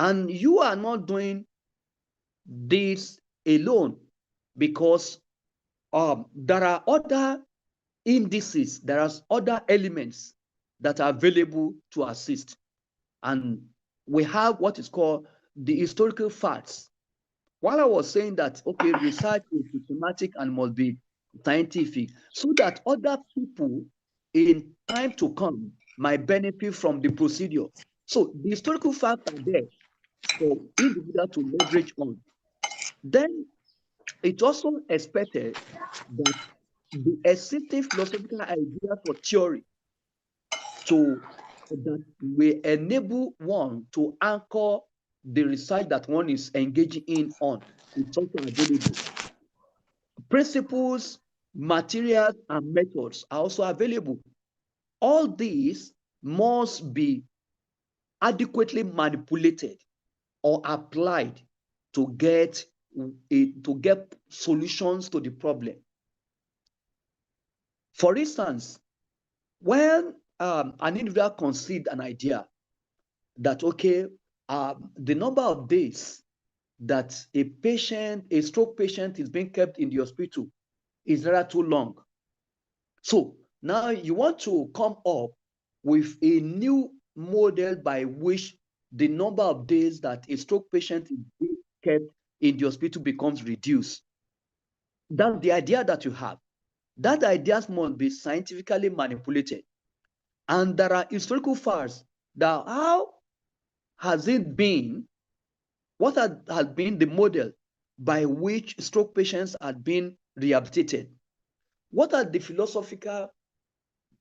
And you are not doing this alone, because there are other indices, there are other elements that are available to assist. And we have what is called the historical facts. While I was saying that, okay, research is systematic and must be scientific, so that other people in time to come might benefit from the procedure. So the historical facts are there for individual to leverage on. Then it's also expected that the existing philosophical ideas or theory to that will enable one to anchor the research that one is engaging in on. It's also available. Principles, materials, and methods are also available. All these must be adequately manipulated or applied to get solutions to the problem. For instance, when an individual conceived an idea that, okay, the number of days that a stroke patient is being kept in the hospital is rather too long. So now you want to come up with a new model by which the number of days that a stroke patient is being kept in the hospital becomes reduced. That's the idea that you have. That idea must be scientifically manipulated. And there are historical facts that how has it been, what has been the model by which stroke patients have been rehabilitated? What are the philosophical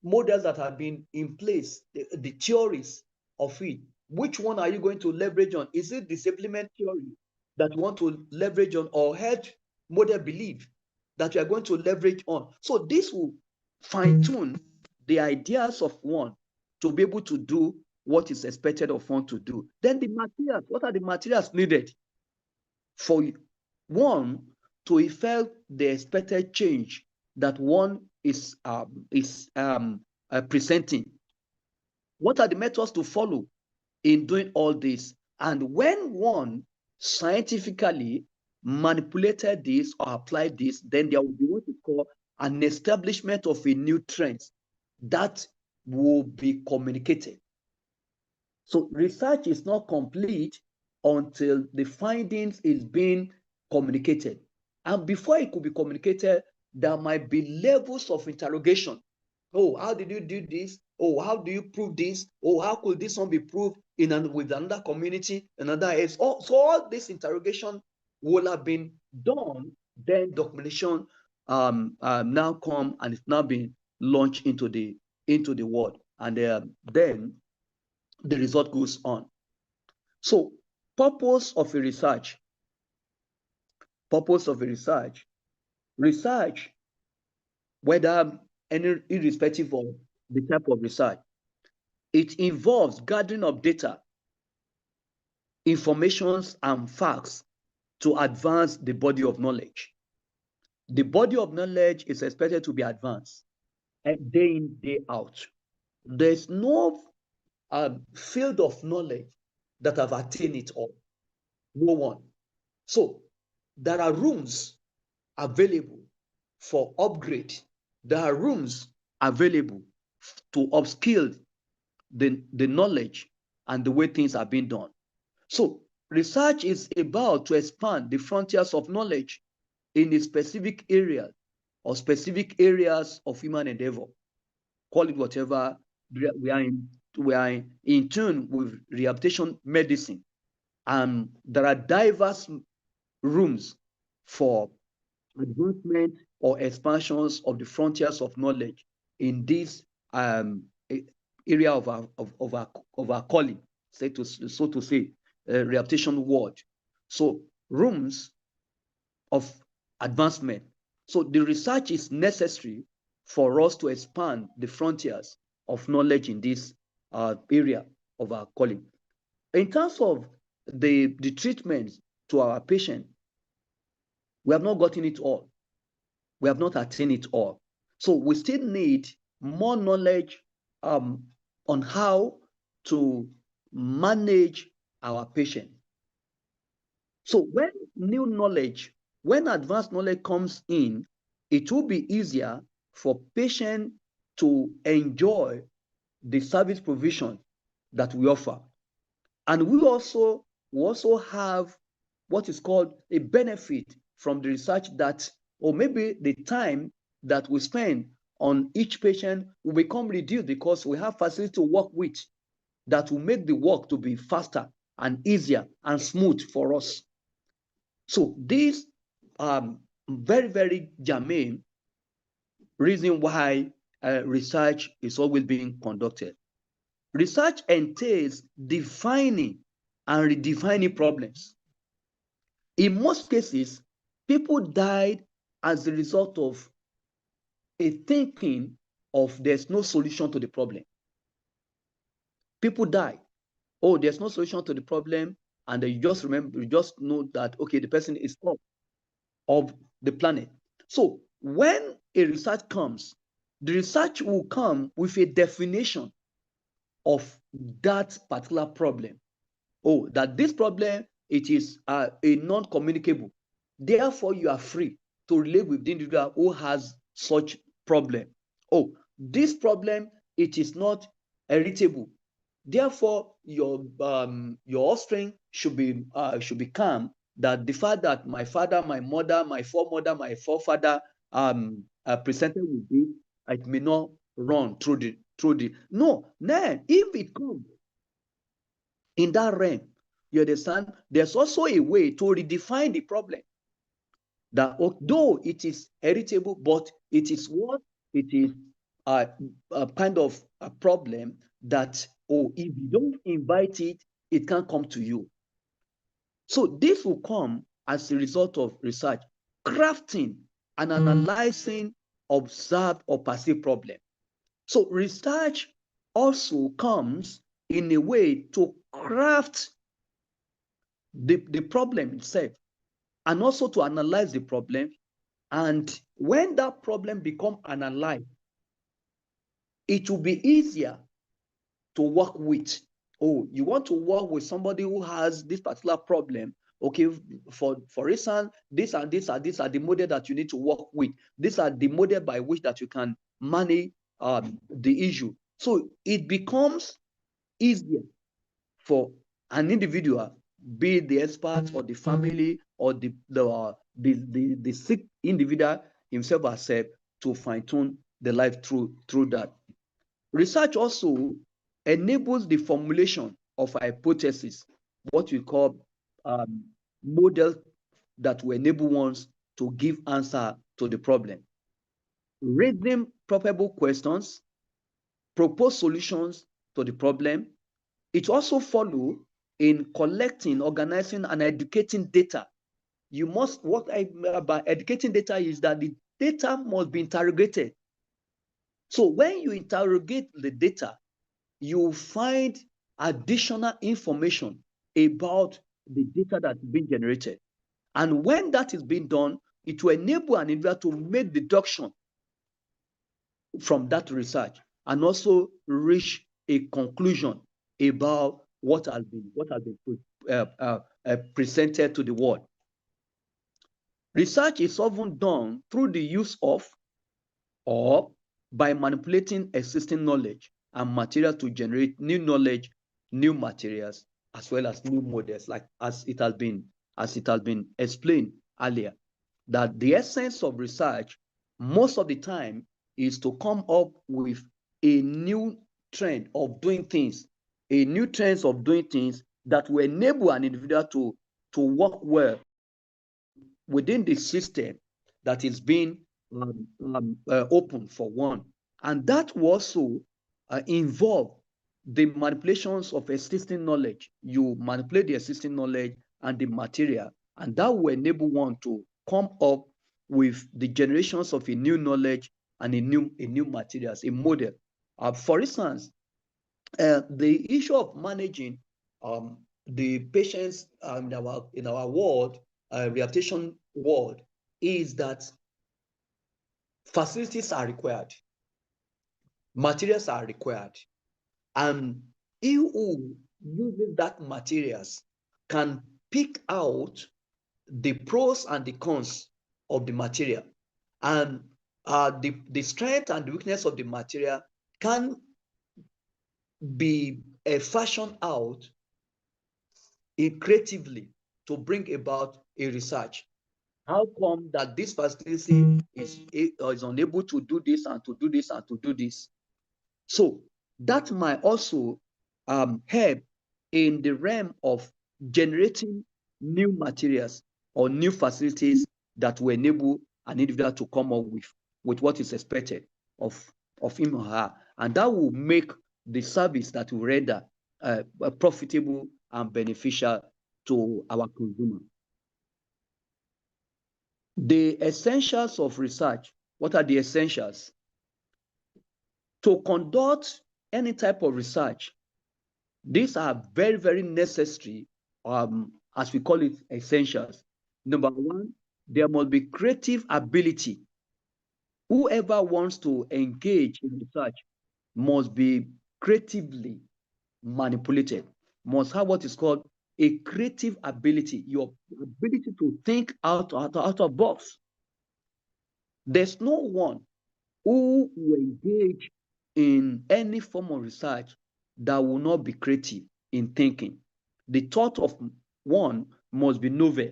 models that have been in place, the theories of it? Which one are you going to leverage on? Is it the supplement theory that you want to leverage on, or health model belief that you are going to leverage on? So this will fine-tune the ideas of one to be able to do what is expected of one to do. Then the materials, what are the materials needed for one to effect the expected change that one is presenting? What are the methods to follow in doing all this? And when one scientifically manipulated this or applied this, then there will be what we call an establishment of a new trend that will be communicated. So research is not complete until the findings is being communicated. And before it could be communicated, there might be levels of interrogation. Oh, how did you do this? Oh, how do you prove this? Oh, how could this one be proved with another community, another age? So all this interrogation will have been done. Then documentation now come and it's now being launched into the world, and then the result goes on. So purpose of a research, research, whether irrespective of the type of research, it involves gathering of data, informations, and facts to advance the body of knowledge. The body of knowledge is expected to be advanced day in, day out. There's no field of knowledge that have attained it all. No one. So there are rooms available for upgrade. There are rooms available to upskill the knowledge and the way things are being done. So research is about to expand the frontiers of knowledge in a specific area or specific areas of human endeavor. Call it whatever. We are in tune with rehabilitation medicine, and there are diverse rooms for advancement or expansions of the frontiers of knowledge in this area of our calling, so to say, rehabilitation world. So rooms of advancement. So the research is necessary for us to expand the frontiers of knowledge in this area of our calling. In terms of the treatments to our patient, we have not gotten it all. We have not attained it all. So we still need more knowledge on how to manage our patient. So when advanced knowledge comes in, it will be easier for patient to enjoy the service provision that we offer. And we also have what is called a benefit from the research that, or maybe the time that we spend on each patient will become reduced because we have facility to work with that will make the work to be faster and easier and smooth for us. So this very, very germane reason why research is always being conducted. Research entails defining and redefining problems. In most cases, people died as a result of a thinking of there's no solution to the problem. People die. Oh, there's no solution to the problem, and you just know that, okay, the person is off of the planet. So when a research comes, the research will come with a definition of that particular problem. Oh, that this problem, it is a non-communicable. Therefore, you are free to relate with the individual who has such problem. Oh, this problem, it is not heritable. Therefore, your offspring should be calm. That the fact that my father, my mother, my foremother, my forefather presented with this, it may not run through the no. Then, if it comes in that realm, you understand, there's also a way to redefine the problem. That although it is heritable, but it is what it is a kind of a problem that, oh, if you don't invite it, it can't come to you. So this will come as a result of research, crafting and analyzing observed or perceived problem. So research also comes in a way to craft the problem itself, and also to analyze the problem. And when that problem becomes analyzed, it will be easier to work with. Oh, you want to work with somebody who has this particular problem. Okay, for instance, these are the model that you need to work with. These are the model by which that you can manage the issue. So it becomes easier for an individual, be it the expert or the family or the sick individual himself or herself, to fine-tune the life through that. Research also enables the formulation of hypothesis, what we call model that will enable ones to give answer to the problem. Raising probable questions, propose solutions to the problem. It also follows in collecting, organizing, and educating data. You must, what I mean by educating data is that the data must be interrogated. So when you interrogate the data, you find additional information about the data that's been generated. And when that is being done, it will enable an individual to make deduction from that research and also reach a conclusion about what has been presented to the world. Research is often done through the use of or by manipulating existing knowledge and material to generate new knowledge, new materials, as well as new models, like as it has been explained earlier. That the essence of research most of the time is to come up with a new trend of doing things, that will enable an individual to work well within the system that is being open for one. And that will also involve the manipulations of existing knowledge. You manipulate the existing knowledge and the material, and that will enable one to come up with the generations of a new knowledge and a new materials, a model. For instance, the issue of managing the patients in our world, rehabilitation world, is that facilities are required, materials are required, and he who using that materials can pick out the pros and the cons of the material, and the strength and the weakness of the material can be fashioned out creatively to bring about a research. How come that this facility is unable to do this and to do this and to do this? So that might also help in the realm of generating new materials or new facilities that will enable an individual to come up with what is expected of him or her. And that will make the service that we render profitable and beneficial to our consumer. The essentials of research. What are the essentials? To conduct any type of research, these are very, very necessary, as we call it, essentials. Number one, there must be creative ability. Whoever wants to engage in research must be creatively manipulated, must have what is called a creative ability, your ability to think out of box. There's no one who will engage in any form of research that will not be creative in thinking. The thought of one must be novel,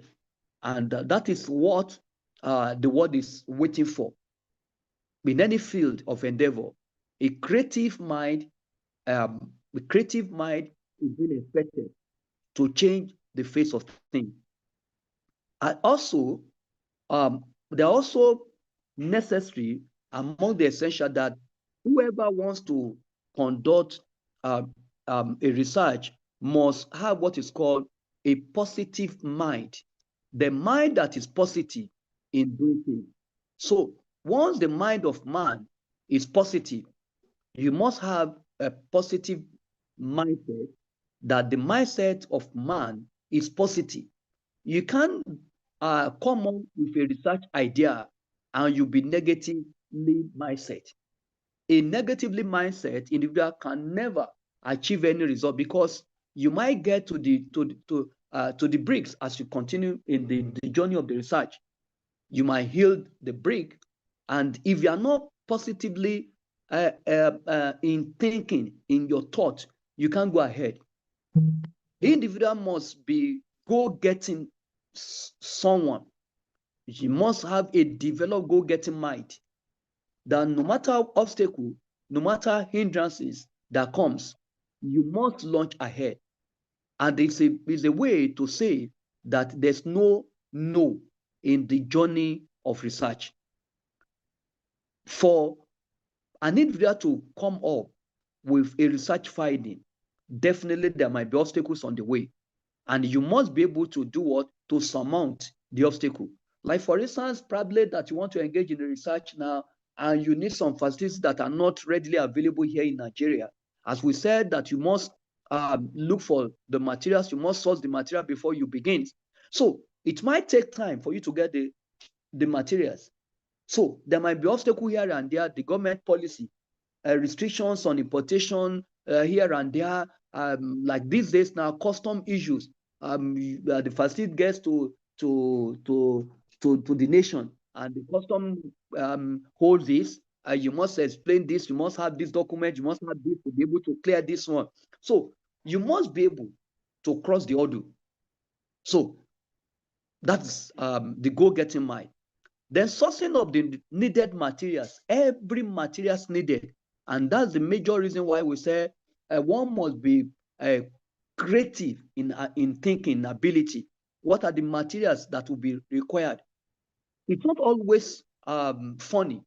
and that is what the world is waiting for. In any field of endeavor, a creative mind, the creative mind is being expected to change the face of things. And also, they're also necessary among the essential that whoever wants to conduct a research must have what is called a positive mind, the mind that is positive in doing things. So once the mind of man is positive, you must have a positive mindset, that the mindset of man is positive. You can't come up with a research idea and you be negatively mindset. A negatively mindset individual can never achieve any result, because you might get to the bricks as you continue in the journey of the research. You might heal the brick, and if you are not positively in thinking, in your thought, you can't go ahead. The individual must be go-getting someone. You must have a developed go-getting mind, that no matter obstacle, no matter hindrances that comes, you must launch ahead. And it's a way to say that there's no in the journey of research. For an individual to come up with a research finding, definitely there might be obstacles on the way. And you must be able to do what? To surmount the obstacle. Like, for instance, probably that you want to engage in the research now, and you need some facilities that are not readily available here in Nigeria. As we said, that you must look for the materials, you must source the material before you begin. So it might take time for you to get the materials. So there might be obstacle here and there, the government policy, restrictions on importation here and there, like these days now, custom issues. The facility gets to the nation, and the custom holds this. You must explain this. You must have this document. You must have this to be able to clear this one. So you must be able to cross the hurdle. So that's the go-getting mind. Then sourcing of the needed materials, every materials needed. And that's the major reason why we say one must be creative in thinking ability. What are the materials that will be required? It's not always funny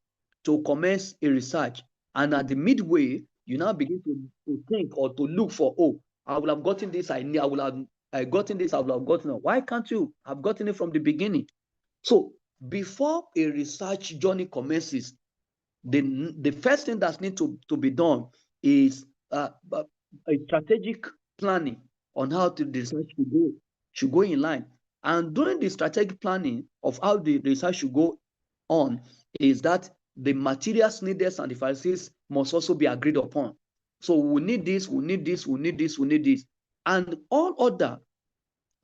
to commence a research, and at the midway, you now begin to think or to look for, oh, I will have gotten this, I will have gotten this, I will have gotten it. Why can't you have gotten it from the beginning? So before a research journey commences, the first thing that needs to be done is a strategic planning on how the research should go in line. And during the strategic planning of how the research should go on, is that the materials needed and the facilities must also be agreed upon. So we need this, we need this, we need this, we need this. and all other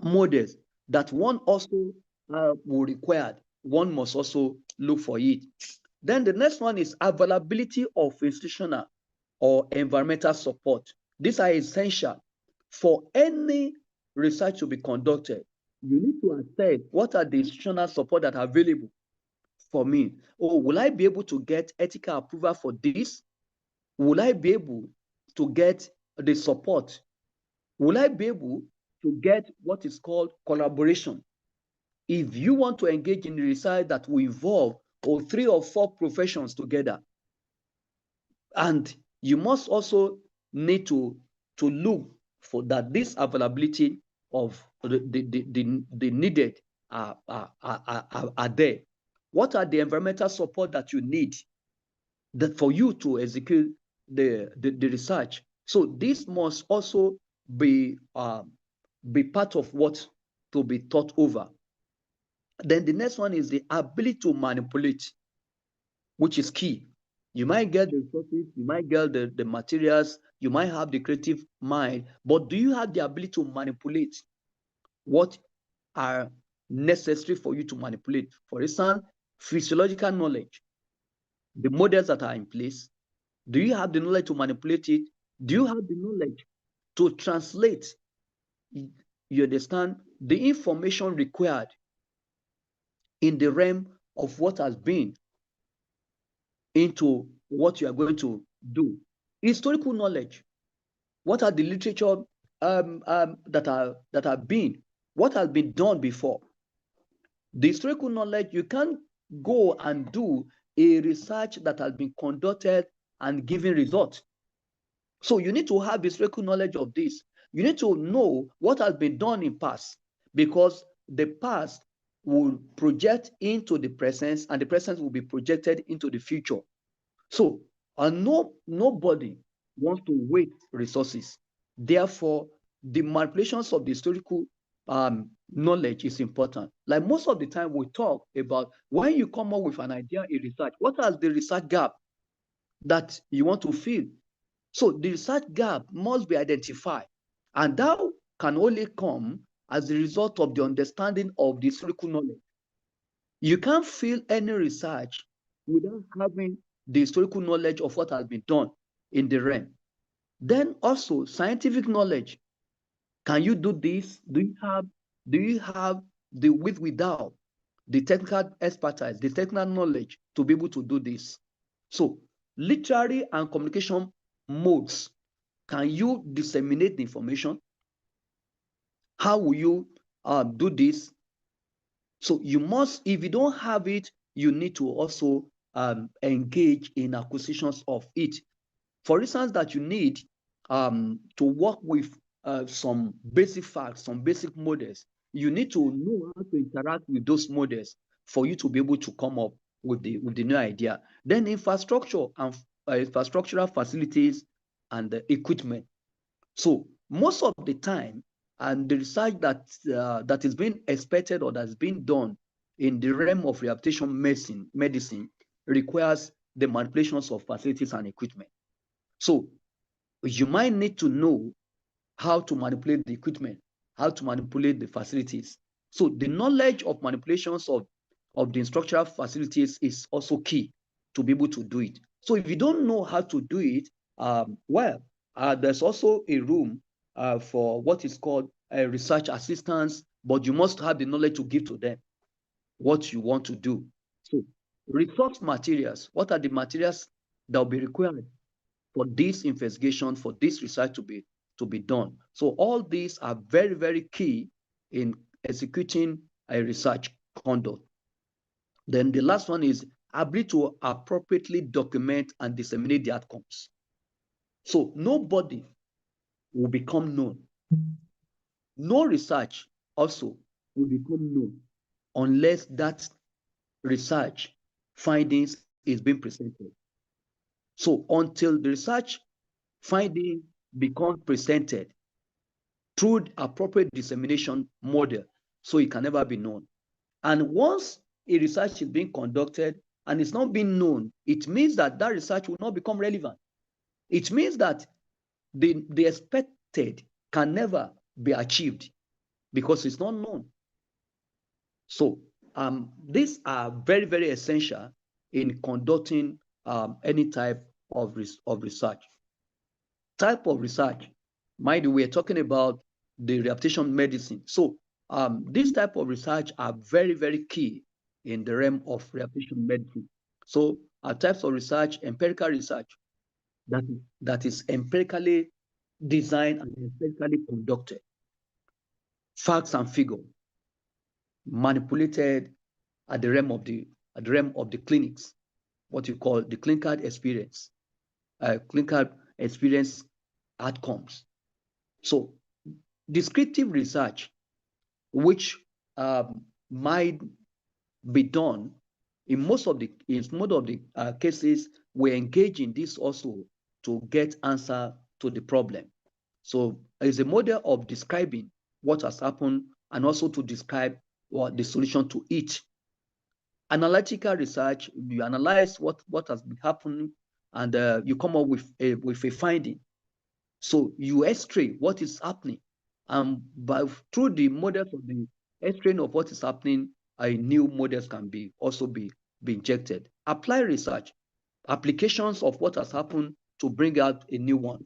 models that one also will require, one must also look for it. Then the next one is availability of institutional or environmental support. These are essential for any research to be conducted. You need to assess what are the institutional support that are available for me. Oh, will I be able to get ethical approval for this? Will I be able to get the support? Will I be able to get what is called collaboration? If you want to engage in research that will involve 3 or 4 professions together, and you must also need to look for that this availability of the needed are there. What are the environmental support that you need that for you to execute the research? So this must also be part of what to be thought over. Then the next one is the ability to manipulate, which is key. You might get the resources, you might get the materials, you might have the creative mind, but do you have the ability to manipulate what are necessary for you to manipulate? For instance, physiological knowledge, the models that are in place. Do you have the knowledge to manipulate it? Do you have the knowledge to translate, you understand, the information required in the realm of what has been into what you are going to do? Historical knowledge. What are the literature that have been? What has been done before? The historical knowledge, you can't go and do a research that has been conducted and given results. So you need to have historical knowledge of this. You need to know what has been done in past, because the past will project into the present, and the present will be projected into the future. So, nobody wants to waste resources. Therefore, the manipulations of the historical knowledge is important. Like most of the time, we talk about when you come up with an idea in research, what is the research gap that you want to fill? So the research gap must be identified, and that can only come as a result of the understanding of the historical knowledge. You can't fill any research without having the historical knowledge of what has been done in the realm. Then also scientific knowledge. Can you do this? Do you have the without the technical expertise, the technical knowledge to be able to do this? So literary and communication modes. Can you disseminate the information? How will you do this? So you must, if you don't have it, you need to also engage in acquisitions of it. For instance, that you need to work with some basic facts, some basic models. You need to know how to interact with those models for you to be able to come up with the new idea. Then infrastructure and infrastructural facilities and the equipment. So most of the time, and the research that is being expected or that's been done in the realm of rehabilitation medicine requires the manipulations of facilities and equipment. So you might need to know how to manipulate the equipment, how to manipulate the facilities. So the knowledge of manipulations of the structural facilities is also key to be able to do it. So if you don't know how to do it, there's also a room for what is called research assistants, but you must have the knowledge to give to them what you want to do. So resource materials, what are the materials that will be required for this investigation, for this research to be done? So all these are very, very key in executing a research conduct. Then the last one is ability to appropriately document and disseminate the outcomes. So nobody will become known. No research also will become known unless that research findings is being presented. So until the research finding becomes presented through appropriate dissemination model, so it can never be known. And once a research is being conducted and it's not being known, it means that that research will not become relevant. It means that the expected can never be achieved because it's not known. So these are very, very essential in conducting any type of research. Type of research, mind you, we're talking about the rehabilitation medicine. So this type of research are very, very key in the realm of rehabilitation medicine. So types of research, empirical research, that is empirically designed and empirically conducted. Facts and figures manipulated at the realm of the clinics, what you call the clinical experience outcomes. So descriptive research, which might be done in most of the cases, we engage in this also to get answer to the problem. So it's a model of describing what has happened and also to describe what the solution to it. Analytical research, you analyze what has been happening and you come up with a finding. So you x-ray what is happening, and through the models of the x-raying of what is happening, new models can be injected. Apply research, applications of what has happened to bring out a new one.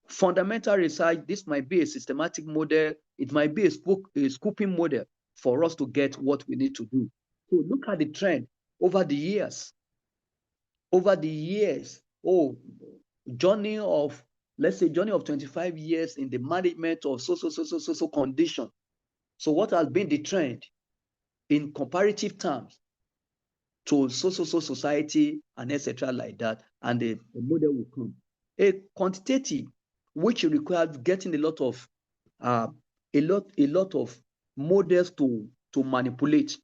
Fundamental research, this might be a systematic model, it might be a scooping model for us to get what we need to do. So look at the trend over the years. Journey of, let's say, journey of 25 years in the management of so condition. So what has been the trend in comparative terms to so society and etc. like that, and the model will come. A quantitative, which requires getting a lot of models to manipulate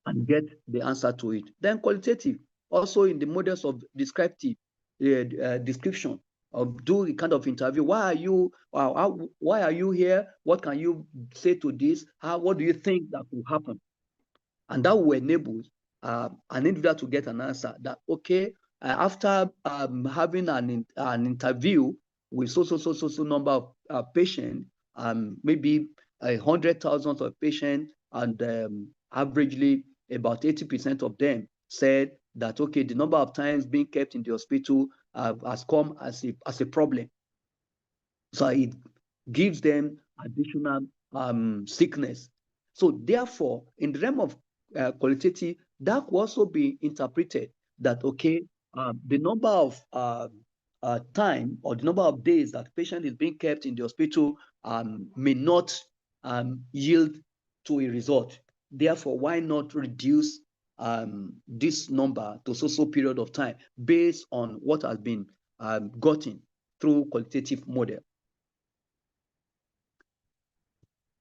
and get the answer to it. Then qualitative, also in the models of descriptive description, of do the kind of interview. Why are you here? What can you say to this? What do you think that will happen? And that will enable an individual to get an answer that, okay, after having an interview with so number of patients, maybe 100,000 of patients, and averagely about 80% of them said that, okay, the number of times being kept in the hospital has come as a problem. So it gives them additional sickness. So therefore, in the realm of qualitative, that will also be interpreted that, okay, the number of time or the number of days that the patient is being kept in the hospital may not yield to a result. Therefore, why not reduce this number to so period of time based on what has been gotten through qualitative model.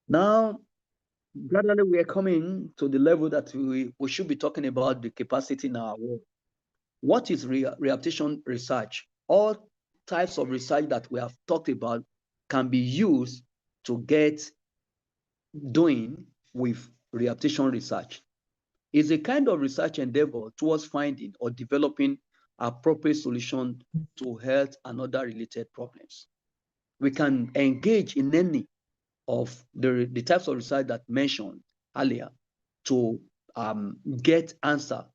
Now, gradually we are coming to the level that we should be talking about the capacity in our world. What is rehabilitation research? All types of research that we have talked about can be used to get doing with rehabilitation research. It's a kind of research endeavor towards finding or developing appropriate solution to health and other related problems. We can engage in any of the types of research that mentioned earlier to get answer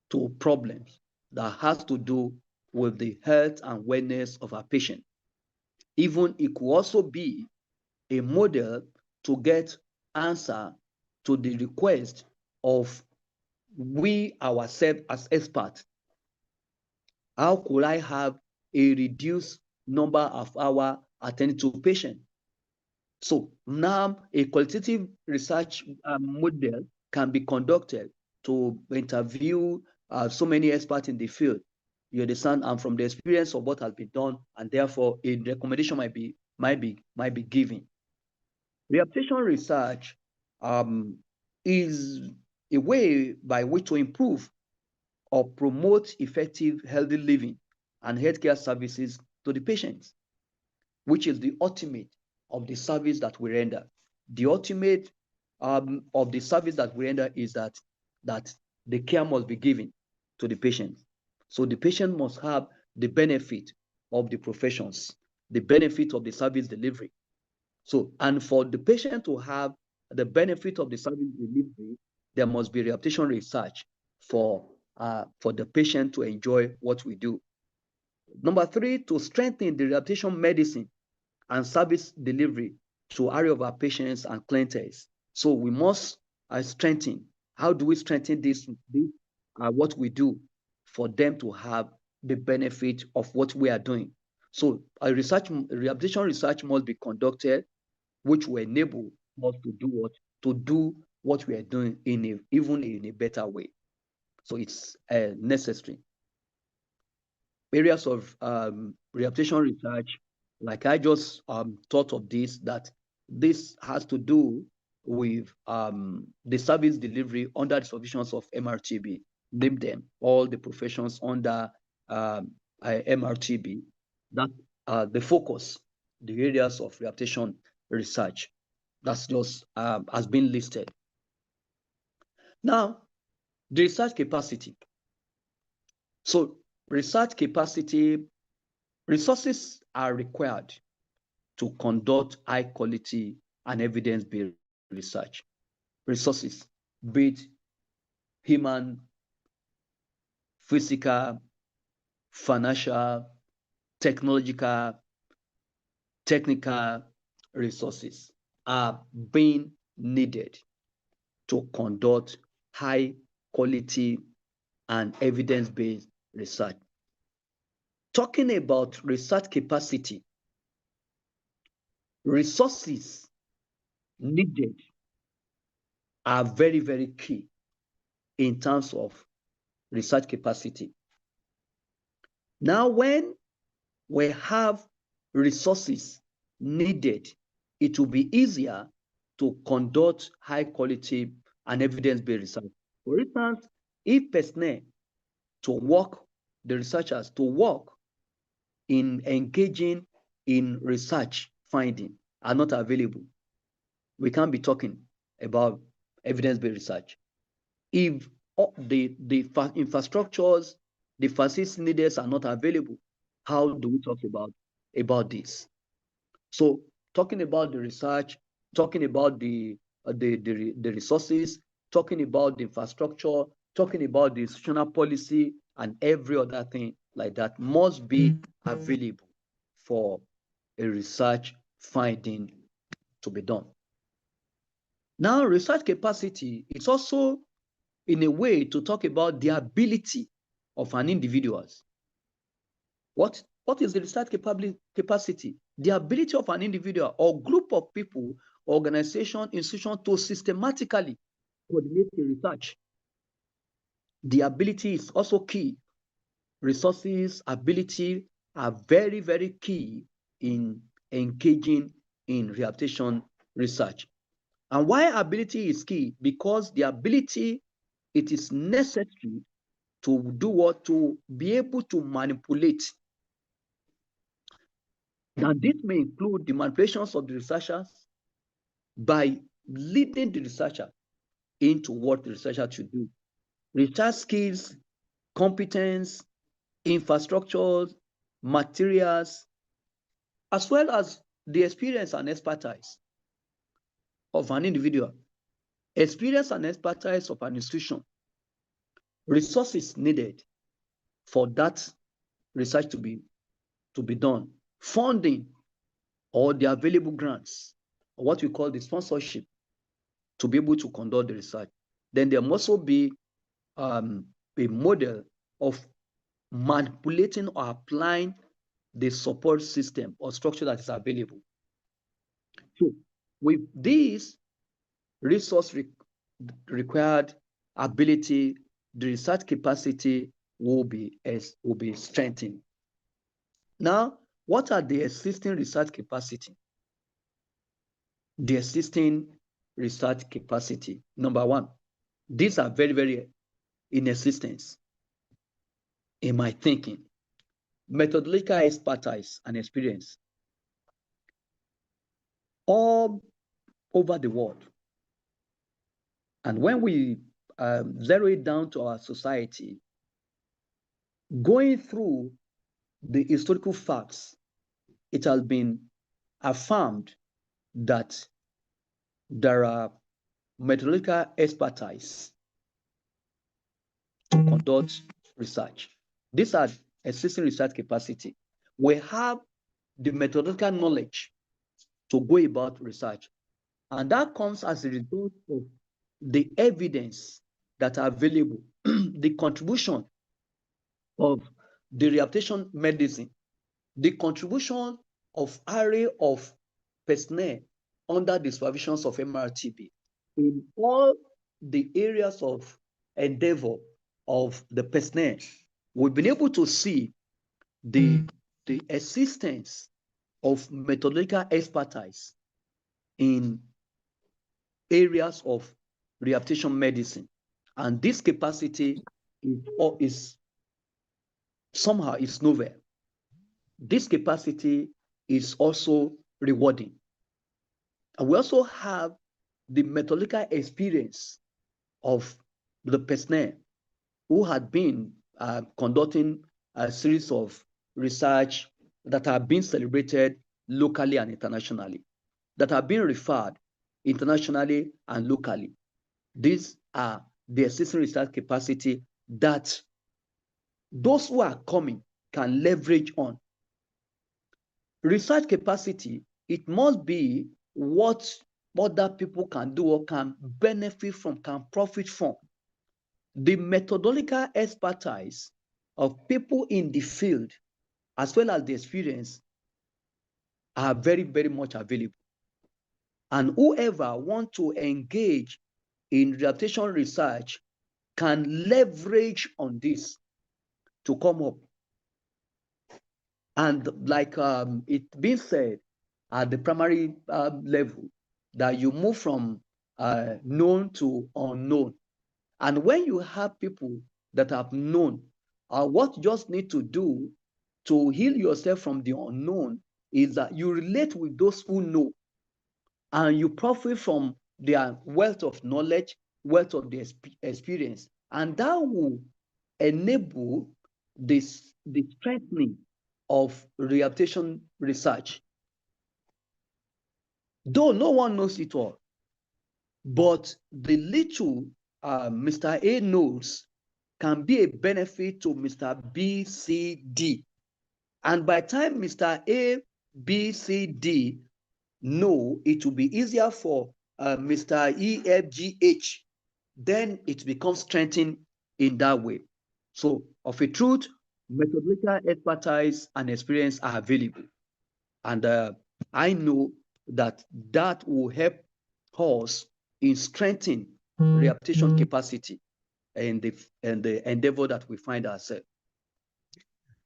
to problems that has to do with the health and wellness of our patient. Even it could also be a model to get answer to the request of we ourselves as experts. How could I have a reduced number of hours attending to patient? So now a qualitative research model can be conducted to interview so many experts in the field. You understand, and from the experience of what has been done, and therefore a recommendation might be given. Rehabilitation research is a way by which to improve or promote effective, healthy living and healthcare services to the patients, which is the ultimate of the service that we render. The ultimate of the service that we render is that the care must be given to the patient. So the patient must have the benefit of the professions. the benefit of the service delivery. So, and for the patient to have the benefit of the service delivery, there must be rehabilitation research for the patient to enjoy what we do. Number 3, to strengthen the rehabilitation medicine and service delivery to area of our patients and clients. So we must strengthen. How do we strengthen this what we do for them to have the benefit of what we are doing? So rehabilitation research must be conducted, which will enable us to do what we are doing even in a better way. So it's necessary. Areas of rehabilitation research, like I just thought of that this has to do with the service delivery under the supervisions of MRTB. Name them all the professions under MRTB. That the focus, the areas of rehabilitation research. That's just has been listed. Now, the research capacity. So, research capacity, resources are required to conduct high quality and evidence-based research. Resources, be it human, physical, financial, technological, technical resources are being needed to conduct high quality and evidence-based research. Talking about research capacity, resources needed are very, very key in terms of research capacity. Now, when we have resources needed, it will be easier to conduct high quality and evidence-based research. For instance, if personnel the researchers to work in engaging in research finding are not available, we can't be talking about evidence-based research. If the infrastructures, the facilities needed are not available, how do we talk about this? So talking about the research, talking about the resources, talking about the infrastructure, talking about the institutional policy and every other thing like that must be available for a research finding to be done. Now, research capacity is also in a way to talk about the ability of an individual. What is the research capacity? The ability of an individual or group of people, organization, institution to systematically coordinate the research. The ability is also key. Resources, ability are very, very key in engaging in rehabilitation research. And why ability is key? Because the ability, it is necessary to do what? To be able to manipulate. Now, this may include the manipulations of the researchers by leading the researcher into what the researcher should do. Research skills, competence, infrastructures, materials, as well as the experience and expertise of an individual, experience and expertise of an institution, resources needed for that research to be done, funding or the available grants, or what we call the sponsorship, to be able to conduct the research. Then there must also be a model of manipulating or applying the support system or structure that is available. So with this resource required ability, the research capacity will be strengthened. Now, what are the existing research capacity? The existing research capacity. Number one, these are very, very in existence in my thinking. Methodological expertise and experience all over the world. And when we zero it down to our society, going through the historical facts it has been affirmed that there are methodological expertise to conduct research. These are existing research capacity. We have the methodological knowledge to go about research, and that comes as a result of the evidence that are available, the contribution of the rehabilitation medicine, the contribution of array of personnel under the supervisions of MRTB in all the areas of endeavor of the personnel. We've been able to see the existence of methodological expertise in areas of rehabilitation medicine, and this capacity is somehow is novel. This capacity is also rewarding, and we also have the methodological experience of the personnel who had been conducting a series of research that are being celebrated locally and internationally, that are being referred internationally and locally. These are the existing research capacity that those who are coming can leverage on. Research capacity, it must be what other people can do or can benefit from, can profit from. The methodological expertise of people in the field, as well as the experience, are very, very much available. And whoever wants to engage in rehabilitation research can leverage on this to come up. And like it being said at the primary level, that you move from known to unknown. And when you have people that have known, what you just need to do to heal yourself from the unknown is that you relate with those who know, and you profit from their wealth of knowledge, wealth of the experience, and that will enable the strengthening of rehabilitation research. Though no one knows it all, but the little Mr. A knows can be a benefit to Mr. B, C, D. And by the time Mr. A, B, C, D know, it will be easier for Mr. E, F, G, H. Then it becomes strengthened in that way. So, of a truth, methodological expertise and experience are available. And I know that that will help us in strengthening rehabilitation capacity and the endeavor that we find ourselves.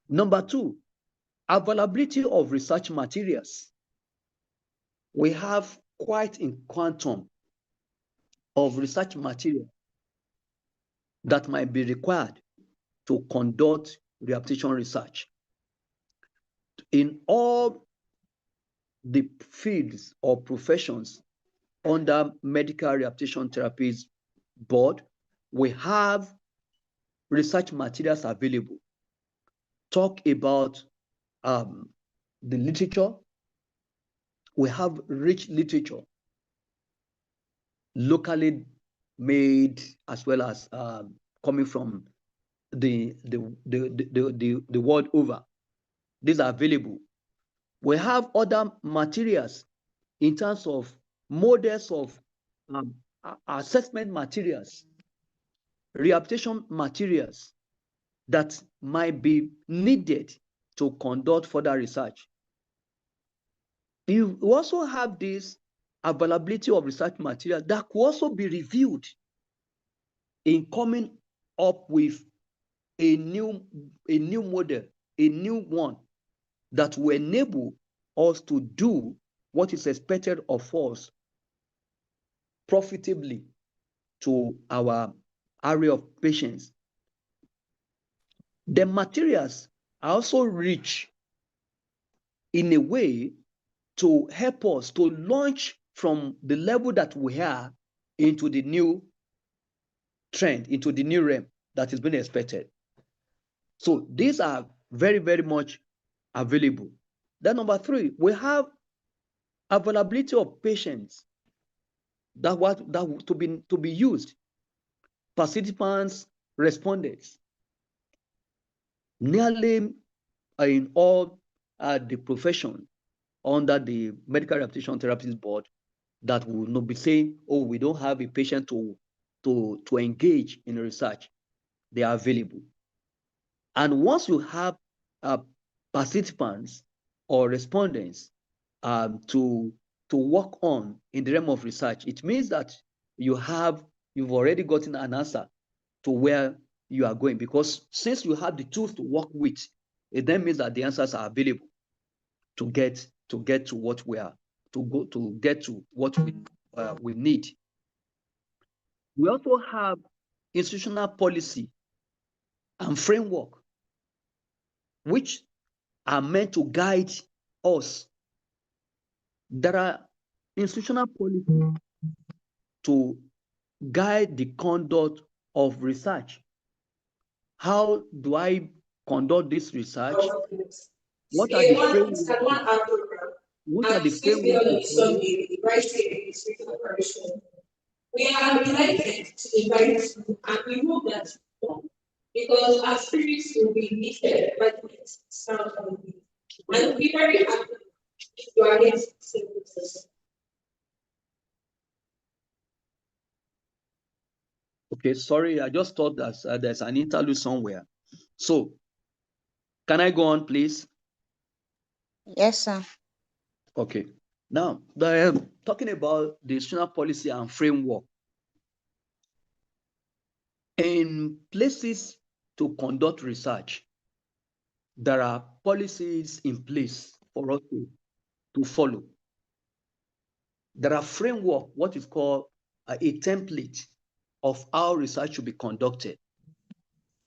Number two, availability of research materials. We have quite a quantum of research material that might be required to conduct rehabilitation research. In all the fields or professions under Medical Rehabilitation Therapies Board, we have research materials available. Talk about the literature. We have rich literature, locally made as well as coming from the world over. These are available. We have other materials in terms of models of assessment materials, rehabilitation materials that might be needed to conduct further research. You also have this availability of research material that could also be reviewed in coming up with a new model, a new one that will enable us to do what is expected of us profitably to our area of patients. The materials are also rich in a way to help us to launch from the level that we are into the new trend, into the new realm that is being expected. So these are very, very much available. Then number three, we have availability of patients that to be used, participants, respondents. Nearly in all the profession under the Medical Rehabilitation Therapists Board, that will not be saying, oh, we don't have a patient to engage in research. They are available. And once you have participants or respondents to work on in the realm of research, it means that you've already gotten an answer to where you are going, because since you have the tools to work with, it then means that the answers are available to get to what we are to get to what we need. We also have institutional policy and framework, which are meant to guide us. There are institutional policies to guide the conduct of research. How do I conduct this research? What are the frameworks? What are the frameworks to follow? We are delighted to invite you, and we hope that you come, because our spirits will be lifted by the next sound of the week. And we'll be very happy if you are here to sing with us. Okay, sorry, I just thought that there's an interlude somewhere. So, can I go on, please? Yes, sir. Okay. Now, talking about the institutional policy and framework. In places to conduct research, there are policies in place for us to follow. There are framework, what is called a template of how research should be conducted.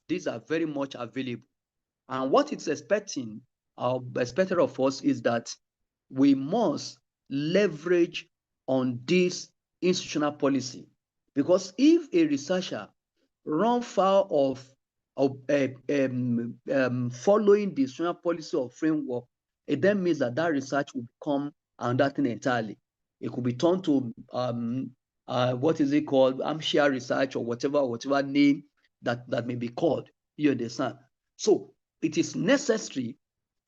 These are very much available. And what it's expected of us is that we must leverage on this institutional policy. Because if a researcher run foul of following the institutional policy or framework, it then means that research will become another thing entirely. It could be turned to what is it called, armchair research, or whatever name that may be called. You understand? So it is necessary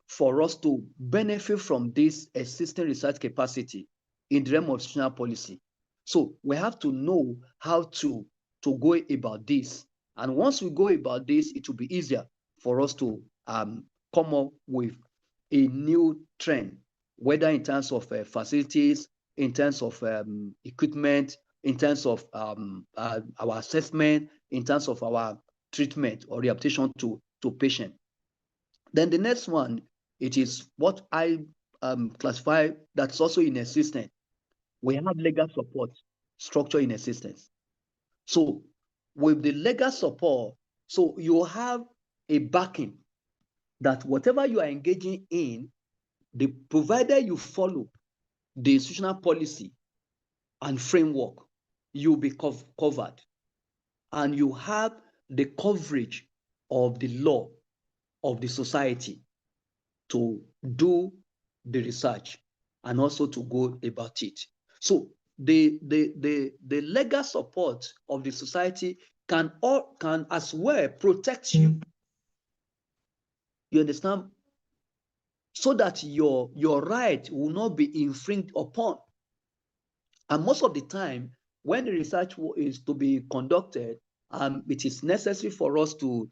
for us to benefit from this existing research capacity in the realm of institutional policy. So we have to know how to go about this. And once we go about this, it will be easier for us to come up with a new trend, whether in terms of facilities, in terms of equipment, in terms of our assessment, in terms of our treatment or rehabilitation to patient. Then the next one, it is what I classify that's also in existence. We have legal support structure in existence. So with the legal support, so you have a backing that whatever you are engaging in, the provider you follow the institutional policy and framework, you'll be covered. And you have the coverage of the law of the society to do the research and also to go about it. So the legal support of the society can as well protect you. You understand? So that your right will not be infringed upon. And most of the time, when the research is to be conducted, it is necessary for us to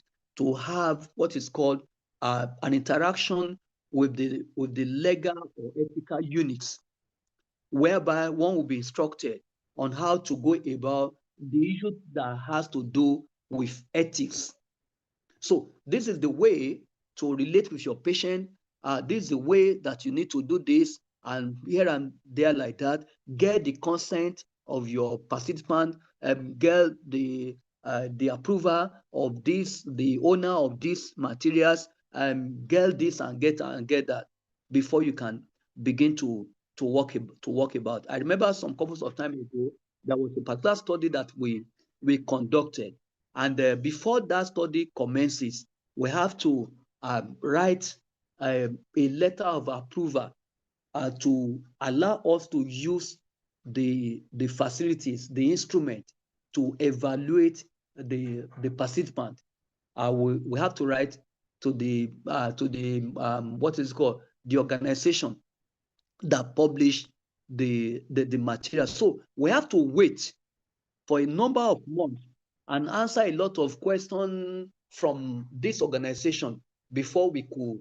have what is called an interaction with the legal or ethical units, whereby one will be instructed on how to go about the issue that has to do with ethics. So this is the way to relate with your patient. This is the way that you need to do this, and here and there like that. Get the consent of your participant, get the approval of this, the owner of these materials, get this and get that before you can begin to work about. I remember some couple of time ago, there was a particular study that we conducted. And before that study commences, we have to write a letter of approval to allow us to use the facilities, the instrument to evaluate the participant. We have to write to the what is called the organization that published the material. So we have to wait for a number of months and answer a lot of questions from this organization before we could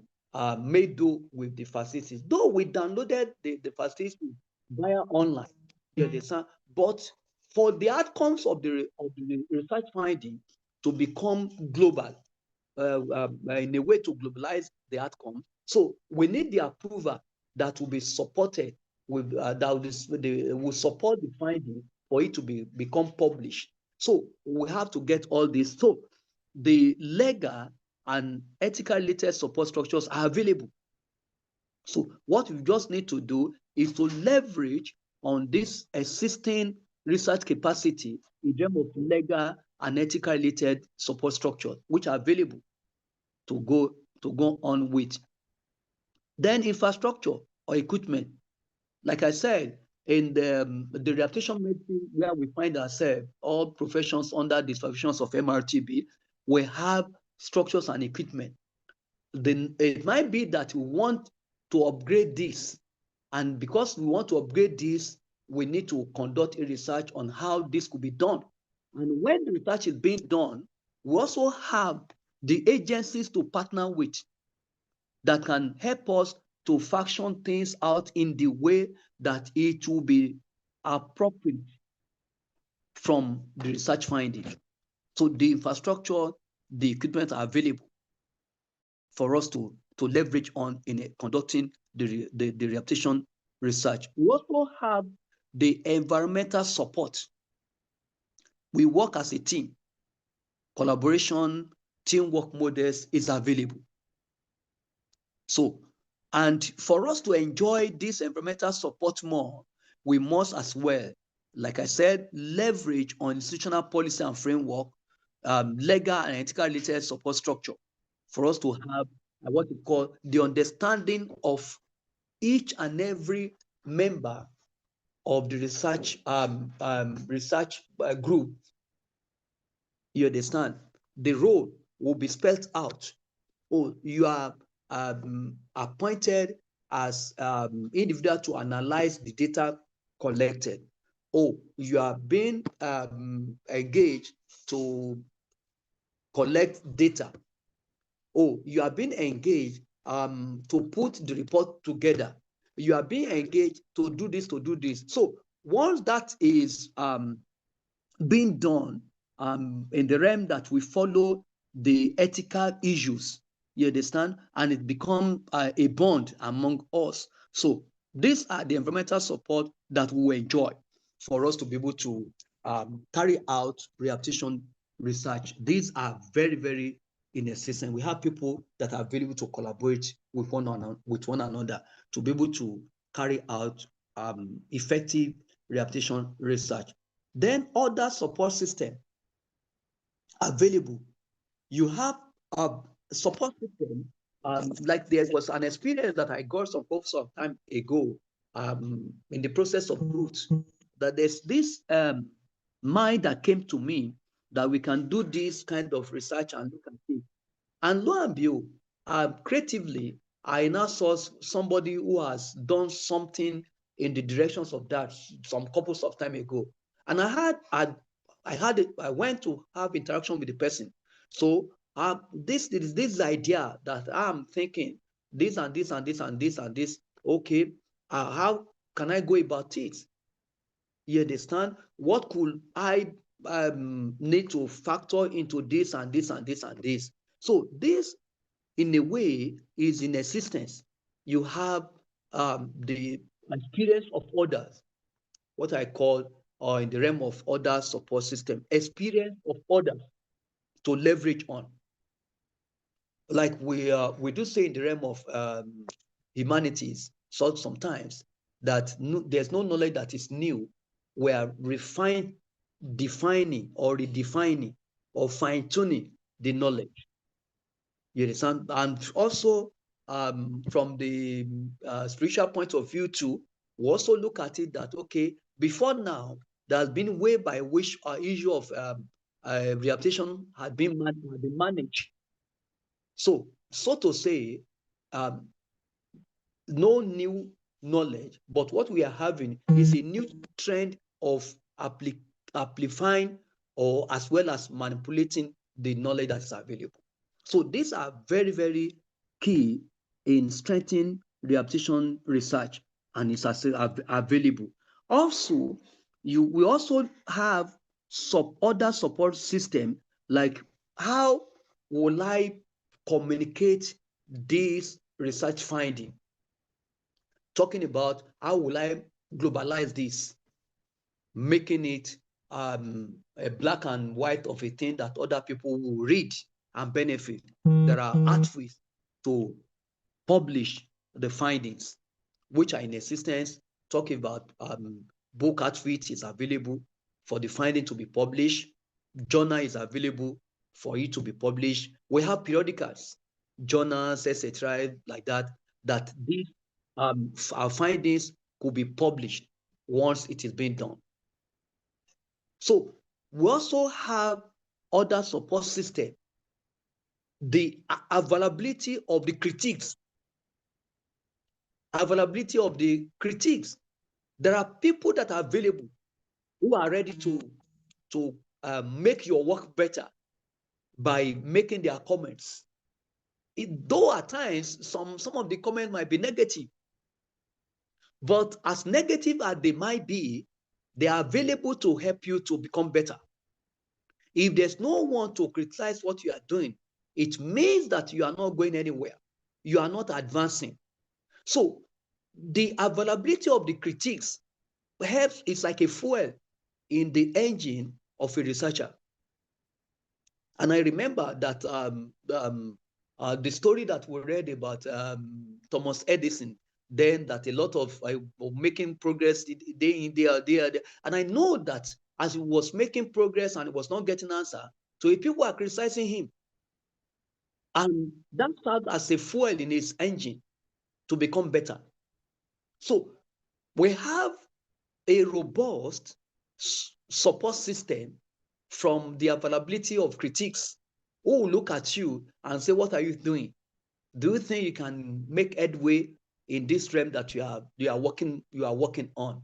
make do with the facilities. Though we downloaded the facilities via online, you understand? But for the outcomes of the research finding to become global, in a way to globalize the outcome, so we need the approval that will be supported with will support the finding for it to become published. So we have to get all this. So the legal and ethical related support structures are available. So what we just need to do is to leverage on this existing research capacity in terms of legal and ethical related support structures, which are available to go on with. Then infrastructure or equipment. Like I said, in the rehabilitation medicine where we find ourselves, all professions under the supervisions of MRTB, we have structures and equipment. Then it might be that we want to upgrade this. And because we want to upgrade this, we need to conduct a research on how this could be done. And when the research is being done, we also have the agencies to partner with that can help us to fashion things out in the way that it will be appropriate from the research finding. So the infrastructure, the equipment are available for us to leverage on in conducting the rehabilitation research. We also have the environmental support. We work as a team. Collaboration, teamwork models is available. So, and for us to enjoy this environmental support more, we must as well, like I said, leverage on institutional policy and framework, legal and ethical related support structure for us to have what we call the understanding of each and every member of the research group. You understand? The role will be spelled out. Oh, you are appointed as individual to analyze the data collected. Oh, you are being engaged to collect data. Oh, you are being engaged to put the report together. You are being engaged to do this, to do this. So once that is being done in the realm that we follow the ethical issues, you understand, and it becomes a bond among us. So these are the environmental support that we will enjoy for us to be able to carry out rehabilitation research. These are very, very in existence. We have people that are available to collaborate with one another to be able to carry out effective rehabilitation research. Then other support system available. You have a support system, like there was an experience that I got some time ago in the process of growth, that there's this mind that came to me that we can do this kind of research and look at it. And lo and behold, creatively, I now saw somebody who has done something in the directions of that some couples of time ago. And I went to have interaction with the person. So this idea that I'm thinking this and this and this and this and this. Okay, how can I go about it? You understand? What could I need to factor into this and this and this and this? So this, in a way, is in existence. You have the experience of others, what I call, or in the realm of other support system, experience of others to leverage on. Like we do say in the realm of humanities, so sometimes that there's no knowledge that is new. We are defining or redefining or fine-tuning the knowledge. You understand? And also from the spiritual point of view too, we also look at it that, okay, before now, there has been a way by which our issue of rehabilitation had been managed. So to say, um, no new knowledge, but what we are having is a new trend of amplifying or as well as manipulating the knowledge that is available. So these are very, very key in strengthening rehabilitation research, and it's available. Also, we also have some other support system, like how will I communicate this research finding? Talking about how will I globalize this, making it a black and white of a thing that other people will read and benefit. There are pathways to publish the findings, which are in existence. Talking about book outfit is available for the finding to be published. Journal is available for it to be published. We have periodicals, journals, etc., like that, that these our findings could be published once it is being done. So we also have other support system, the availability of the critiques. Availability of the critiques. There are people that are available who are ready to make your work better by making their comments. Though at times some of the comments might be negative, but as negative as they might be, they are available to help you to become better. If there's no one to criticize what you are doing, it means that you are not going anywhere. You are not advancing. So the availability of the critiques helps, it's like a fuel in the engine of a researcher. And I remember that the story that we read about Thomas Edison, then that a lot of making progress day in, day out. And I know that as he was making progress and he was not getting answer, so if people are criticizing him, and that served as a fuel in his engine to become better. So we have a robust support system from the availability of critiques who will look at you and say, what are you doing? Do you think you can make headway in this realm that you are working on?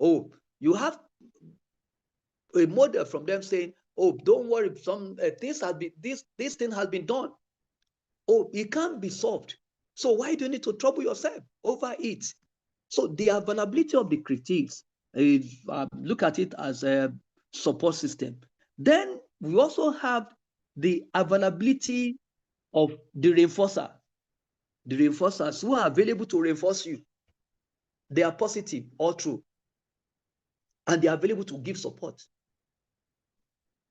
Oh, you have a model from them saying, oh, don't worry, some things has been this thing has been done. Oh, it can't be solved. So why do you need to trouble yourself over it? So the availability of the critiques, look at it as a support system. Then we also have the availability of the reinforcer. The reinforcers who are available to reinforce you. They are positive all through. And they are available to give support.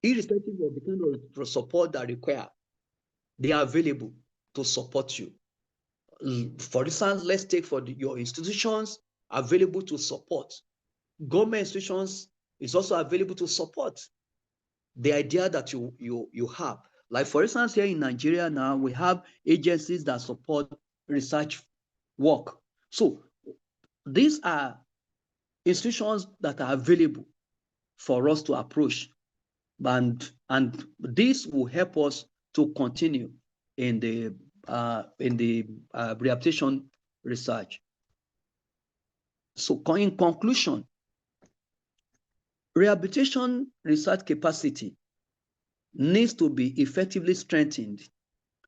Irrespective of the kind of support that require, they are available to support you. For instance, let's take for your institutions available to support. Government institutions is also available to support the idea that you have. Like for instance, here in Nigeria now, we have agencies that support research work. So these are institutions that are available for us to approach, and this will help us to continue in the rehabilitation research. So in conclusion, rehabilitation research capacity needs to be effectively strengthened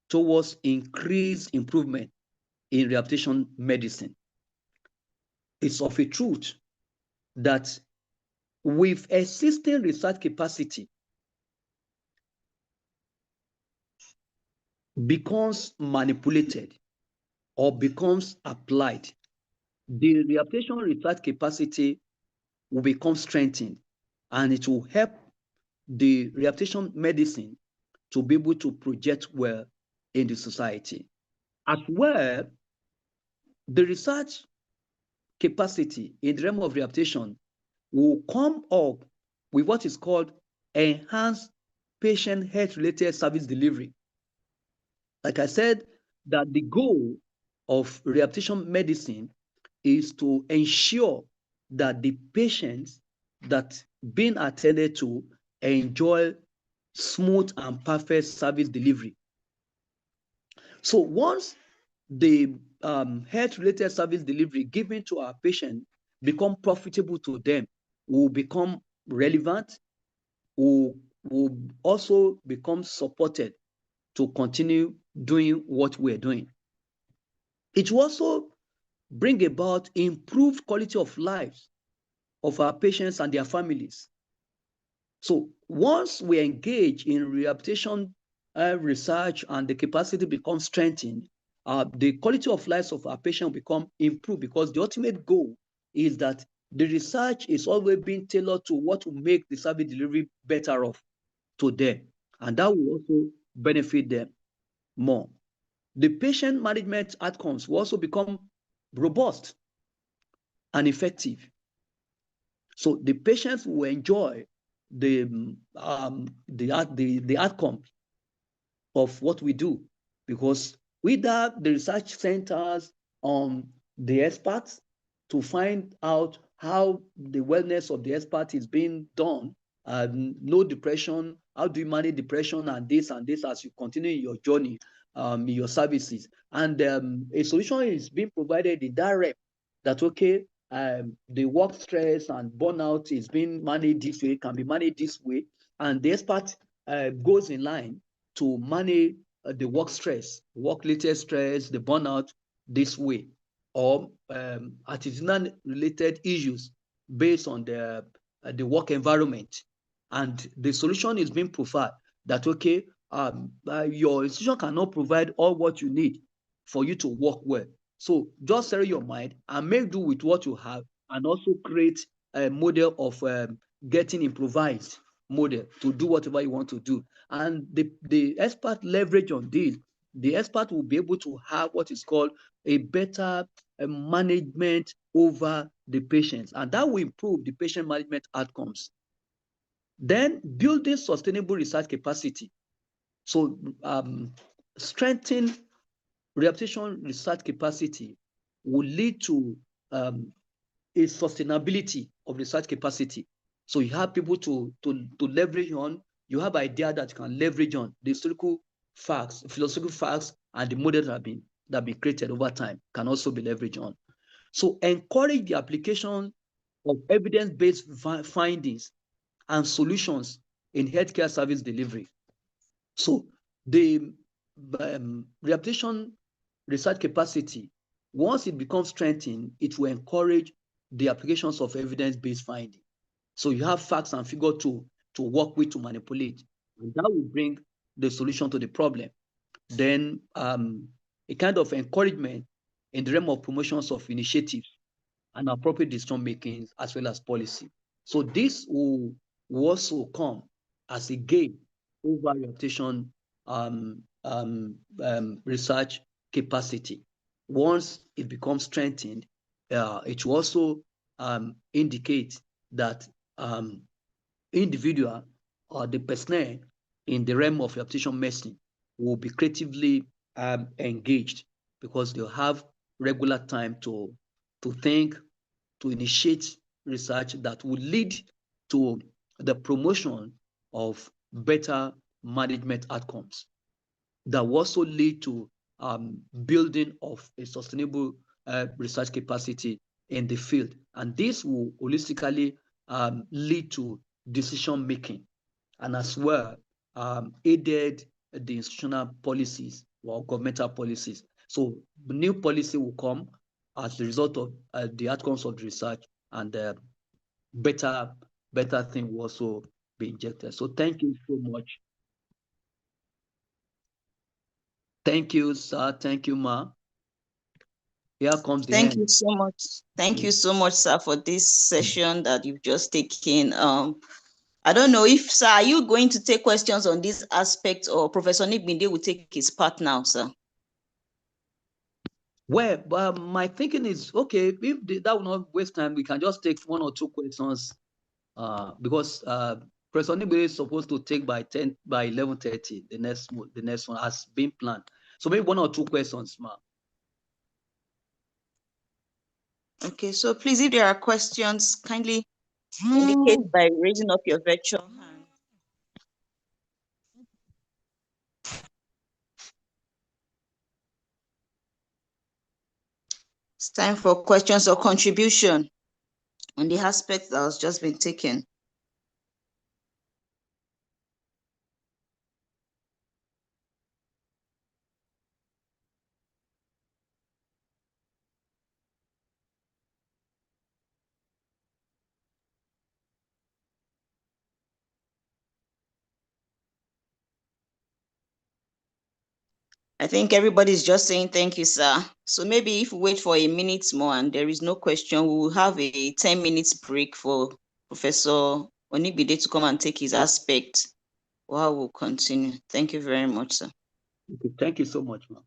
towards increased improvement in rehabilitation medicine. It's of a truth that with existing research capacity becomes manipulated or becomes applied, the rehabilitation research capacity will become strengthened, and it will help the rehabilitation medicine to be able to project well in the society. As well, the research capacity in the realm of rehabilitation will come up with what is called enhanced patient health-related service delivery. Like I said, that the goal of rehabilitation medicine is to ensure that the patients that being attended to enjoy smooth and perfect service delivery. So once the health-related service delivery given to our patient become profitable to them, will become relevant, will also become supported to continue doing what we're doing. It will also bring about improved quality of lives of our patients and their families. So once we engage in rehabilitation research and the capacity becomes strengthened, the quality of lives of our patients become improved, because the ultimate goal is that the research is always being tailored to what will make the service delivery better off to them, and that will also benefit them more. The patient management outcomes will also become robust and effective. So the patients will enjoy the outcome of what we do, because without the research centers on the experts to find out how the wellness of the expert is being done, no depression, how do you manage depression and this as you continue in your journey, in your services, and a solution is being provided in that rep that, okay, the work stress and burnout is being managed this way, can be managed this way, and the expert goes in line to manage the work stress, work-related stress, the burnout this way, or attitudinal-related issues based on the work environment. And the solution is being provided that, okay, your institution cannot provide all what you need for you to work well. So just settle your mind and make do with what you have, and also create a model of getting improvised model to do whatever you want to do. And the expert leverage on this, the expert will be able to have what is called a better management over the patients, and that will improve the patient management outcomes. Then building sustainable research capacity. So strengthen rehabilitation research capacity will lead to a sustainability of research capacity. So you have people to leverage on, you have idea that you can leverage on, the historical facts, philosophical facts, and the models that have been created over time can also be leveraged on. So encourage the application of evidence-based findings and solutions in healthcare service delivery. So the rehabilitation research capacity, once it becomes strengthened, it will encourage the applications of evidence-based finding. So you have facts and figures to work with, to manipulate, and that will bring the solution to the problem. Then a kind of encouragement in the realm of promotions of initiatives and appropriate decision making, as well as policy. So this will also come as a gain over rehabilitation research capacity. Once it becomes strengthened, it will also indicate that individual or the personnel in the realm of rehabilitation medicine will be creatively engaged, because they'll have regular time to think, to initiate research that will lead to the promotion of better management outcomes, that will also lead to building of a sustainable research capacity in the field. And this will holistically lead to decision making, and as well aided the institutional policies or governmental policies. So new policy will come as a result of the outcomes of the research, and better thing will also be injected. So thank you so much. Thank you, sir. Thank you, ma. Here comes the Thank end. you so much. Thank you so much, sir, for this session that you've just taken. I don't know if, sir, are you going to take questions on this aspect, or Professor Nigbinde will take his part now, sir? Well, my thinking is, okay, if that will not waste time, we can just take one or two questions, because Professor Nigbinde is supposed to take by 11:30 the next one has been planned. So maybe one or two questions, ma. Okay, so please, if there are questions, kindly indicate by raising up your virtual hand. It's time for questions or contribution on the aspect that has just been taken. I think everybody's just saying thank you, sir. So maybe if we wait for a minute more and there is no question, we will have a 10 minutes break for Professor Onibide to come and take his aspect while we'll continue. Thank you very much, sir. Okay, thank you so much, ma'am.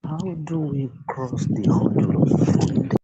How do we cross the hurdle of funding?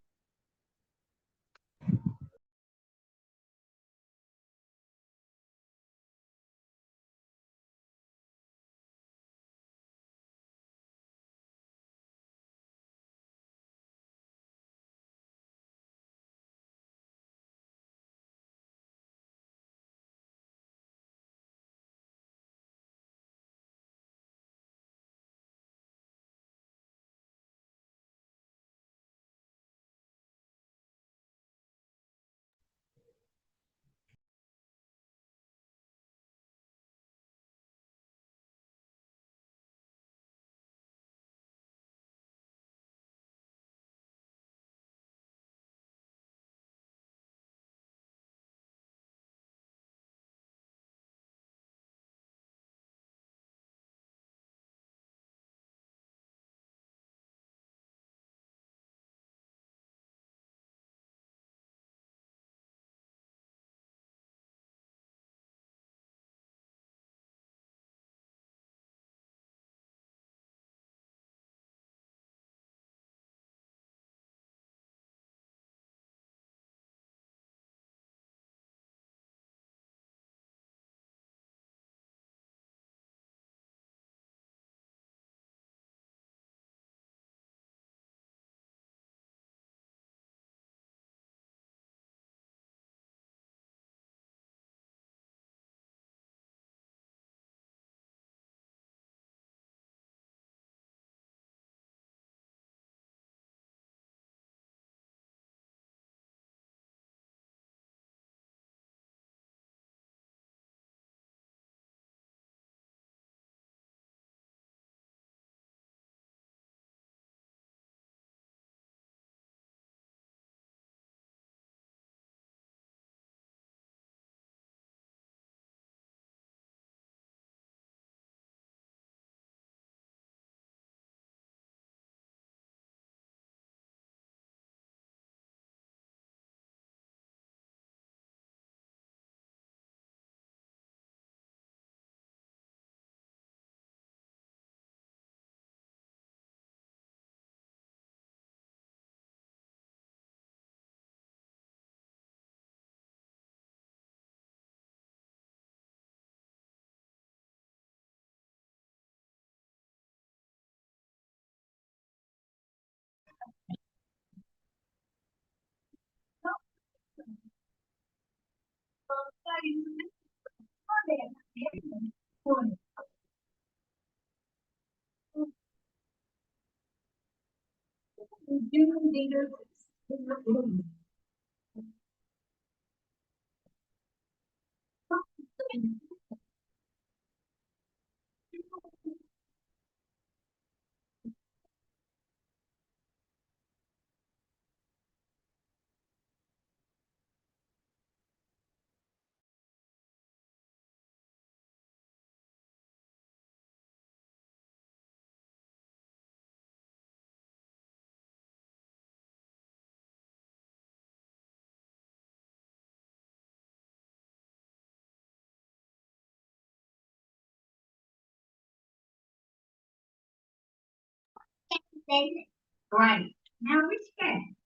Right. Now which can?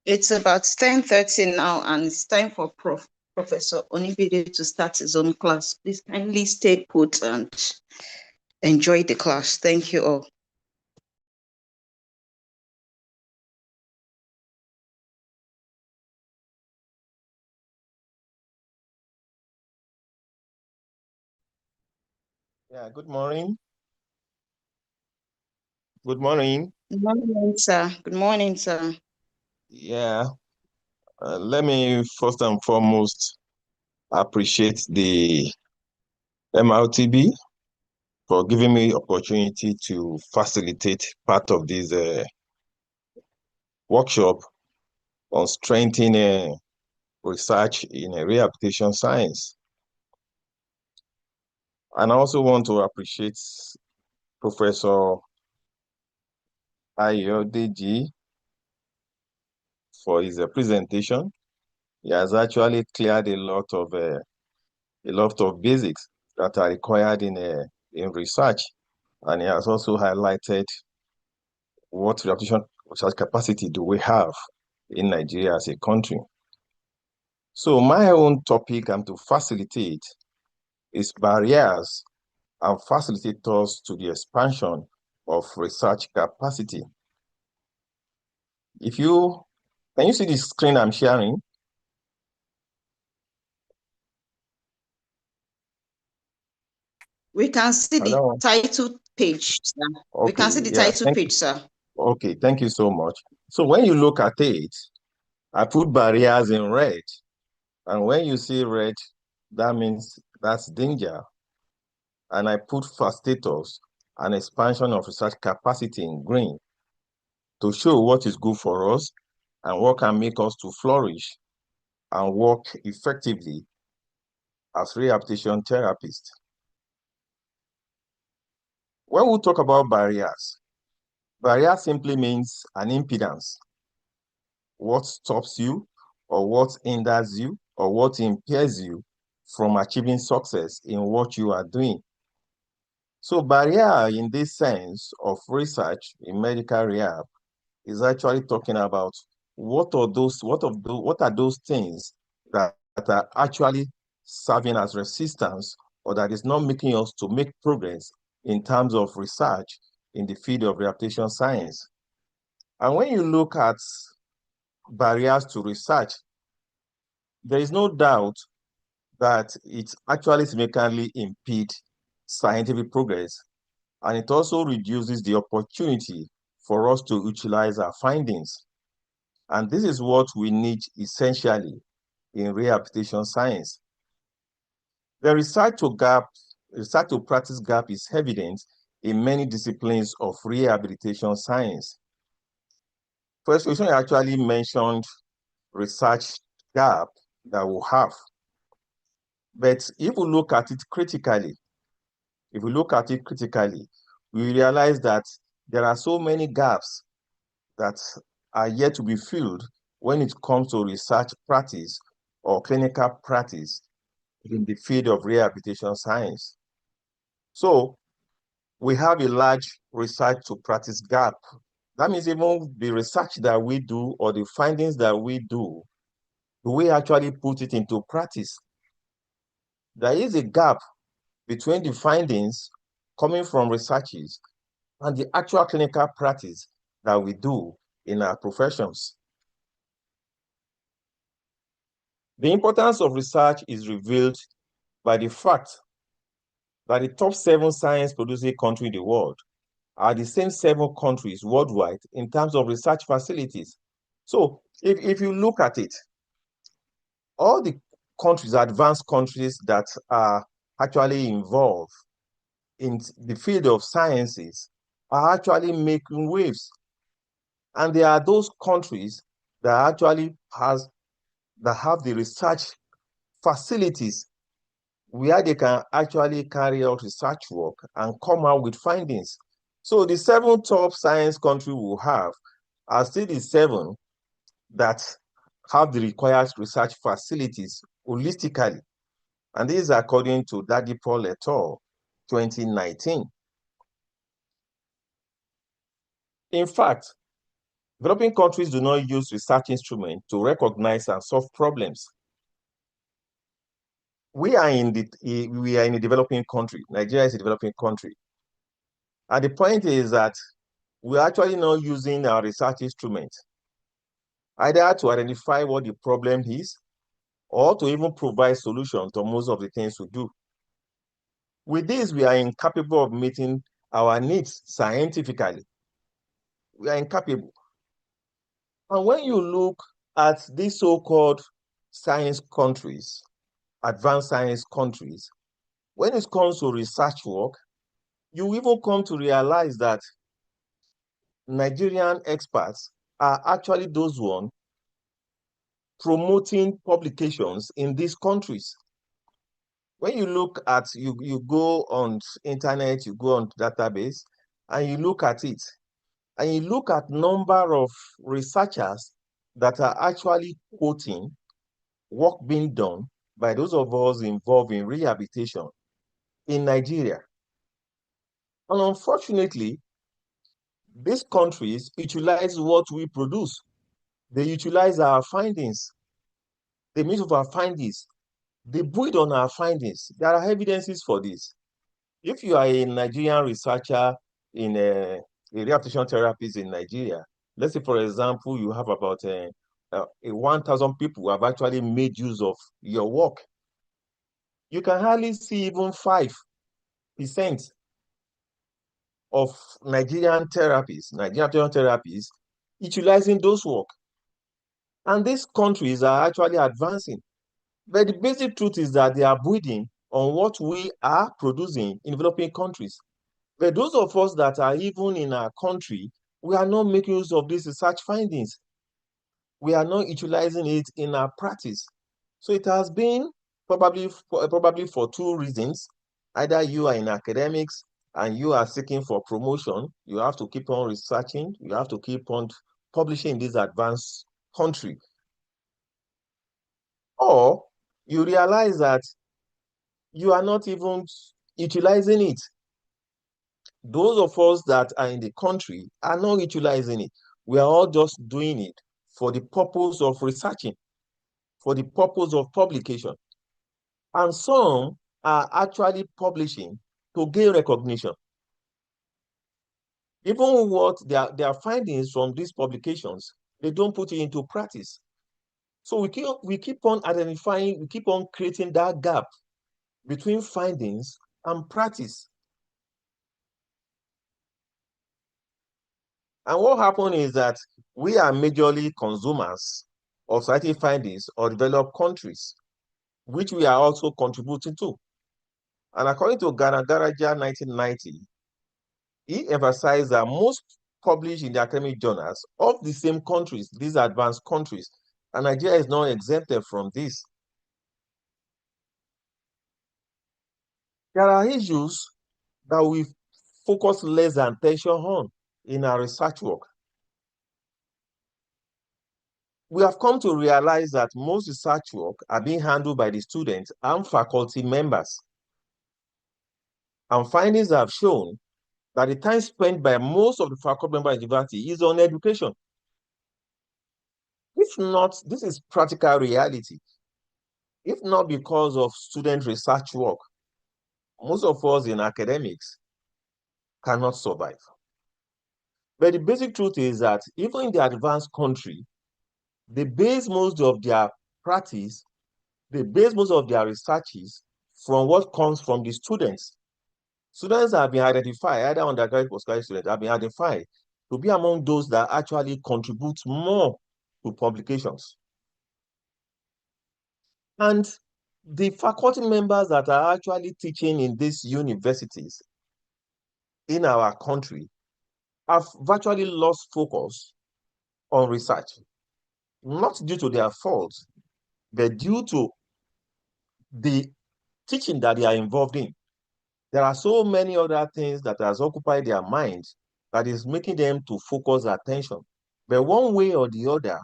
It's about 10:30 now, and it's time for Professor Onibide to start his own class. Please kindly stay put and enjoy the class. Thank you all. Yeah, good morning. Good morning. Good morning, sir. Good morning, sir. Yeah, let me first and foremost appreciate the MRTB for giving me opportunity to facilitate part of this workshop on strengthening research in rehabilitation science. And I also want to appreciate Professor Ayodeji for his presentation. He has actually cleared a lot of basics that are required in research, and he has also highlighted what rehabilitation research capacity do we have in Nigeria as a country. So my own topic I'm to facilitate is barriers and facilitators to the expansion of research capacity. Can you see the screen I'm sharing? We can see the Hello? title page, sir. We can see the Yeah, title page, sir. okay, thank you so much. So when you look at it, I put barriers in red. And when you see red, that means that's danger. And I put facilitators and expansion of research capacity in green to show what is good for us and what can make us to flourish and work effectively as rehabilitation therapists. When we talk about barriers simply means an impedance. What stops you, or what hinders you, or what impairs you from achieving success in what you are doing. So barrier in this sense of research in medical rehab is actually talking about what are those things that are actually serving as resistance, or that is not making us to make progress in terms of research in the field of rehabilitation science. And when you look at barriers to research, there is no doubt that it actually significantly impedes scientific progress, and it also reduces the opportunity for us to utilize our findings. And this is what we need essentially in rehabilitation science. The research to practice gap is evident in many disciplines of rehabilitation science. First, we actually mentioned research gap that we have. But if we look at it critically, we realize that there are so many gaps that are yet to be filled when it comes to research practice or clinical practice in the field of rehabilitation science. So we have a large research to practice gap. That means even the research that we do or the findings that we do we actually put it into practice? There is a gap between the findings coming from researches and the actual clinical practice that we do in our professions. The importance of research is revealed by the fact that the top 7 science-producing countries in the world are the same 7 countries worldwide in terms of research facilities. So if you look at it, all the countries, advanced countries that are actually involved in the field of sciences are actually making waves. And there are those countries that actually have the research facilities where they can actually carry out research work and come out with findings. So the 7 top science countries we have are still the 7 that have the required research facilities holistically. And this is according to Daddy Paul et al. 2019. In fact, Developing countries do not use research instruments to recognize and solve problems. We are in a developing country. Nigeria is a developing country. And the point is that we're actually not using our research instruments either to identify what the problem is or to even provide solutions to most of the things we do. With this, we are incapable of meeting our needs scientifically. We are incapable. And when you look at these so-called science countries, advanced science countries, when it comes to research work, you even come to realize that Nigerian experts are actually those ones promoting publications in these countries. When you look at, you go on internet, you go on database, and you look at it, and you look at number of researchers that are actually quoting work being done by those of us involved in rehabilitation in Nigeria. And unfortunately, these countries utilize what we produce. They utilize our findings. They meet of our findings. They build on our findings. There are evidences for this. If you are a Nigerian researcher in a rehabilitation therapies in Nigeria, let's say, for example, you have about 1,000 people who have actually made use of your work. You can hardly see even 5% of Nigerian therapies utilizing those work. And these countries are actually advancing. But the basic truth is that they are building on what we are producing in developing countries. But those of us that are even in our country, we are not making use of these research findings. We are not utilizing it in our practice. So it has been probably for two reasons. Either you are in academics and you are seeking for promotion, you have to keep on researching, you have to keep on publishing in this advanced country. Or you realize that you are not even utilizing it. Those of us that are in the country are not utilizing it. We are all just doing it for the purpose of researching, for the purpose of publication. And some are actually publishing to gain recognition. Even what their findings from these publications, they don't put it into practice. So we keep on identifying, we keep on creating that gap between findings and practice. And what happened is that we are majorly consumers of scientific findings of developed countries, which we are also contributing to. And according to Garaja 1990, he emphasized that most published in the academic journals of the same countries, these advanced countries, and Nigeria is not exempted from this. There are issues that we focus less attention on in our research work. We have come to realize that most research work are being handled by the students and faculty members. And findings have shown that the time spent by most of the faculty members at university is on education. If not, this is practical reality. If not because of student research work, most of us in academics cannot survive. But the basic truth is that even in the advanced country, they base most of their practice, they base most of their researches from what comes from the students. Students have been identified, either undergraduate or postgraduate students, have been identified to be among those that actually contribute more to publications. And the faculty members that are actually teaching in these universities in our country have virtually lost focus on research, not due to their fault, but due to the teaching that they are involved in. There are so many other things that has occupied their minds that is making them to focus attention. But one way or the other,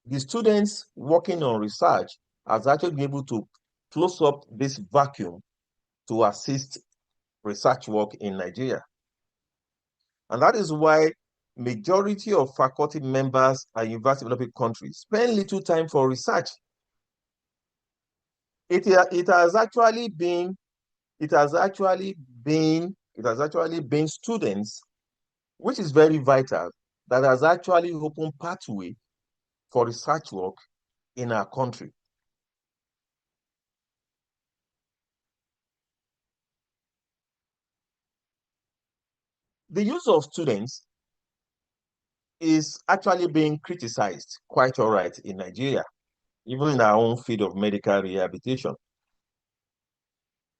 the students working on research has actually been able to close up this vacuum to assist research work in Nigeria. And that is why majority of faculty members at university developing countries spend little time for research. It has actually been students, which is very vital, that has actually opened pathway for research work in our country. The use of students is actually being criticized quite all right in Nigeria, even in our own field of medical rehabilitation.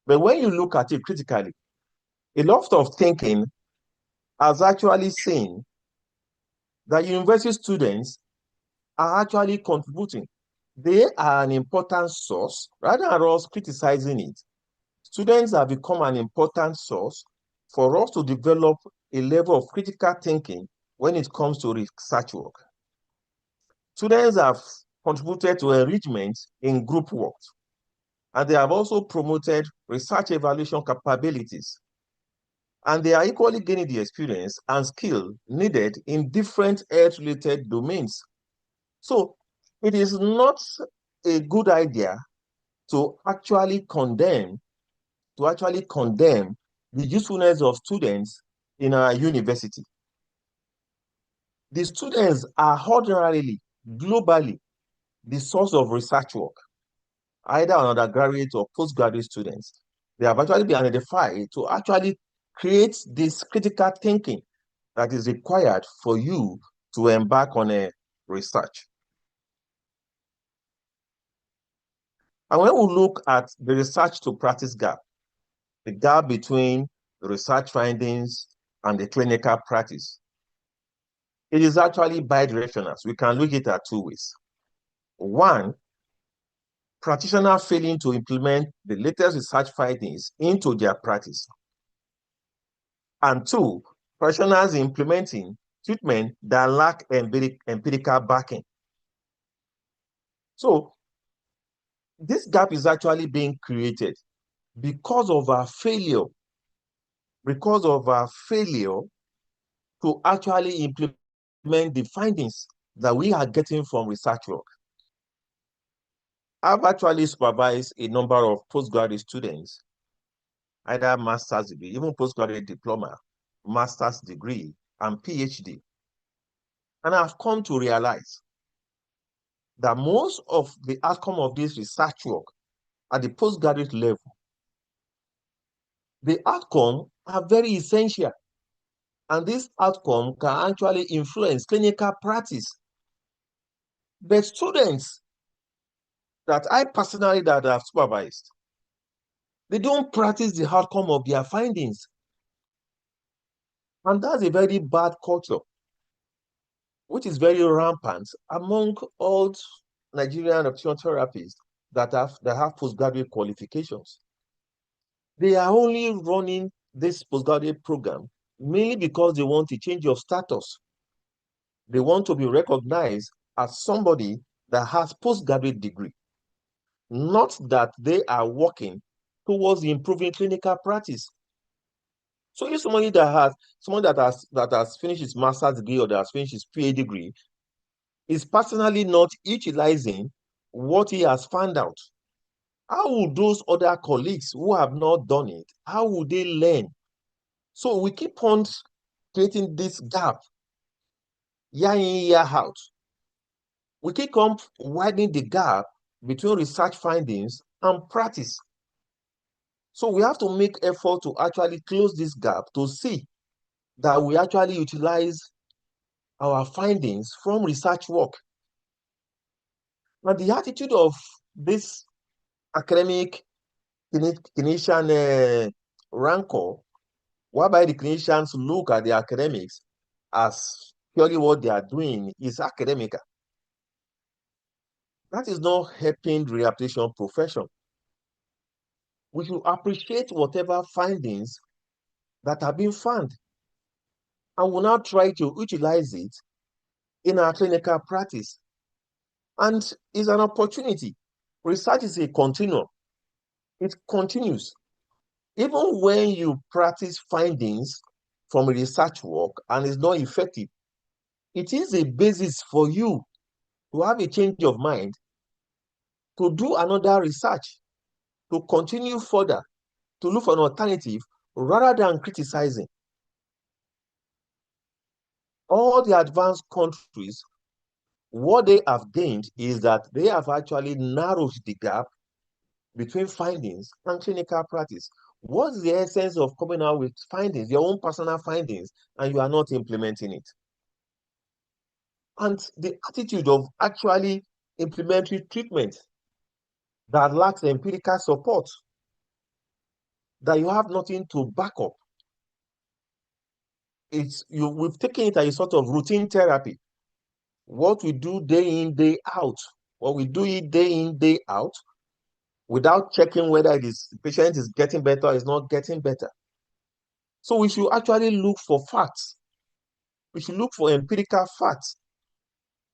But when you look at it critically, a lot of thinking has actually seen that university students are actually contributing. They are an important source, rather than us criticizing it. Students have become an important source for us to develop a level of critical thinking when it comes to research work. Students have contributed to enrichment in group work, and they have also promoted research evaluation capabilities. And they are equally gaining the experience and skill needed in different health-related domains. So it is not a good idea to actually condemn the usefulness of students in our university. The students are ordinarily, globally, the source of research work, either undergraduate or postgraduate students. They have actually been identified to actually create this critical thinking that is required for you to embark on a research. And when we look at the research to practice gap, the gap between the research findings and the clinical practice, it is actually bidirectional. So we can look at it at two ways. One, practitioners failing to implement the latest research findings into their practice. And two, practitioners implementing treatment that lack empirical backing. So this gap is actually being created because of our failure to actually implement the findings that we are getting from research work. I've actually supervised a number of postgraduate students, either master's degree, even postgraduate diploma, master's degree, and PhD. And I've come to realize that most of the outcome of this research work at the postgraduate level, the outcome are very essential. And this outcome can actually influence clinical practice. But students that I personally that have supervised, they don't practice the outcome of their findings. And that's a very bad culture, which is very rampant among all Nigerian rehabilitation therapists that have postgraduate qualifications. They are only running this postgraduate program mainly because they want a change of status. They want to be recognized as somebody that has postgraduate degree, not that they are working towards improving clinical practice. So if someone that has finished his master's degree or that has finished his PhD degree is personally not utilizing what he has found out, how would those other colleagues who have not done it, how would they learn? So we keep on creating this gap year in, year out. We keep on widening the gap between research findings and practice. So we have to make effort to actually close this gap to see that we actually utilize our findings from research work. And the attitude of this academic clinician rancor, whereby the clinicians look at the academics as purely what they are doing is academic. That is not helping the rehabilitation profession. We should appreciate whatever findings that have been found, and we'll now try to utilize it in our clinical practice. And it's an opportunity. Research is a continuum. It continues. Even when you practice findings from research work and it's not effective, it is a basis for you to have a change of mind, to do another research, to continue further, to look for an alternative rather than criticizing. All the advanced countries, what they have gained is that they have actually narrowed the gap between findings and clinical practice. What's the essence of coming out with findings, your own personal findings, and you are not implementing it? And the attitude of actually implementary treatment that lacks empirical support, that you have nothing to back up. We've taken it as a sort of routine therapy. What we do day in, day out, what we do it day in, day out, without checking whether the patient is getting better or is not getting better. So we should actually look for facts. We should look for empirical facts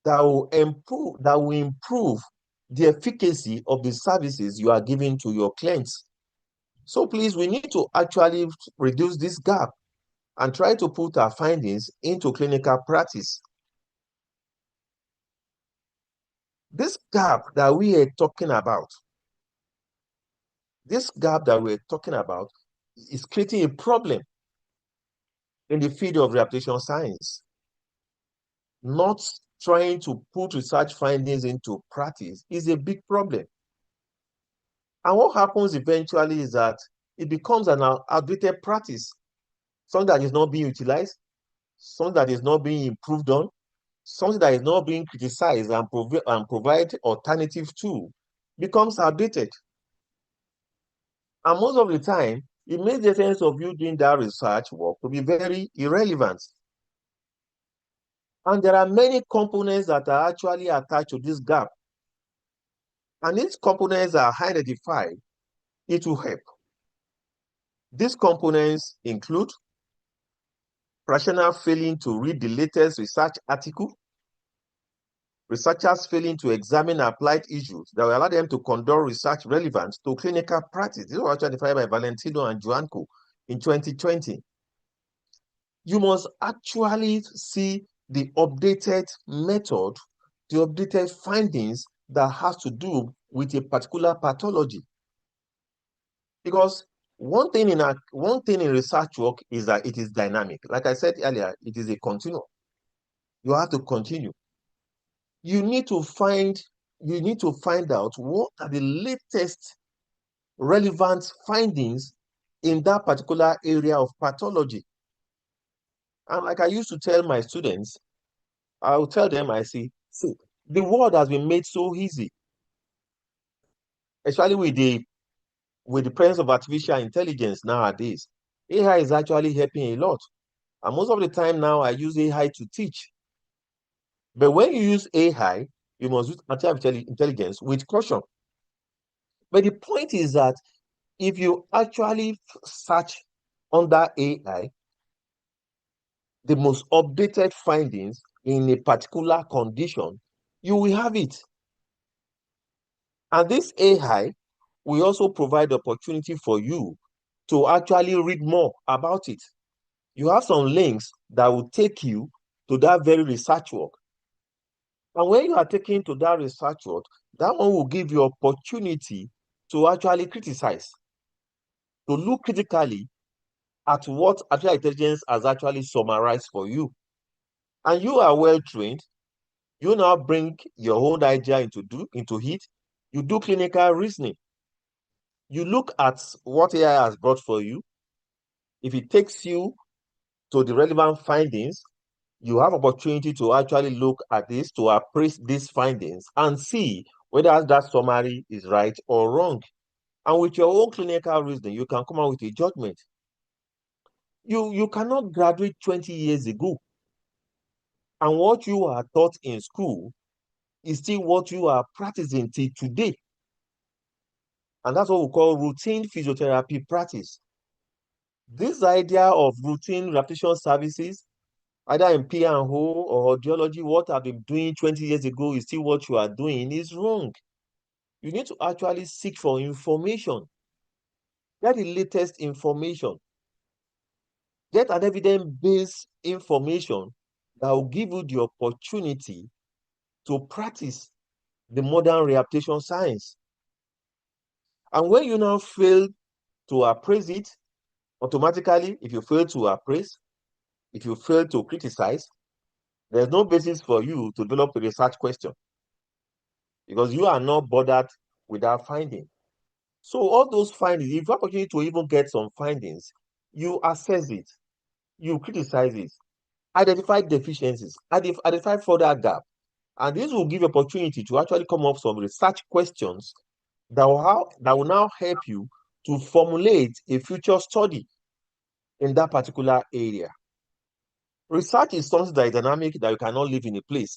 that will improve the efficacy of the services you are giving to your clients. So please, we need to actually reduce this gap and try to put our findings into clinical practice. This gap that we are talking about, is creating a problem in the field of rehabilitation science. Not trying to put research findings into practice is a big problem. And what happens eventually is that it becomes an outdated practice, something that is not being utilized, something that is not being improved on, something that is not being criticized and provide alternative to, becomes outdated. And most of the time, it makes the sense of you doing that research work to be very irrelevant. And there are many components that are actually attached to this gap. And these components are identified, it will help. These components include practitioner failing to read the latest research article, researchers failing to examine applied issues that will allow them to conduct research relevant to clinical practice. This was actually defined by Valentino and Joanco in 2020. You must actually see the updated method, the updated findings that has to do with a particular pathology. Because one thing in research work is that it is dynamic. Like I said earlier, it is a continuum. You have to continue. You need to find out what are the latest relevant findings in that particular area of pathology. And like I used to tell my students, I will tell them, see, the world has been made so easy, especially with the presence of artificial intelligence nowadays. AI is actually helping a lot. And most of the time now, I use AI to teach. But when you use AI, you must use artificial intelligence with caution. But the point is that if you actually search under AI, the most updated findings in a particular condition, you will have it. And this AI will also provide opportunity for you to actually read more about it. You have some links that will take you to that very research work. And when you are taken to that research work, that one will give you opportunity to actually criticize, to look critically at what artificial intelligence has actually summarized for you. And you are well trained. You now bring your own idea into it. You do clinical reasoning. You look at what AI has brought for you. If it takes you to the relevant findings, you have opportunity to actually look at this, to appraise these findings and see whether that summary is right or wrong. And with your own clinical reasoning, you can come out with a judgment. You cannot graduate 20 years ago. And what you are taught in school is still what you are practicing till today. And that's what we call routine physiotherapy practice. This idea of routine rehabilitation services, either in P&O or audiology, what I've been doing 20 years ago is still what you are doing, is wrong. You need to actually seek for information. Get the latest information. Get an evidence-based information that will give you the opportunity to practice the modern rehabilitation science. And when you now fail to appraise it, automatically, if you fail to appraise, if you fail to criticize, there's no basis for you to develop a research question because you are not bothered with that finding. So all those findings, if you have opportunity to even get some findings, you assess it, you criticize it, identify deficiencies, identify further gap, and this will give you opportunity to actually come up with some research questions that will now help you to formulate a future study in that particular area. Research is something that is dynamic, that you cannot live in a place.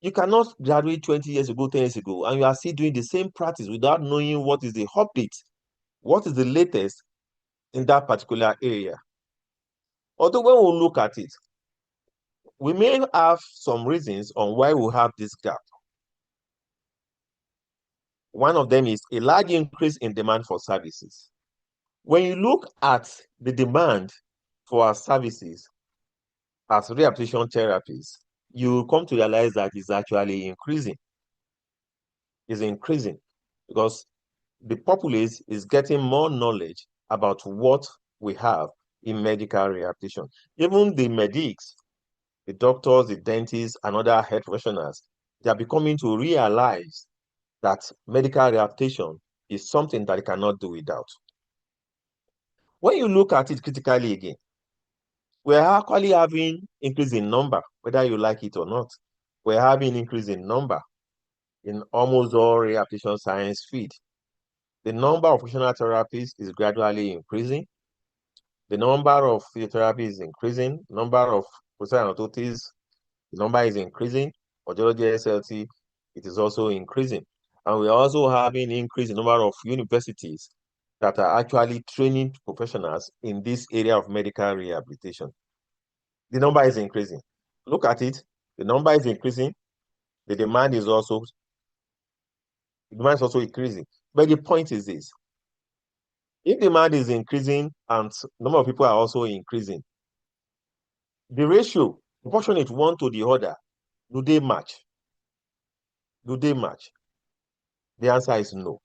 You cannot graduate 20 years ago, 10 years ago, and you are still doing the same practice without knowing what is the update, what is the latest in that particular area. Although when we look at it, we may have some reasons on why we have this gap. One of them is a large increase in demand for services. When you look at the demand for our services as rehabilitation therapies, you come to realize that it's actually increasing. It's increasing because the populace is getting more knowledge about what we have in medical rehabilitation. Even the medics, the doctors, the dentists, and other health professionals, they are becoming to realize that medical rehabilitation is something that they cannot do without. When you look at it critically again, we're actually having increase in number, whether you like it or not. We're having increase in number in almost all rehabilitation science field. The number of functional therapies is gradually increasing. The number of physiotherapy is increasing. Number of procedure orthotics, the number is increasing. Audiology SLT, it is also increasing. And we're also having increase in number of universities that are actually training professionals in this area of medical rehabilitation. The number is increasing. Look at it. The number is increasing. The demand is also increasing. But the point is this: if demand is increasing and number of people are also increasing, the ratio proportionate one to the other, do they match? Do they match? The answer is no.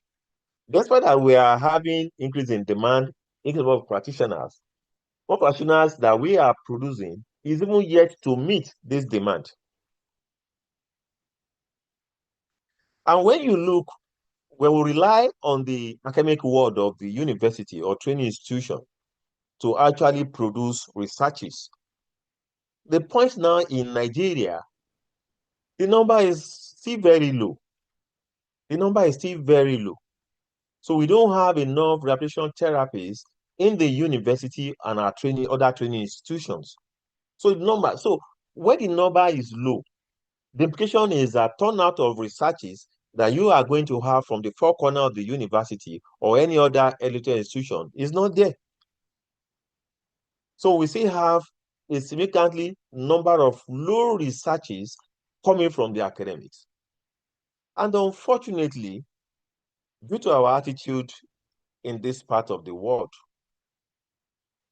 Despite that we are having increase in demand, increase of practitioners, what practitioners that we are producing is even yet to meet this demand. And when we rely on the academic world of the university or training institution to actually produce researches, the point now in Nigeria, the number is still very low. The number is still very low. So we don't have enough rehabilitation therapists in the university and our other training institutions. So when the number is low, the implication is that turnout of researches that you are going to have from the four corners of the university or any other educational institution is not there. So we still have a significantly number of low researches coming from the academics. And unfortunately, due to our attitude in this part of the world,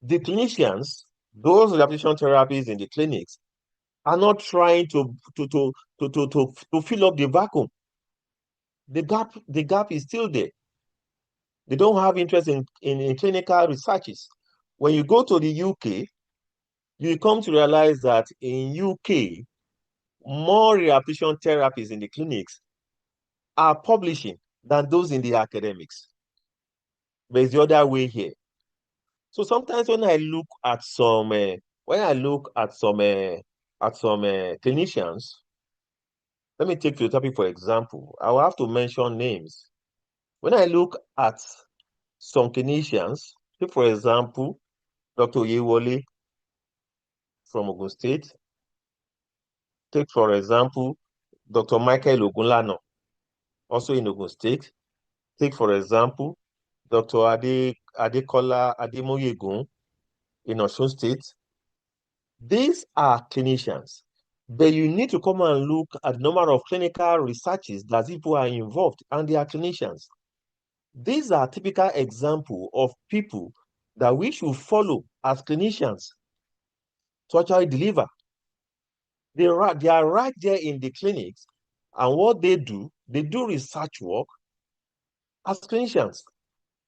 the clinicians, those rehabilitation therapies in the clinics, are not trying to fill up the vacuum. The gap is still there. They don't have interest in clinical researches. When you go to the UK, you come to realize that in UK, more rehabilitation therapies in the clinics are publishing than those in the academics. But it's the other way here. So sometimes when I look at some clinicians, let me take the topic for example. I will have to mention names. When I look at some clinicians, take for example, Dr. Yewole from Ogun State. Take for example, Dr. Michael Ogunlano, also in Ogun State. Take for example, Dr. Adekola Ademoyegun in Osun State. These are clinicians, but you need to come and look at the number of clinical researches that people are involved, and they are clinicians. These are typical examples of people that we should follow as clinicians to actually deliver. They are right there in the clinics, and what they do research work as clinicians.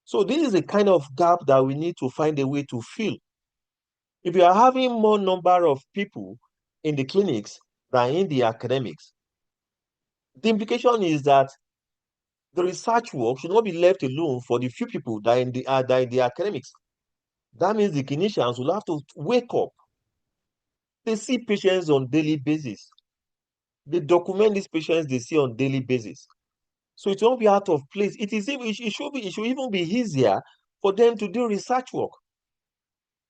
So this is a kind of gap that we need to find a way to fill. If you are having more number of people in the clinics than in the academics, the implication is that the research work should not be left alone for the few people that are in the academics. That means the clinicians will have to wake up. They see patients on daily basis. They document these patients they see on daily basis. So it won't be out of place. It should even be easier for them to do research work,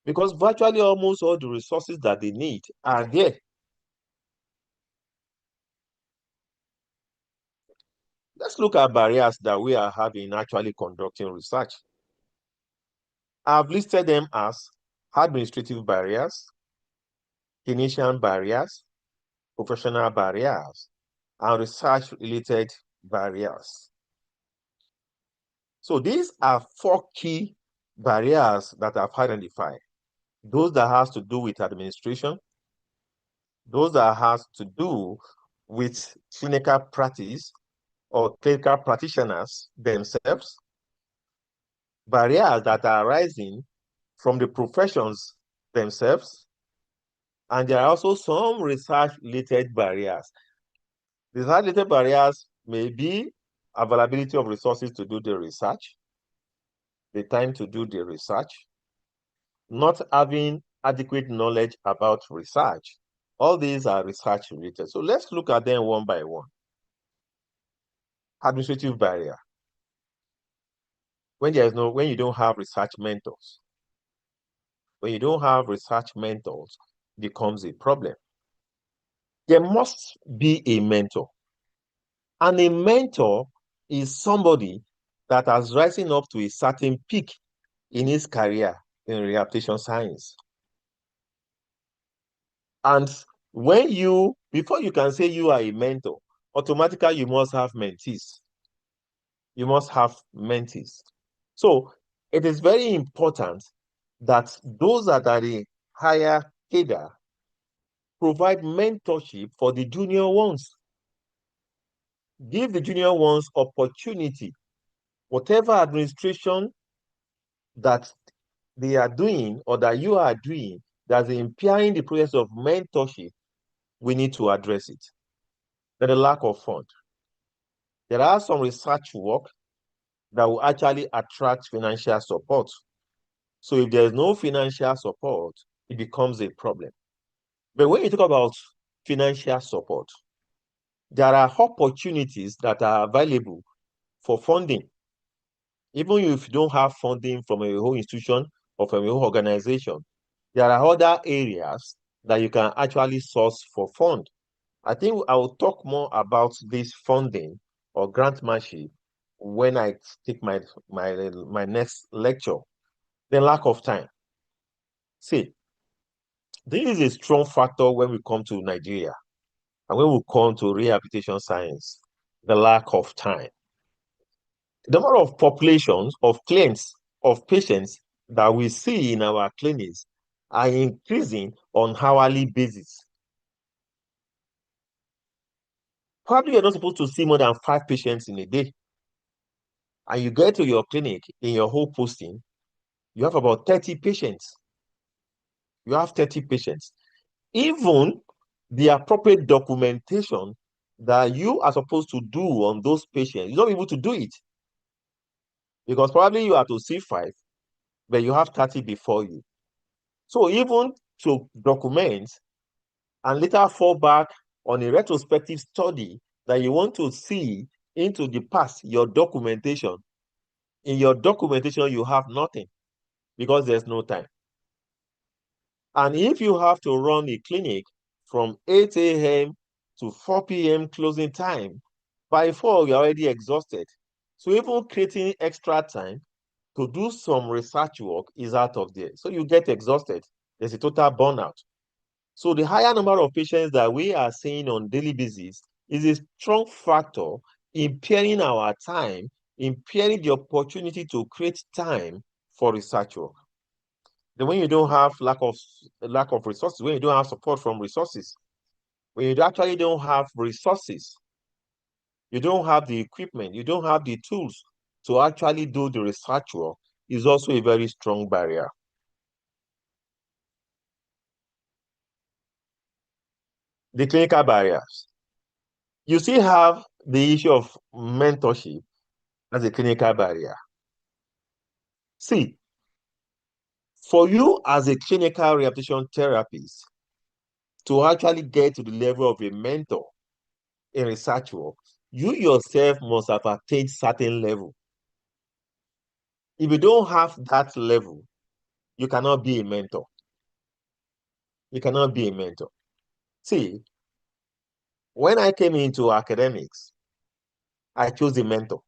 because virtually almost all the resources that they need are there. Let's look at barriers that we are having actually conducting research. I've listed them as administrative barriers, clinician barriers, professional barriers, and research-related barriers. So these are 4 key barriers that I've identified. Those that has to do with administration, those that has to do with clinical practice or clinical practitioners themselves, barriers that are arising from the professions themselves, and there are also some research-related barriers. Research-related barriers may be availability of resources to do the research, the time to do the research, not having adequate knowledge about research. All these are research-related. So let's look at them one by one. Administrative barrier. When you don't have research mentors. When you don't have research mentors, it becomes a problem. There must be a mentor. And a mentor is somebody that has risen up to a certain peak in his career in rehabilitation science. And before you can say you are a mentor, automatically you must have mentees. You must have mentees. So it is very important that those that are the higher cadre provide mentorship for the junior ones. Give the junior ones opportunity. Whatever administration that they are doing or that you are doing that's impairing the process of mentorship, we need to address it. Then the lack of fund. There are some research work that will actually attract financial support. So if there's no financial support, it becomes a problem. But when you talk about financial support, there are opportunities that are available for funding. Even if you don't have funding from a whole institution or from a whole organization, there are other areas that you can actually source for fund. I think I will talk more about this funding or grantmanship when I take my next lecture. The lack of time. See, this is a strong factor when we come to Nigeria and when we come to rehabilitation science, the lack of time. The number of populations, of clients, of patients that we see in our clinics are increasing on hourly basis. Probably you're not supposed to see more than 5 patients in a day. And you get to your clinic in your whole posting, you have about 30 patients. You have 30 patients. Even the appropriate documentation that you are supposed to do on those patients, you're not able to do it. Because probably you have to see 5, but you have 30 before you. So even to document and later fall back on a retrospective study that you want to see into the past, your documentation, in your documentation, you have nothing because there's no time. And if you have to run a clinic from 8 a.m. to 4 p.m. closing time, by 4, you're already exhausted. So even creating extra time to do some research work is out of there. So you get exhausted. There's a total burnout. So the higher number of patients that we are seeing on daily basis is a strong factor impairing our time, impairing the opportunity to create time for research work. Then when you don't have lack of resources, when you don't have support from resources, when you actually don't have resources, you don't have the equipment, you don't have the tools to actually do the research work, is also a very strong barrier. The clinical barriers. You still have the issue of mentorship as a clinical barrier. See, for you as a clinical rehabilitation therapist to actually get to the level of a mentor in research work, you yourself must have attained certain level. If you don't have that level, you cannot be a mentor. You cannot be a mentor. See, when I came into academics, I chose a mentor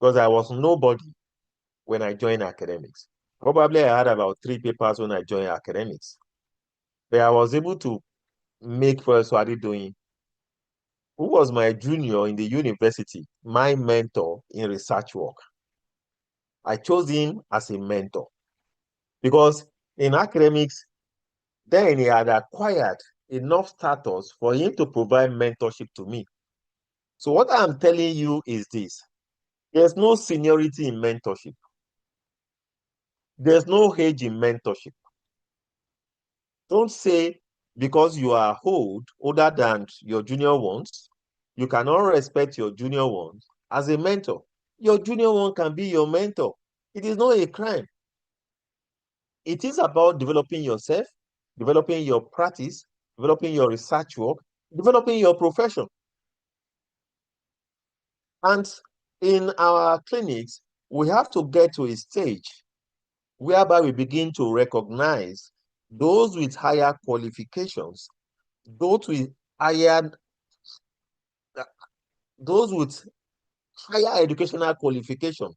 because I was nobody when I joined academics. Probably I had about 3 papers when I joined academics. But I was able to make Professor Adedoyin, who was my junior in the university, my mentor in research work. I chose him as a mentor because in academics, then he had acquired enough status for him to provide mentorship to me. So what I'm telling you is this: there's no seniority in mentorship. There's no age in mentorship. Don't say because you are older than your junior ones, you cannot respect your junior ones as a mentor. Your junior one can be your mentor. It is not a crime. It is about developing yourself, developing your practice, developing your research work, developing your profession. And in our clinics, we have to get to a stage whereby we begin to recognize those with higher qualifications, those with higher, those with higher educational qualification,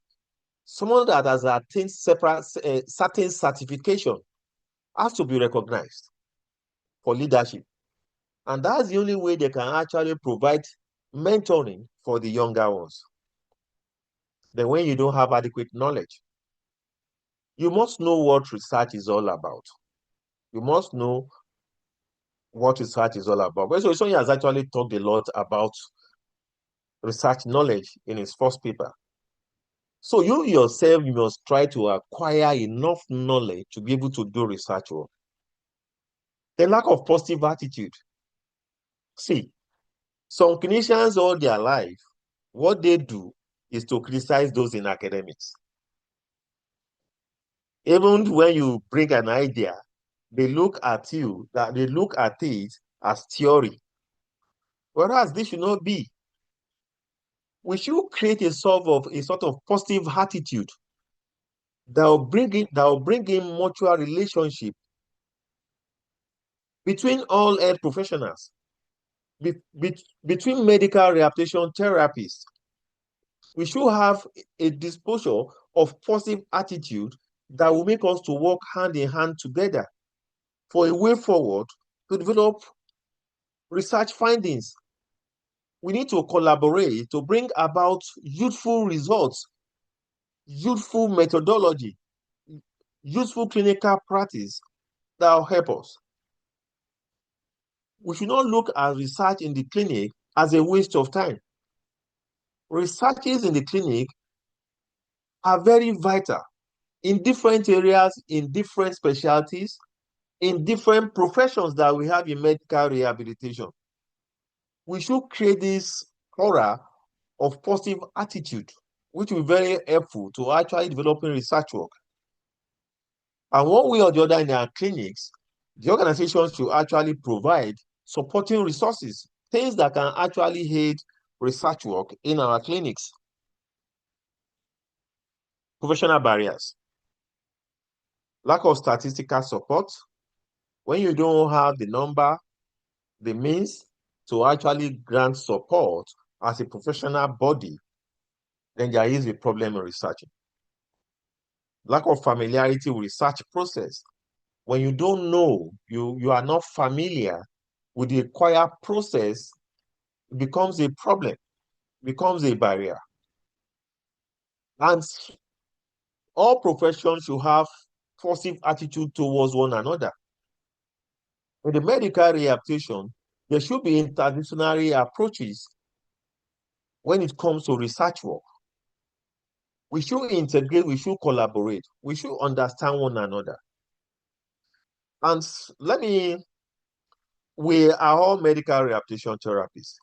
someone that has attained certain certification has to be recognized for leadership. And that's the only way they can actually provide mentoring for the younger ones. Then when you don't have adequate knowledge, you must know what research is all about. You must know what research is all about. Professor Sonia has actually talked a lot about research knowledge in his first paper. So you yourself, you must try to acquire enough knowledge to be able to do research work. The lack of positive attitude. See, some clinicians all their life, what they do is to criticize those in academics. Even when you bring an idea, they look at it as theory. Whereas this should not be. We should create a sort of positive attitude that will bring in mutual relationship between all health professionals, between medical rehabilitation therapists. We should have a disposure of positive attitude that will make us to work hand in hand together for a way forward to develop research findings. We need to collaborate to bring about useful results, useful methodology, useful clinical practice that will help us. We should not look at research in the clinic as a waste of time. Researches in the clinic are very vital in different areas, in different specialties, in different professions that we have in medical rehabilitation. We should create this aura of positive attitude, which will be very helpful to actually developing research work. And one way or the other in our clinics, the organization should actually provide supporting resources, things that can actually aid research work in our clinics. Professional barriers. Lack of statistical support. When you don't have the number, the means to actually grant support as a professional body, then there is a problem in researching. Lack of familiarity with research process. When you don't know, you are not familiar with the required process, it becomes a problem, becomes a barrier. And all professions should have positive attitude towards one another. In the medical rehabilitation, There should be interdisciplinary approaches when it comes to research work. We should integrate, we should collaborate, we should understand one another. And we are all medical rehabilitation therapists.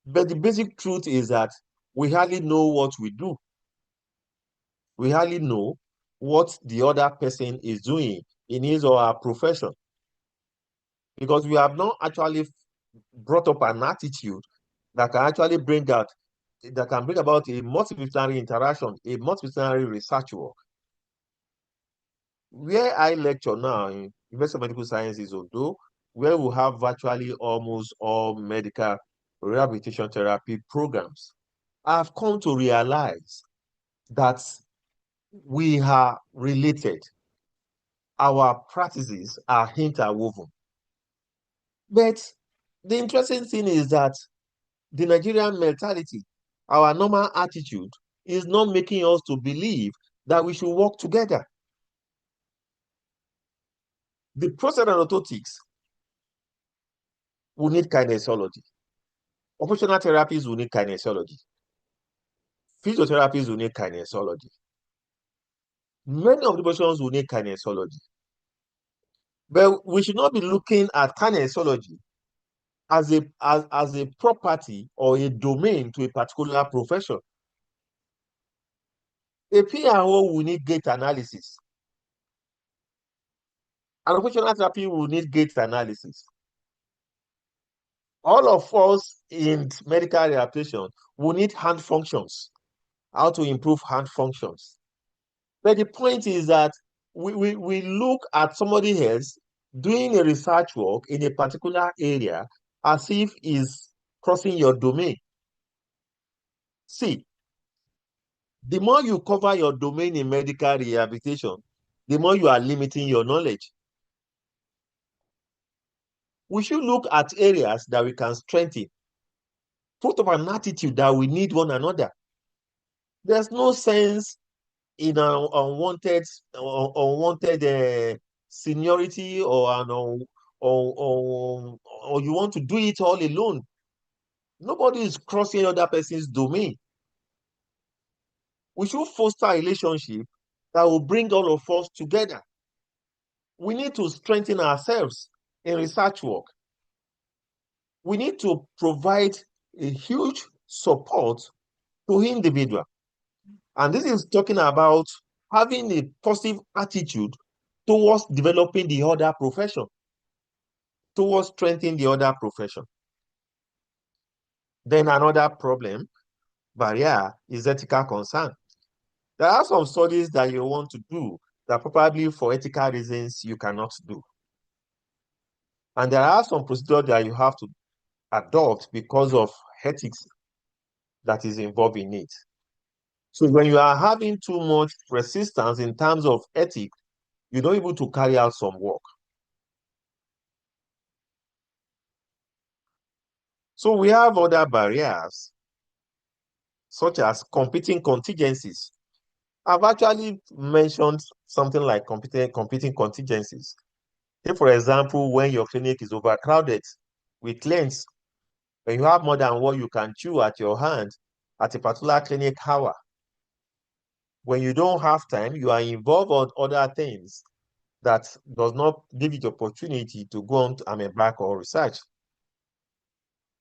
But the basic truth is that we hardly know what we do. We hardly know what the other person is doing in his or her profession. Because we have not actually brought up an attitude that can actually bring about a multidisciplinary interaction, a multidisciplinary research work. Where I lecture now in University of Medical Sciences, Ondo, where we have virtually almost all medical rehabilitation therapy programs, I've come to realize that we are related. Our practices are interwoven. But the interesting thing is that the Nigerian mentality, our normal attitude, is not making us to believe that we should work together. The process of orthotics will need kinesiology. Occupational therapies will need kinesiology. Physiotherapies will need kinesiology. Many of the professions will need kinesiology. But we should not be looking at kinesiology as a property or a domain to a particular profession. A PRO will need gait analysis. An occupational therapy will need gait analysis. All of us in medical rehabilitation will need hand functions, how to improve hand functions. But the point is that we look at somebody else doing a research work in a particular area as if is crossing your domain. See, the more you cover your domain in medical rehabilitation, the more you are limiting your knowledge. We should look at areas that we can strengthen, put up an attitude that we need one another. There's no sense in an unwanted seniority or you want to do it all alone. Nobody is crossing other person's domain. We should foster a relationship that will bring all of us together. We need to strengthen ourselves in research work. We need to provide a huge support to individual. And this is talking about having a positive attitude towards developing the other profession, towards strengthening the other profession. Then another barrier, is ethical concern. There are some studies that you want to do that probably for ethical reasons you cannot do. And there are some procedures that you have to adopt because of ethics that is involved in it. So when you are having too much resistance in terms of ethics, you're not able to carry out some work. So we have other barriers, such as competing contingencies. I've actually mentioned something like competing contingencies. Take, for example, when your clinic is overcrowded with clients, when you have more than what you can chew at your hand at a particular clinic hour. When you don't have time, you are involved on other things that does not give you the opportunity to go on to embark or research.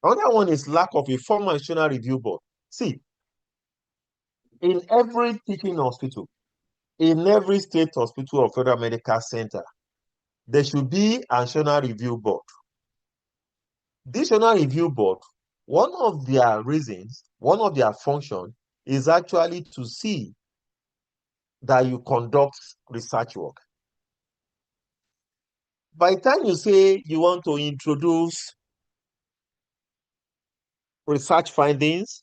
Another one is lack of a formal institutional review board. See, in every teaching hospital, in every state hospital or federal medical center, there should be a national review board. This national review board, one of their reasons, one of their functions is actually to see that you conduct research work. By the time you say you want to introduce research findings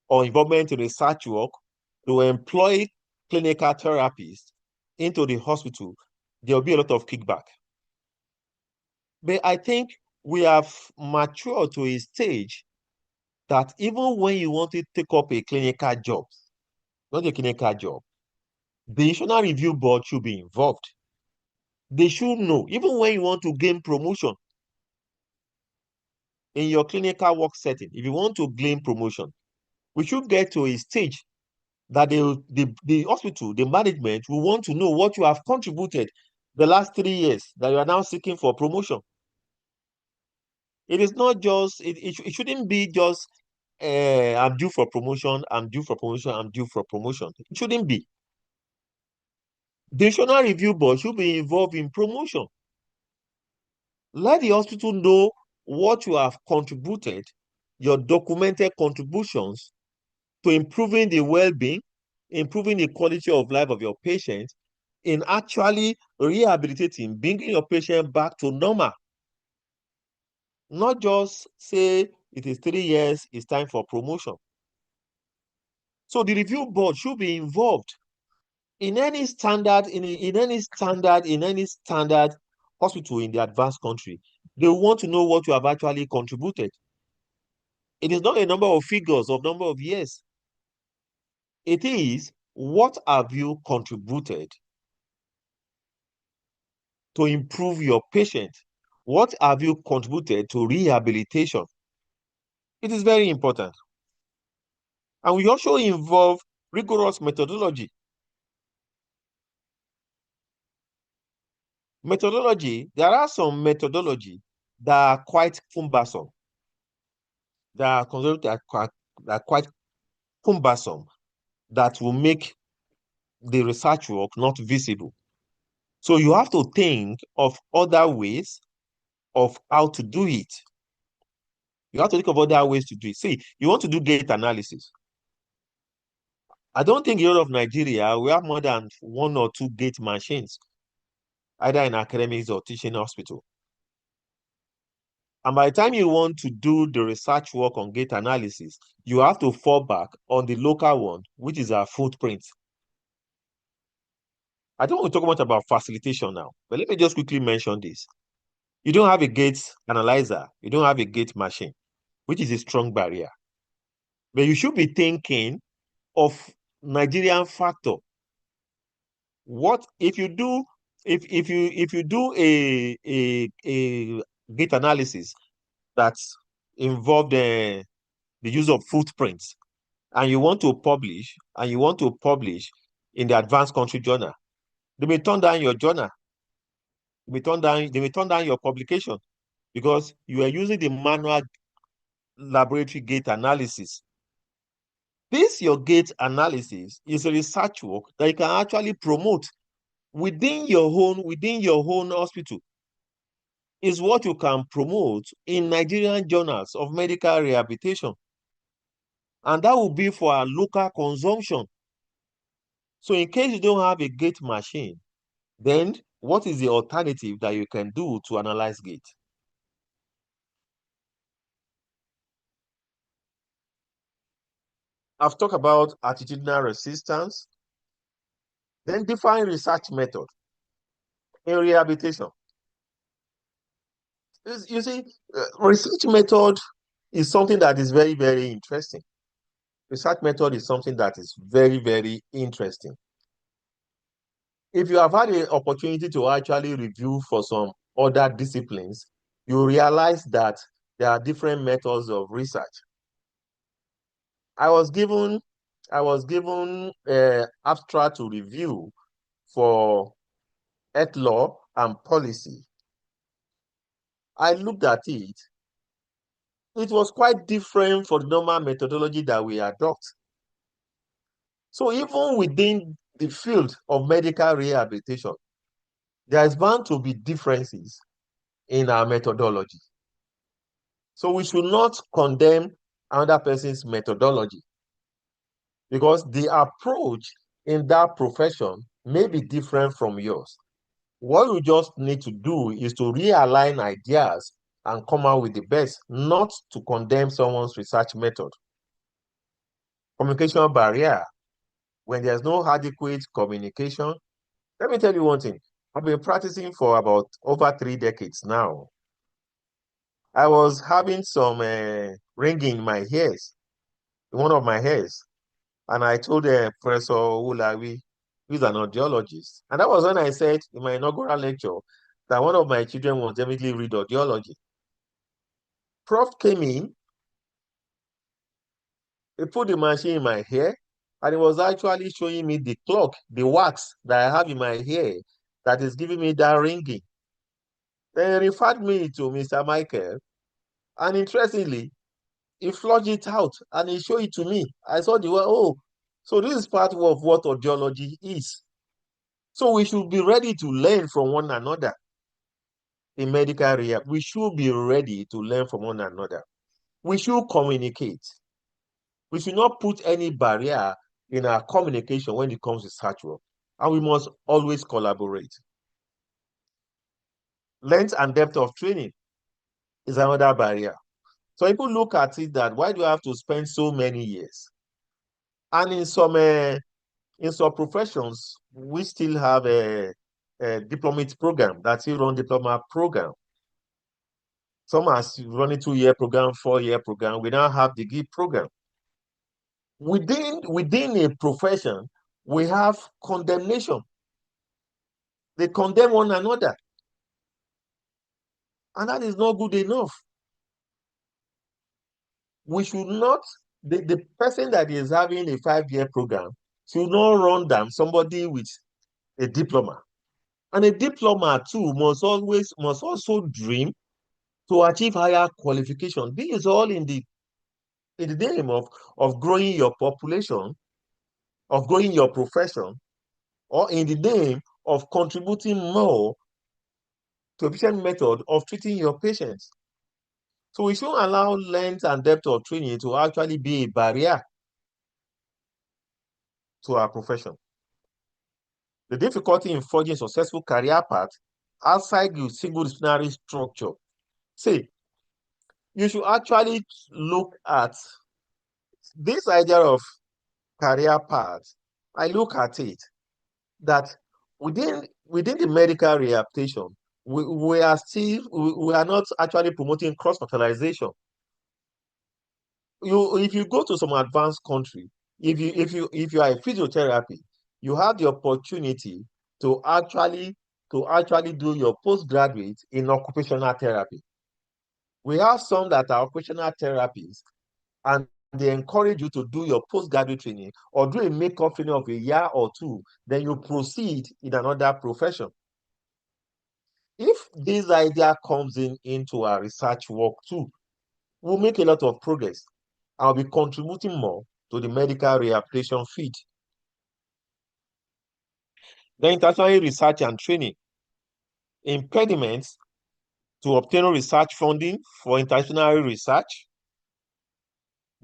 or involvement in research work to employ clinical therapists into the hospital, there will be a lot of kickback. But I think we have matured to a stage that even when you want to take up a clinical job, not a clinical job, the national review board should be involved. They should know, even when you want to gain promotion, in your clinical work setting, if you want to gain promotion, we should get to a stage that the hospital, the management will want to know what you have contributed the last 3 years that you are now seeking for promotion. It is not just, it shouldn't be just, I'm due for promotion, I'm due for promotion, I'm due for promotion. It shouldn't be. The National Review Board should be involved in promotion. Let the hospital know what you have contributed, your documented contributions to improving the well-being, improving the quality of life of your patient, in actually rehabilitating, bringing your patient back to normal. Not just say it is 3 years, it's time for promotion. So the review board should be involved in any standard, in any standard hospital in the advanced country. They want to know what you have actually contributed. It is not a number of figures of number of years. It is what have you contributed to improve your patient? What have you contributed to rehabilitation? It is very important. And we also involve rigorous methodology. There are some methodology that are quite cumbersome. That are quite cumbersome, that will make the research work not visible. So you have to think of other ways of how to do it. You have to think of other ways to do it. See, you want to do gait analysis. I don't think in all of Nigeria we have more than 1 or 2 gait machines, either in academics or teaching hospital. And by the time you want to do the research work on gait analysis, you have to fall back on the local one, which is our footprint. I don't want to talk much about facilitation now, but let me just quickly mention this. You don't have a gait analyzer, you don't have a gait machine, which is a strong barrier. But you should be thinking of Nigerian factor. What if you do a gait analysis that's involved the use of footprints, and you want to publish in the advanced country journal, they may turn down your journal. They may turn down your publication because you are using the manual laboratory gait analysis. This your gait analysis is a research work that you can actually promote within your own hospital. Is what you can promote in Nigerian journals of medical rehabilitation. And that will be for our local consumption. So in case you don't have a gait machine, then what is the alternative that you can do to analyze gait? I've talked about attitudinal resistance. Then define research method in rehabilitation. You see, research method is something that is very, very interesting. Research method is something that is very, very interesting. If you have had the opportunity to actually review for some other disciplines, you realize that there are different methods of research. I was given abstract to review for health law and policy. I looked at it. It was quite different from the normal methodology that we adopt. So even within the field of medical rehabilitation, there is bound to be differences in our methodology. So we should not condemn another person's methodology, because the approach in that profession may be different from yours. What you just need to do is to realign ideas and come out with the best, not to condemn someone's research method. Communication barrier. When there's no adequate communication, let me tell you one thing. I've been practicing for about over 3 decades now. I was having some ringing in my ears, in one of my ears, and I told Professor Ulawi, who's an audiologist, and that was when I said in my inaugural lecture that one of my children was definitely read audiology. Prof came in, he put the machine in my hair, and he was actually showing me the clock, the wax that I have in my hair that is giving me that ringing. Then he referred me to Mr. Michael, and interestingly, he flushed it out and he showed it to me. I saw the way, oh, so this is part of what audiology is. So we should be ready to learn from one another in medical rehab. We should be ready to learn from one another. We should communicate. We should not put any barrier in our communication when it comes to research work. And we must always collaborate. Length and depth of training is another barrier. So people look at it that, why do I have to spend so many years? And in some professions, we still have a diplomate program, that's still run diploma program. Some are running 2-year program, 4-year program. We now have the degree program. Within a profession, we have condemnation. They condemn one another. And that is not good enough. We should not, the person that is having a 5-year program should not run down somebody with a diploma. And a diploma too must also dream to achieve higher qualification. This is all in the name of growing your population, of growing your profession, or in the name of contributing more to efficient method of treating your patients. So we shouldn't allow length and depth of training to actually be a barrier to our profession. The difficulty in forging successful career path outside the single disciplinary structure. See, you should actually look at this idea of career path. I look at it that within the medical rehabilitation, we are not actually promoting cross-fertilization. If you go to some advanced country, if you are a physiotherapy, you have the opportunity to actually do your postgraduate in occupational therapy. We have some that are occupational therapists, and they encourage you to do your postgraduate training or do a makeup training of a year or two, then you proceed in another profession. If this idea comes into our research work too, we'll make a lot of progress. I'll be contributing more to the medical rehabilitation field. Then international research and training. Impediments to obtaining research funding for international research.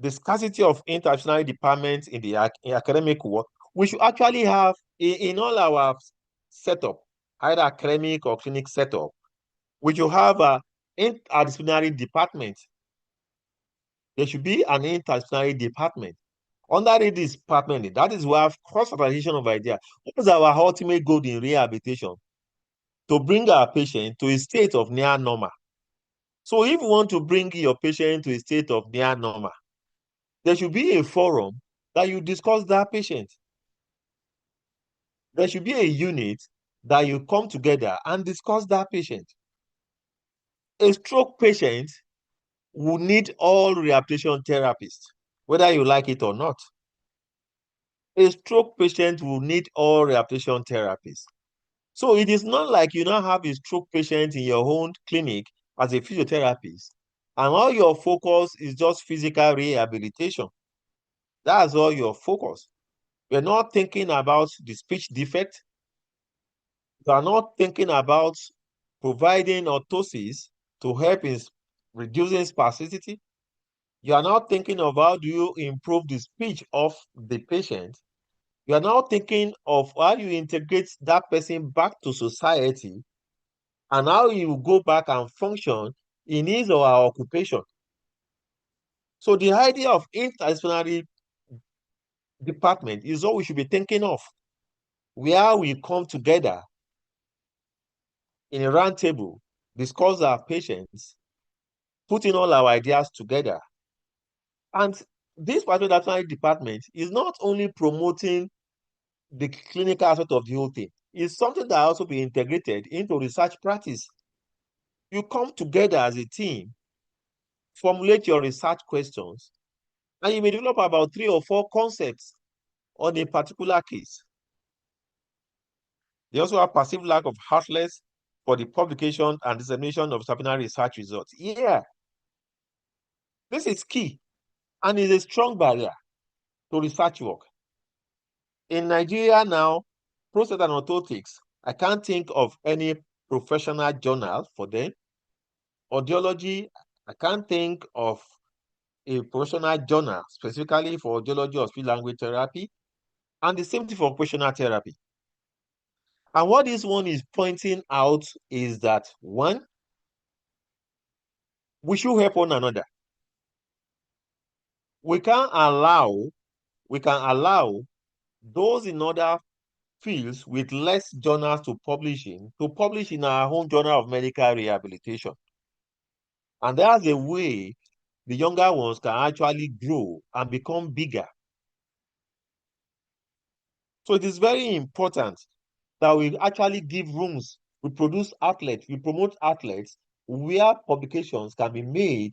The scarcity of international departments in the academic work. We should actually have in all our setup, either academic or clinic setup, we should have an interdisciplinary department. There should be an interdisciplinary department. Under this department, that is where cross-fertilization of ideas. What is our ultimate goal in rehabilitation? To bring our patient to a state of near normal. So if you want to bring your patient to a state of near normal, there should be a forum that you discuss that patient. There should be a unit that you come together and discuss that patient. A stroke patient will need all rehabilitation therapists, whether you like it or not. A stroke patient will need all rehabilitation therapists. So it is not like you now have a stroke patient in your own clinic as a physiotherapist, and all your focus is just physical rehabilitation. That's all your focus. You're not thinking about the speech defect. You are not thinking about providing orthosis to help in reducing spasticity. You are not thinking of how do you improve the speech of the patient. You are now thinking of how you integrate that person back to society and how you go back and function in his or her occupation. So the idea of interdisciplinary department is what we should be thinking of, where we come together in a round table, discuss our patients, putting all our ideas together. And this particular department is not only promoting the clinical aspect of the whole thing, it's something that also be integrated into research practice. You come together as a team, formulate your research questions, and you may develop about 3 or 4 concepts on a particular case. They also have perceived lack of heartless for the publication and dissemination of disciplinary research results. Yeah, this is key and is a strong barrier to research work. In Nigeria now, prostate and orthotics, I can't think of any professional journal for them. Audiology, I can't think of a professional journal specifically for audiology or speech language therapy, and the same thing for occupational therapy. And what this one is pointing out is that, one, we should help one another. We can allow those in other fields with less journals to publish in our own journal of medical rehabilitation. And that's a way the younger ones can actually grow and become bigger. So it is very important that we actually give rooms, we produce outlets, we promote outlets where publications can be made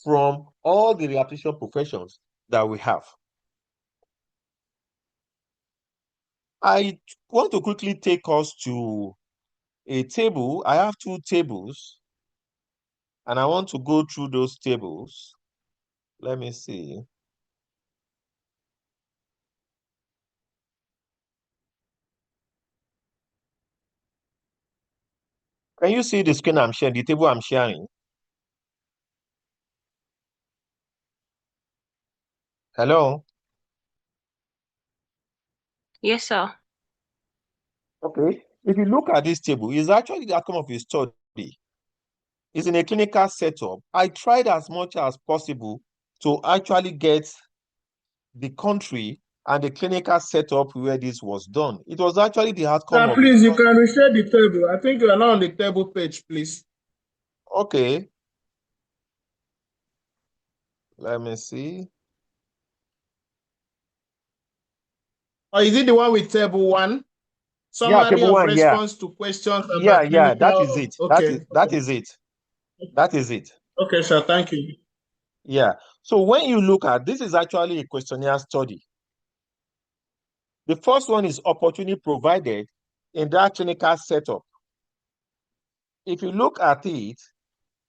from all the rehabilitation professions that we have. I want to quickly take us to a table. I have 2 tables, and I want to go through those tables. Let me see. Can you see the screen I'm sharing, the table I'm sharing? Hello? Yes, sir. Okay. If you look at this table, it's actually the outcome of a study. It's in a clinical setup. I tried as much as possible to actually get the country and the clinical setup where this was done. It was actually the outcome of Please, you can reshare the table. I think you are not on the table page, please. Okay. Let me see. Or is it the one with table 1? Summary table of 1, response to questions about that clinical. is it. Okay. That is it. That is it. Okay, sir. Thank you. Yeah. So when you look at this, is actually a questionnaire study. The first one is opportunity provided in that clinical setup. If you look at it,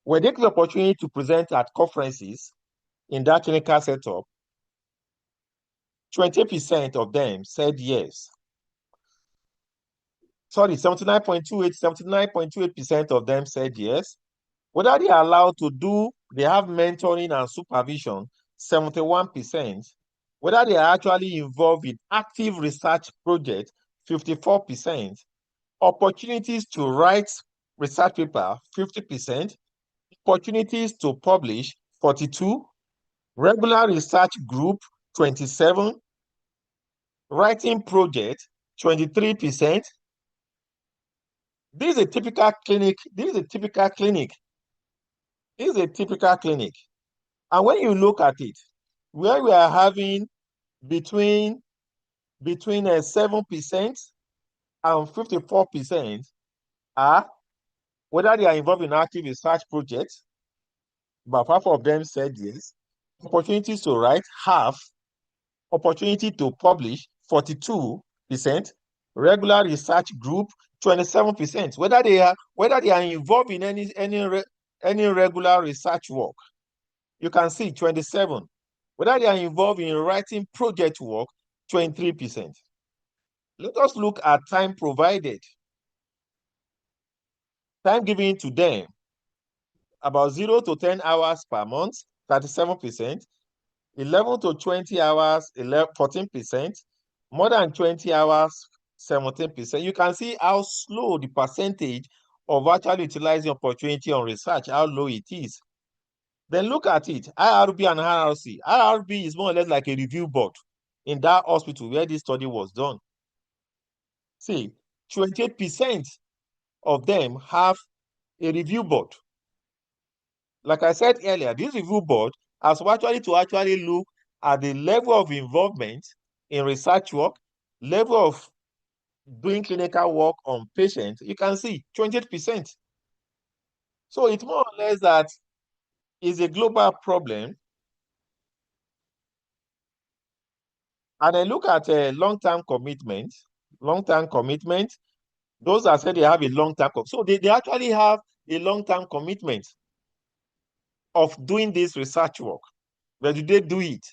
when they get the opportunity to present at conferences in that clinical setup, 20% of them said yes. Sorry, 79.28% of them said yes. Whether they are allowed to do, they have mentoring and supervision, 71%. Whether they are actually involved in active research projects, 54%. Opportunities to write research paper, 50%. Opportunities to publish, 42. Regular research group, 27. Writing project, 23%. This is a typical clinic. And when you look at it, where we are having between 7% and 54% are whether they are involved in active research projects, but half of them said yes. Opportunities to write, half. Opportunity to publish, 42%. Regular research group, 27%. Whether they are involved in any regular research work, you can see 27. Whether they are involved in writing project work, 23%. Let us look at time provided. Time given to them, about 0 to 10 hours per month, 37%. 11 to 20 hours, 14%. More than 20 hours, 17%. You can see how slow the percentage of actually utilizing opportunity on research, how low it is. Then look at it, IRB and IRC. IRB is more or less like a review board in that hospital where this study was done. See, 28% of them have a review board. Like I said earlier, this review board has actually look at the level of involvement in research work, level of doing clinical work on patients. You can see 28%. So it's more or less that is a global problem. And I look at long-term commitment, those that say they have a long-term, so they actually have a long-term commitment of doing this research work. But do they do it?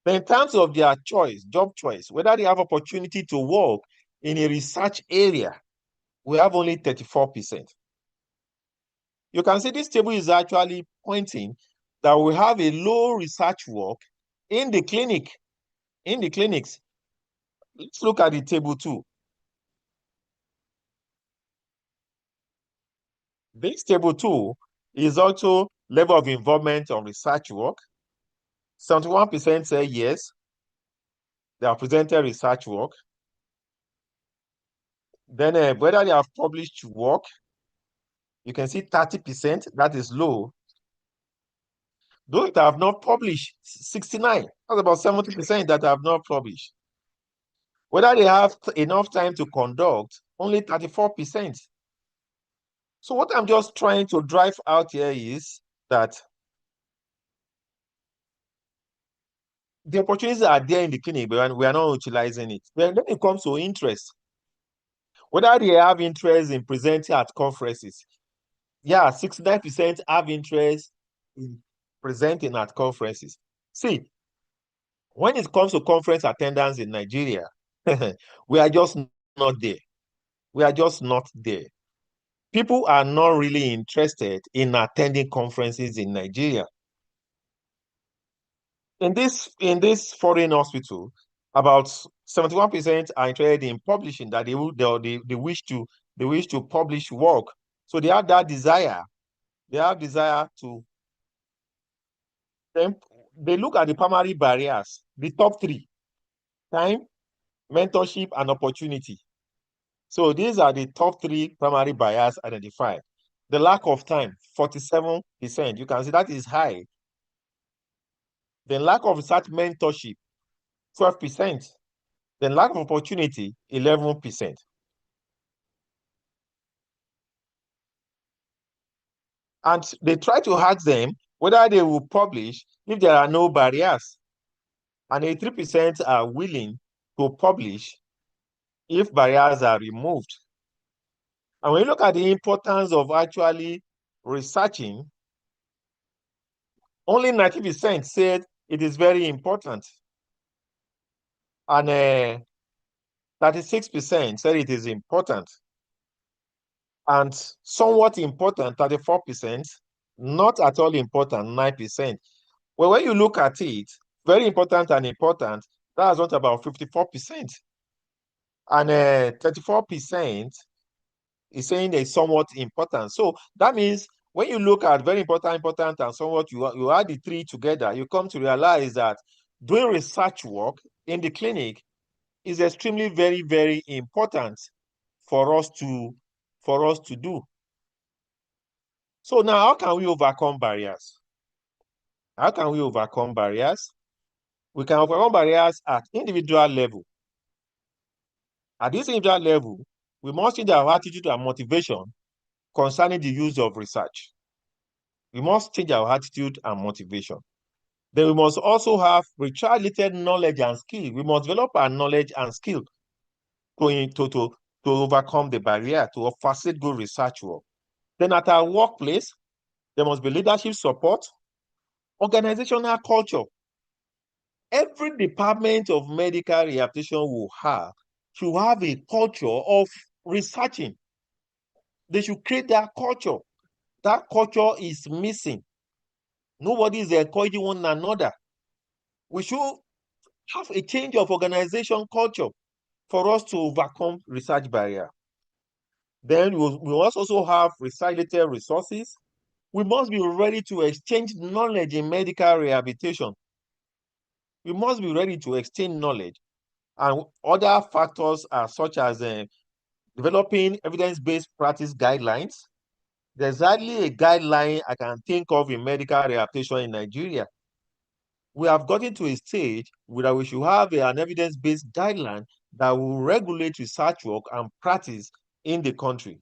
But in terms of their choice, job choice, whether they have opportunity to work in a research area, we have only 34%. You can see this table is actually pointing that we have a low research work in the clinics. Let's look at the table 2. This table 2 is also level of involvement on research work. 71% say yes, they have presented research work. Then whether they have published work, you can see 30%, that is low. Those that have not published, 69, that's about 70% that have not published. Whether they have enough time to conduct, only 34%. So what I'm just trying to drive out here is that the opportunities are there in the clinic, but we are not utilizing it. Then it comes to interest, whether they have interest in presenting at conferences. Yeah, 69% have interest in presenting at conferences. See, when it comes to conference attendance in Nigeria, we are just not there. We are just not there. People are not really interested in attending conferences in Nigeria. In this foreign hospital, about 71% are interested in publishing, that they wish to publish work. So they have that desire. They have desire to. Then they look at the primary barriers, the top 3: time, mentorship, and opportunity. So these are the top 3 primary barriers identified. The lack of time, 47%. You can see that is high. The lack of research mentorship, 12%. The lack of opportunity, 11%. And they try to ask them whether they will publish if there are no barriers. And 83% are willing to publish if barriers are removed. And when you look at the importance of actually researching, only 90% said it is very important. And 36% said it is important. And somewhat important, 34%, not at all important, 9%. Well, when you look at it, very important and important, that's not about 54%. And 34% is saying there's somewhat important. So that means when you look at very important, and somewhat, you add the 3 together, you come to realize that doing research work in the clinic is extremely very, very important for us to do. So now, how can we overcome barriers? How can we overcome barriers? We can overcome barriers at individual level. At this individual level, we must change our attitude and motivation concerning the use of research. We must change our attitude and motivation. Then we must also have research-related knowledge and skill. We must develop our knowledge and skill to overcome the barrier, to facilitate good research work. Then at our workplace, there must be leadership support, organizational culture. Every department of medical rehabilitation should have a culture of researching. They should create that culture. That culture is missing. Nobody is encouraging one another. We should have a change of organization culture for us to overcome research barrier. Then we must also have research-related resources. We must be ready to exchange knowledge in medical rehabilitation. We must be ready to exchange knowledge. And other factors are such as developing evidence-based practice guidelines. There's hardly a guideline I can think of in medical rehabilitation in Nigeria. We have gotten to a stage where we should have an evidence-based guideline that will regulate research work and practice in the country.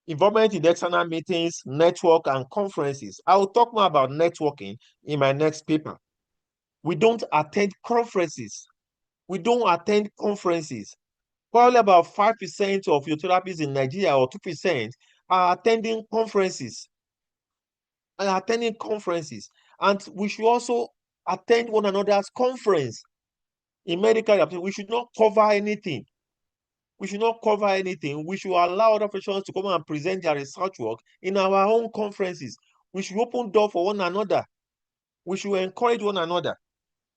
Involvement in external meetings, network, and conferences. I will talk more about networking in my next paper. We don't attend conferences. We don't attend conferences. Probably about 5% of your therapists in Nigeria or 2% are attending conferences. And we should also attend one another's conference. In medical rehabilitation, we should not cover anything. We should not cover anything. We should allow other professionals to come and present their research work in our own conferences. We should open doors for one another. We should encourage one another.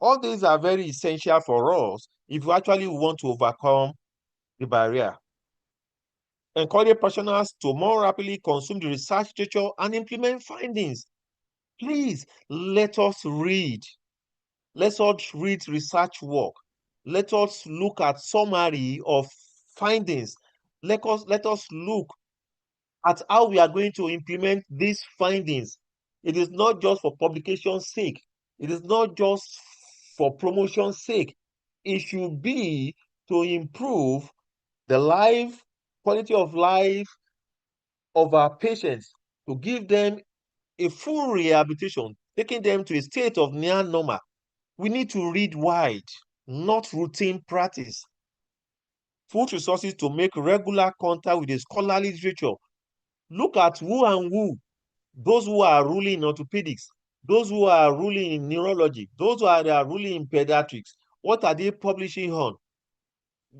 All these are very essential for us if we actually want to overcome the barrier. Encourage professionals to more rapidly consume the research literature and implement findings. Please, let us read. Let us read research work. Let us look at summary of findings. Let us look at how we are going to implement these findings. It is not just for publication's sake. It is not just for promotion's sake. It should be to improve the quality of life of our patients, to give them a full rehabilitation, taking them to a state of near normal. We need to read wide, not routine practice. Full resources to make regular contact with the scholarly literature. Look at who and who, those who are ruling in orthopedics, those who are ruling in neurology, those who are ruling in pediatrics. What are they publishing on?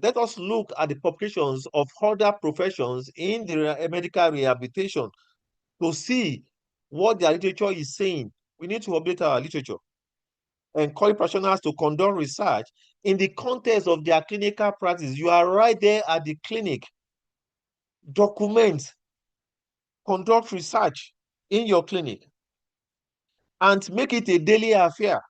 Let us look at the publications of other professions in the medical rehabilitation to see what their literature is saying. We need to update our literature. Encourage professionals to conduct research in the context of their clinical practice. You are right there at the clinic. Document, conduct research in your clinic, and make it a daily affair.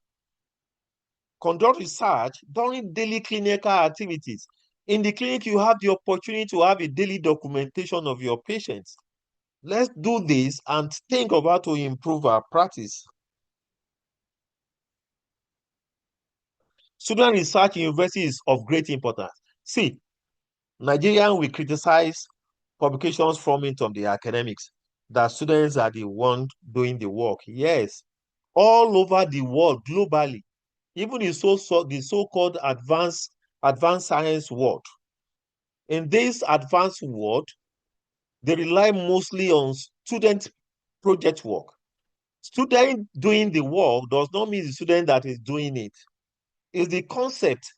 Conduct research during daily clinical activities. In the clinic, you have the opportunity to have a daily documentation of your patients. Let's do this and think of how to improve our practice. Student research in university is of great importance. See, Nigerians will criticize publications forming from the academics, that students are the ones doing the work. Yes, all over the world, globally, even the so-called advanced science world. In this advanced world, they rely mostly on student project work. Student doing the work does not mean the student that is doing it. It's the concept.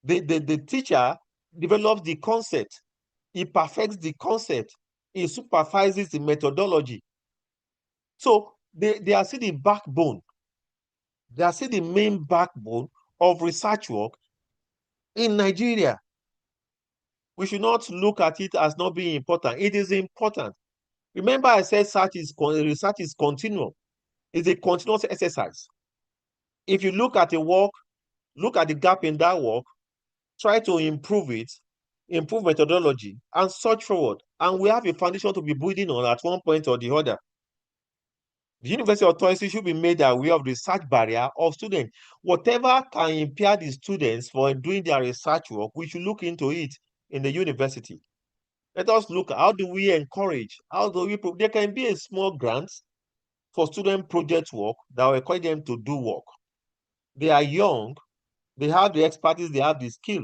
The teacher develops the concept. He perfects the concept. He supervises the methodology. So they are still the backbone. They are still the main backbone of research work in Nigeria. We should not look at it as not being important. It is important. Remember, I said research is continual. It's a continuous exercise. If you look at a work, look at the gap in that work, try to improve it, improve methodology, and search forward. And we have a foundation to be building on at one point or the other. The university authority should be made aware of the research barrier of students. Whatever can impair the students for doing their research work, we should look into it in the university. Let us look at how do we encourage, there can be a small grant for student project work that will encourage them to do work. They are young, they have the expertise, they have the skill.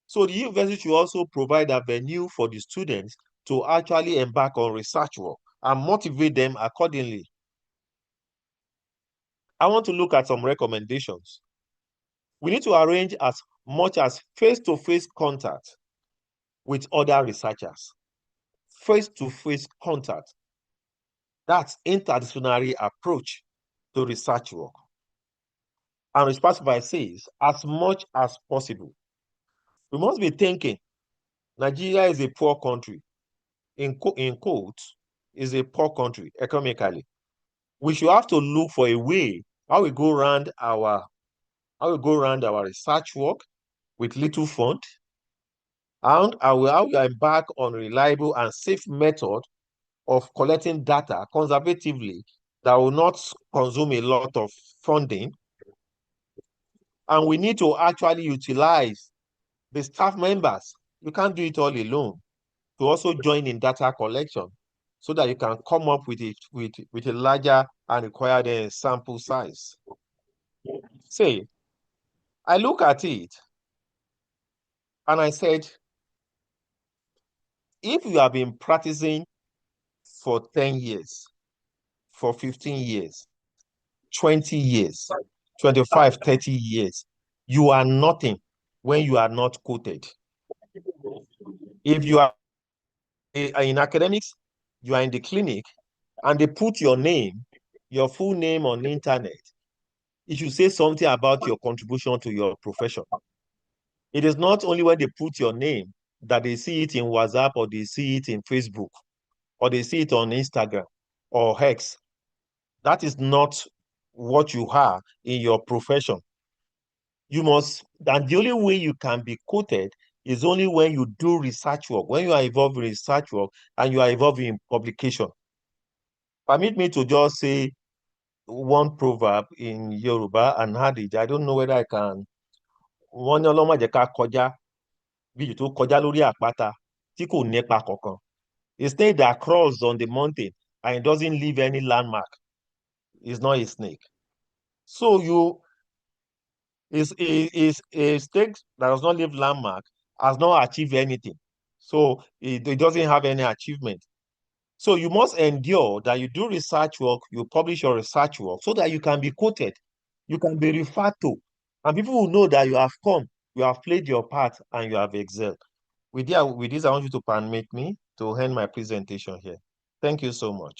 So the university should also provide a venue for the students to actually embark on research work and motivate them accordingly. I want to look at some recommendations. We need to arrange as much as face-to-face contact with other researchers. Face-to-face contact. That's interdisciplinary approach to research work. And Research Advice says, as much as possible. We must be thinking, Nigeria is a poor country. In quotes, is a poor country economically. We should have to look for a way how we go around our research work with little fund, and how we embark on reliable and safe method of collecting data conservatively that will not consume a lot of funding. And we need to actually utilize the staff members. You can't do it all alone. to also join in data collection so that you can come up with a larger and required sample size. Say, I look at it and I said, if you have been practicing for 10 years, for 15 years, 20 years, 25, 30 years, you are nothing when you are not quoted. If you are in academics, you are in the clinic, and they put your name, your full name on the internet, it should say something about your contribution to your profession. It is not only when they put your name that they see it in WhatsApp or they see it in Facebook or they see it on Instagram or X. That is not what you are in your profession. You must, and the only way you can be quoted is only when you do research work, when you are involved in research work and you are involved in publication. Permit me to just say one proverb in Yoruba and adage. I don't know whether I can. Wọ́n ní Ọlọ́run má jẹ́ ká kọjá bí ìjì tó kọjá lórí àpáta tí kò nípa kankan. A snake that crawls on the mountain and it doesn't leave any landmark is not a snake. So is a snake that does not leave landmark has not achieved anything. So it doesn't have any achievement. So you must endure that you do research work, you publish your research work so that you can be quoted, you can be referred to, and people will know that you have come, you have played your part, and you have excelled. With this, I want you to permit me to end my presentation here. Thank you so much.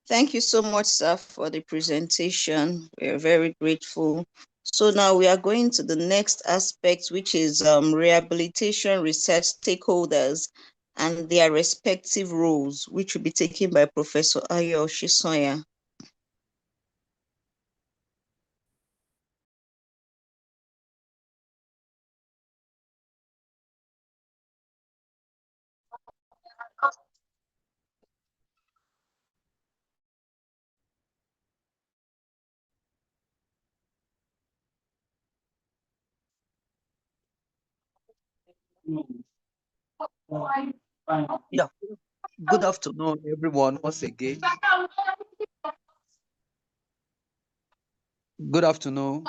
Thank you so much, sir, for the presentation. We're very grateful. So now we are going to the next aspect, which is rehabilitation research stakeholders and their respective roles, which will be taken by Professor Ayo Shisoya. Yeah. Good afternoon, everyone, once again. Good afternoon.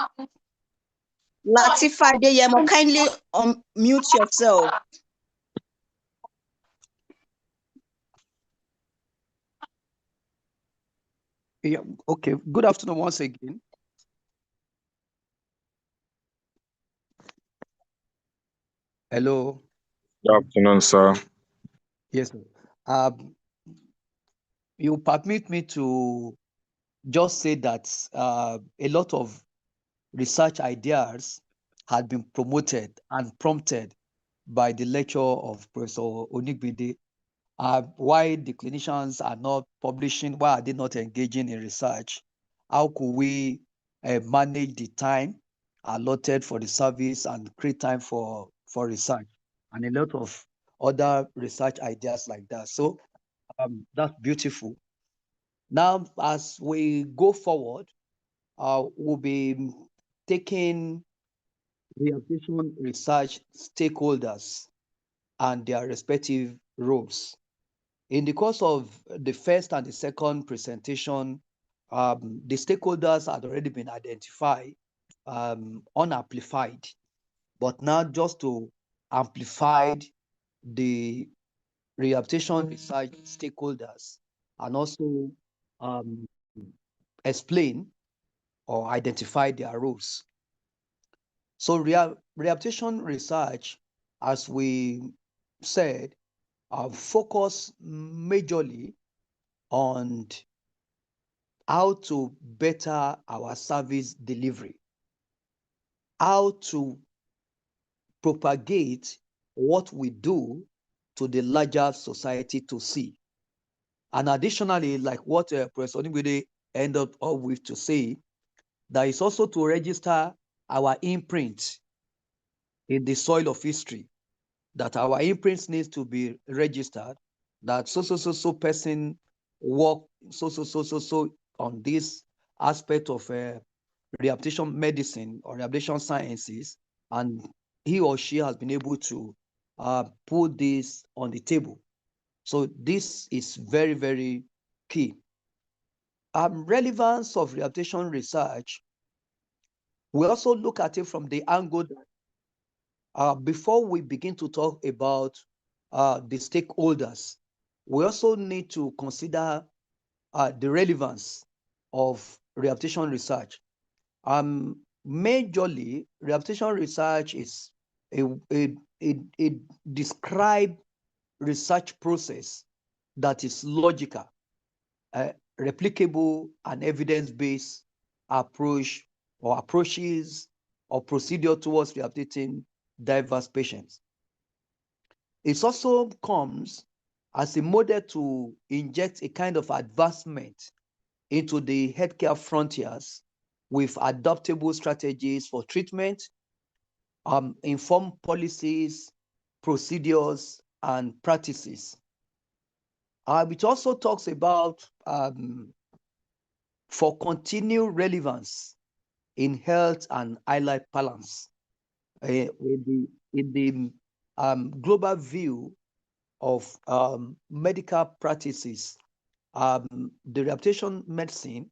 Latifa Deyemo, kindly mute yourself. Yeah, okay. Good afternoon once again. Hello. Good afternoon, sir. Yes, sir. You permit me to just say that a lot of research ideas had been promoted and prompted by the lecture of Professor Onigbide. Why the clinicians are not publishing, why are they not engaging in research? How could we manage the time allotted for the service and create time for research? And a lot of other research ideas like that. So that's beautiful. Now, as we go forward, we'll be taking rehabilitation research stakeholders and their respective roles. In the course of the first and the second presentation, the stakeholders had already been identified, unamplified, but now just to amplify the rehabilitation research stakeholders and also explain or identify their roles. So rehabilitation research, as we said, focus majorly on how to better our service delivery, how to propagate what we do to the larger society to see. And additionally, like what Professor Onigbide ended up with to say, that is also to register our imprint in the soil of history, that our imprints needs to be registered, that so person work so on this aspect of rehabilitation medicine or rehabilitation sciences, and he or she has been able to put this on the table. So this is very, very key. Relevance of rehabilitation research, we also look at it from the angle that before we begin to talk about the stakeholders, we also need to consider the relevance of rehabilitation research. Majorly, rehabilitation research is a described research process that is logical, replicable, and evidence-based approach or approaches or procedure towards rehabilitating diverse patients. It also comes as a model to inject a kind of advancement into the healthcare frontiers with adaptable strategies for treatment, informed policies, procedures, and practices. It also talks about for continued relevance in health and life balance. In the global view of medical practices, the rehabilitation medicine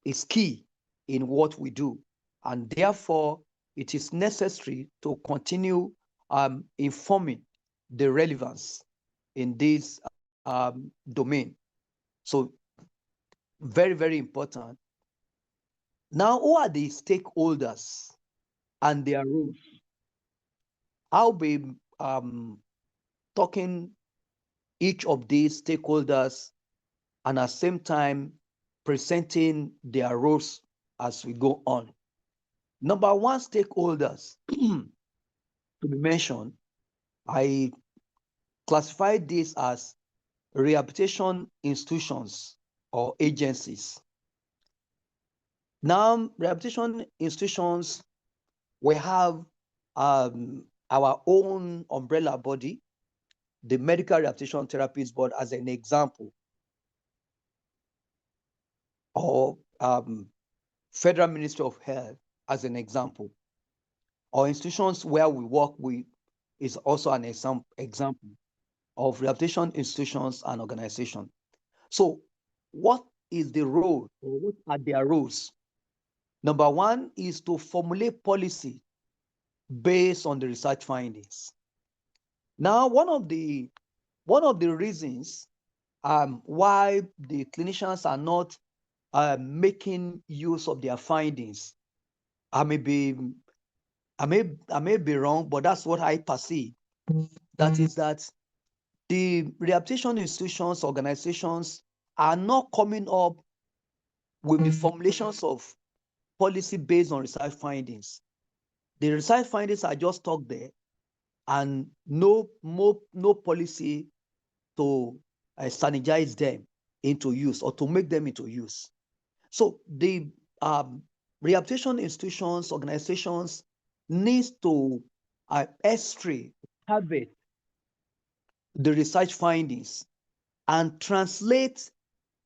is key in what we do, and therefore it is necessary to continue informing the relevance in this domain. So very, very important. Now, who are the stakeholders and their roles? I'll be talking each of these stakeholders and at the same time presenting their roles as we go on. Number one, stakeholders to be mentioned, I classify this as rehabilitation institutions or agencies. Now, rehabilitation institutions, we have our own umbrella body, the Medical Rehabilitation Therapists Board, as an example, or Federal Ministry of Health as an example, or institutions where we work with is also an example of rehabilitation institutions and organizations. So what is the role, or what are their roles? Number one is to formulate policy based on the research findings. Now, one of the reasons why the clinicians are not making use of their findings, I may be wrong, but that's what I perceive. That is that the rehabilitation institutions, organizations are not coming up with the formulations of policy based on research findings. The research findings are just stuck there, and no policy to strategize them into use or to make them into use. So the rehabilitation institutions, organizations needs to x-ray, harvest the research findings and translate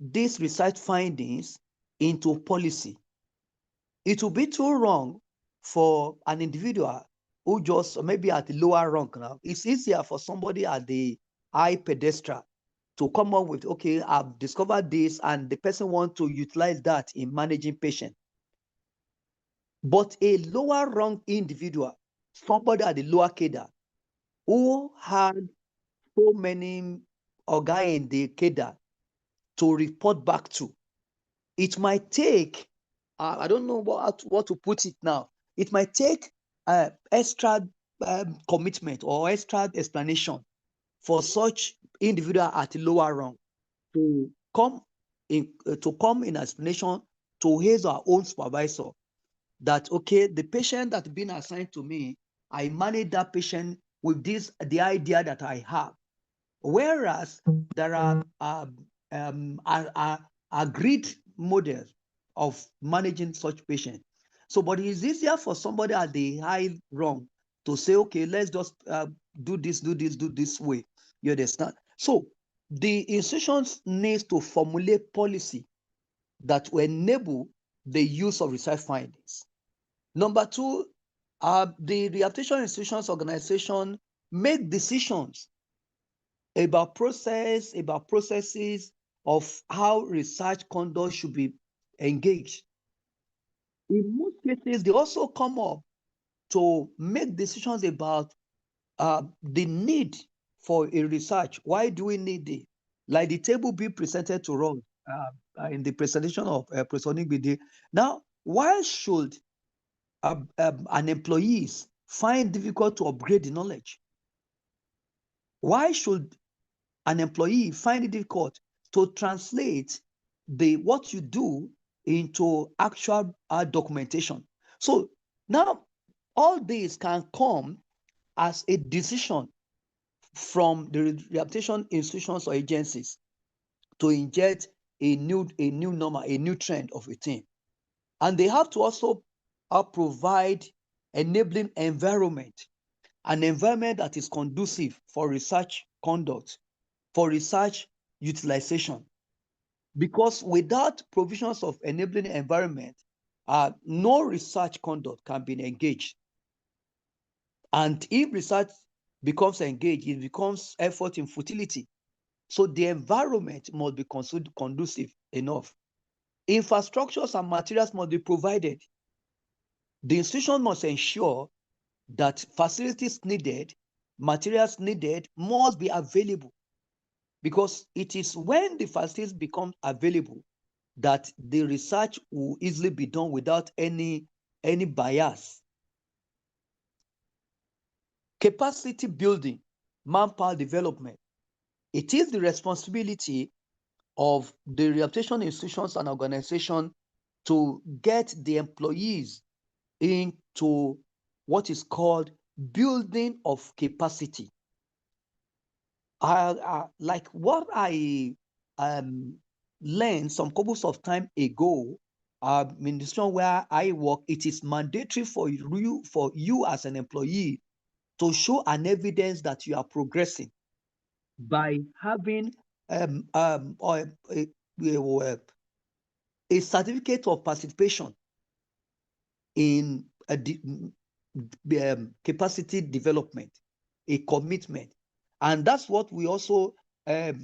these research findings into policy. It will be too wrong for an individual who just maybe at the lower rank now. It's easier for somebody at the high pedestal to come up with, okay, I've discovered this, and the person wants to utilize that in managing patients. But a lower rank individual, somebody at the lower cadre, who had so many guy in the cadre to report back to, it might take, I don't know what to put it now, it might take extra commitment or extra explanation for such individual at a lower rank to come in explanation to his or own supervisor that, okay, the patient that's been assigned to me, I manage that patient with the idea that I have. Whereas there are agreed models of managing such patients. So, but it's easier for somebody at the high rung to say, okay, let's just do this way. You understand? So, the institutions needs to formulate policy that will enable the use of research findings. Number two, the rehabilitation institutions organization make decisions about processes of how research conduct should be engaged. In most cases, they also come up to make decisions about the need for a research. Why do we need it? Like the table being presented to us in the presentation of Professor Nigbide. Now, why should an employee find difficult to upgrade the knowledge? Why should an employee find it difficult to translate what you do into actual documentation? So now all this can come as a decision from the rehabilitation institutions or agencies to inject a new normal, a new trend of a thing. And they have to also provide enabling environment, an environment that is conducive for research conduct, for research utilization. Because without provisions of enabling environment, no research conduct can be engaged. And if research becomes engaged, it becomes effort in futility. So the environment must be conducive enough. Infrastructures and materials must be provided. The institution must ensure that facilities needed, materials needed must be available, because it is when the facilities become available that the research will easily be done without any bias. Capacity building, manpower development. It is the responsibility of the rehabilitation institutions and organizations to get the employees into what is called building of capacity. Like what I learned some couples of time ago in the institution where I work, it is mandatory for you as an employee to show an evidence that you are progressing by having a certificate of participation in capacity development, a commitment. And that's what we also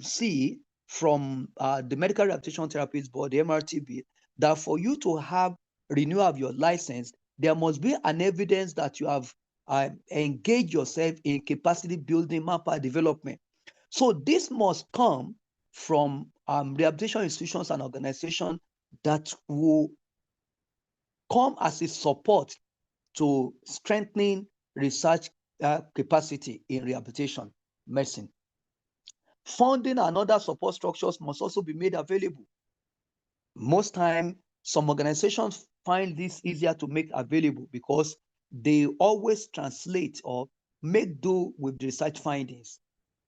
see from the Medical Rehabilitation Therapists Board, the MRTB, that for you to have renewal of your license, there must be an evidence that you have engaged yourself in capacity building, manpower development. So this must come from rehabilitation institutions and organizations that will come as a support to strengthening research capacity in rehabilitation medicine. Funding and other support structures must also be made available. Most time, some organizations find this easier to make available because they always translate or make do with the research findings.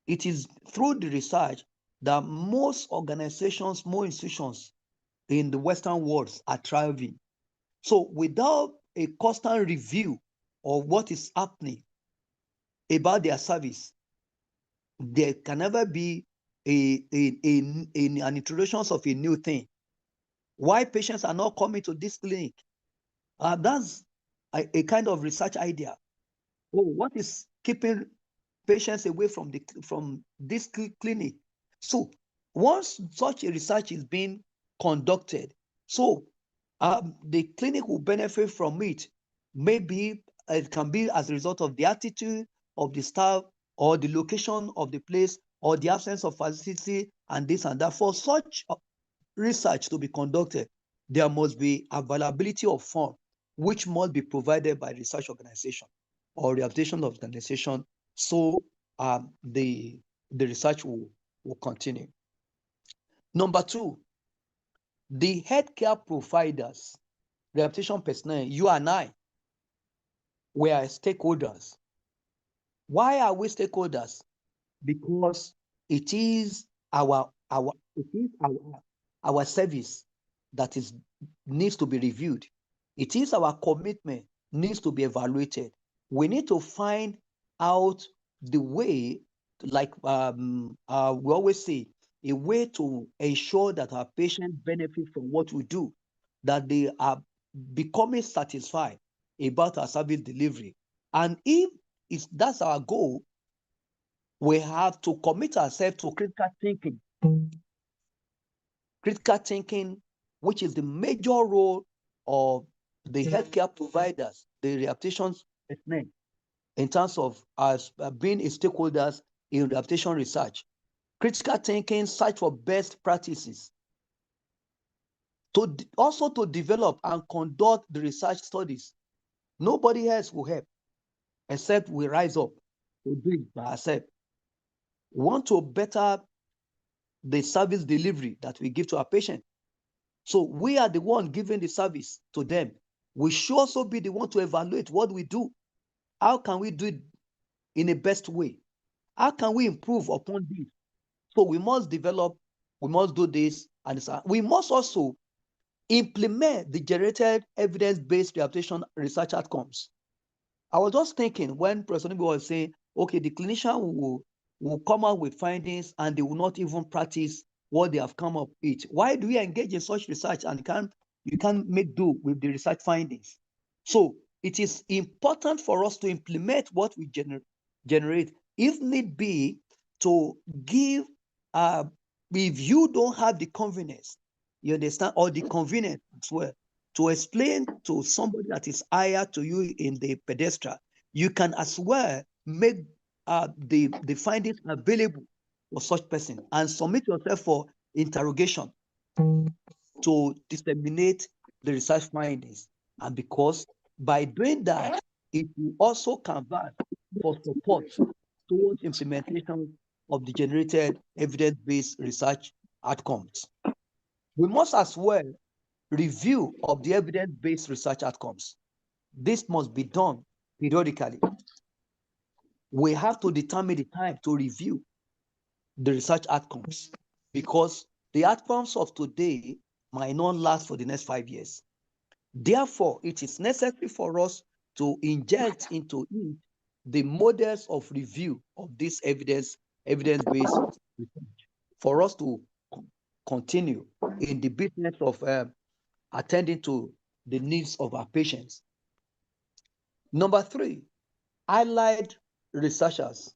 It is through the research that most organizations, most institutions in the Western world are thriving. So without a constant review of what is happening about their service, there can never be an introduction of a new thing. Why patients are not coming to this clinic? That's a kind of research idea. Oh, what is keeping patients away from this clinic? So once such a research is being conducted, so the clinic will benefit from it. Maybe it can be as a result of the attitude of the staff, or the location of the place, or the absence of facility, and this and that. For such research to be conducted, there must be availability of funds, which must be provided by research organization or rehabilitation organization, so the research will continue. Number two, the healthcare providers, rehabilitation personnel, you and I, we are stakeholders. Why are we stakeholders? Because it is our service that needs to be reviewed. It is our commitment needs to be evaluated. We need to find out the way, like we always say, a way to ensure that our patients benefit from what we do, that they are becoming satisfied about our service delivery. And if that's our goal, we have to commit ourselves to critical thinking. Critical thinking, which is the major role of the healthcare providers, the rehabilitation personnel, in terms of us being stakeholders in rehabilitation research. Critical thinking, search for best practices, also to develop and conduct the research studies. Nobody else will help except we rise up to do it by ourselves. We want to better the service delivery that we give to our patient. So we are the one giving the service to them. We should also be the one to evaluate what we do. How can we do it in the best way? How can we improve upon this? So we must develop, we must do this, and we must also implement the generated evidence-based rehabilitation research outcomes. I was just thinking when Professor Nibi was saying, okay, the clinician will come out with findings and they will not even practice what they have come up with. Why do we engage in such research and you can't make do with the research findings? So it is important for us to implement what we generate, if need be, to give, if you don't have the convenience, you understand, or the convenience as well, to explain to somebody that is higher to you in the pedestal, you can as well make the findings available for such person and submit yourself for interrogation to disseminate the research findings. And because by doing that, it will also convert for support towards implementation of the generated evidence-based research outcomes. We must as well review of the evidence-based research outcomes. This must be done periodically. We have to determine the time to review the research outcomes because the outcomes of today might not last for the next 5 years. Therefore, it is necessary for us to inject into it the models of review of this evidence-based research for us to continue in the business of attending to the needs of our patients. Number 3, allied researchers.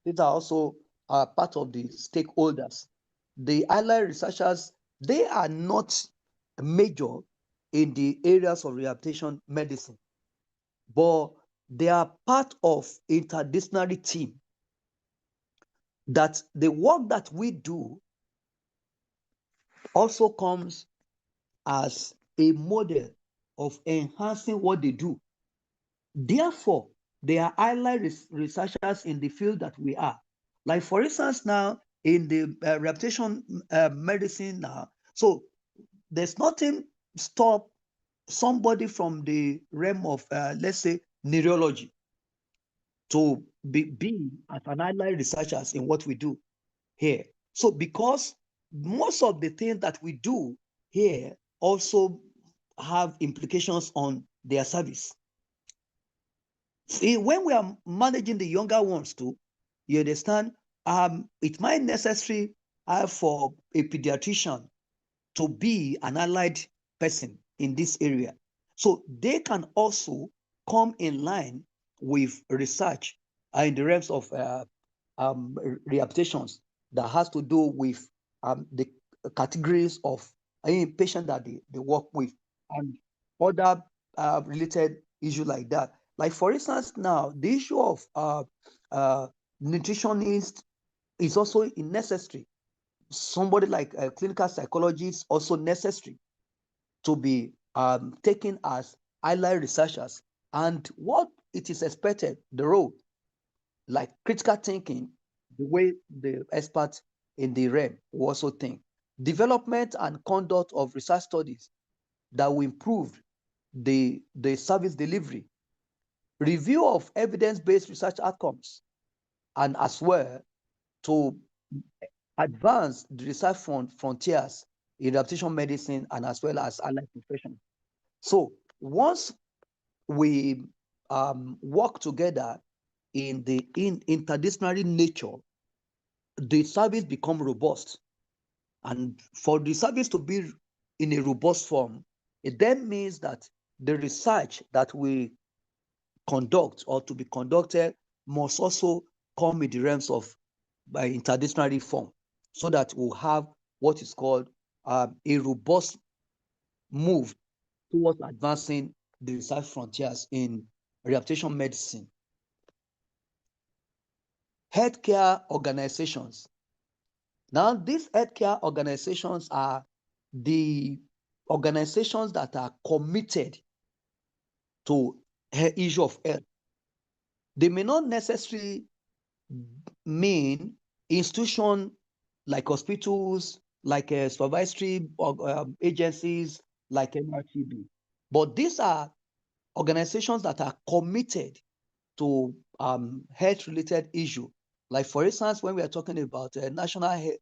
These are also part of the stakeholders. The allied researchers, they are not major in the areas of rehabilitation medicine, but they are part of interdisciplinary team that the work that we do also comes as a model of enhancing what they do. Therefore, they are allied researchers in the field that we are. Like for instance, now in the rehabilitation medicine now, so there's nothing stop somebody from the realm of, let's say, neurology to be as an allied researchers in what we do here. So because most of the things that we do here also have implications on their service. See, when we are managing the younger ones too, you understand, it might necessary for a pediatrician to be an allied person in this area. So they can also come in line with research in the realms of rehabilitations that has to do with the categories of patients that they work with and other related issues like that. Like for instance, now the issue of nutritionist is also necessary. Somebody like a clinical psychologist also necessary to be taken as allied researchers. And what it is expected, the role, like critical thinking, the way the experts in the realm will also think. Development and conduct of research studies that will improve the service delivery. Review of evidence-based research outcomes, and as well to advance the research frontiers in rehabilitation medicine and as well as allied professions. So once we work together in interdisciplinary nature, the service become robust. And for the service to be in a robust form, it then means that the research that we conduct or to be conducted must also come in the realms of by interdisciplinary form, so that we'll have what is called a robust move towards advancing the research frontiers in rehabilitation medicine. Healthcare organizations. Now, these healthcare organizations are the organizations that are committed to the issue of health. They may not necessarily mean institutions like hospitals, like supervisory agencies, like MRTB. But these are organizations that are committed to health-related issue. Like, for instance, when we are talking about National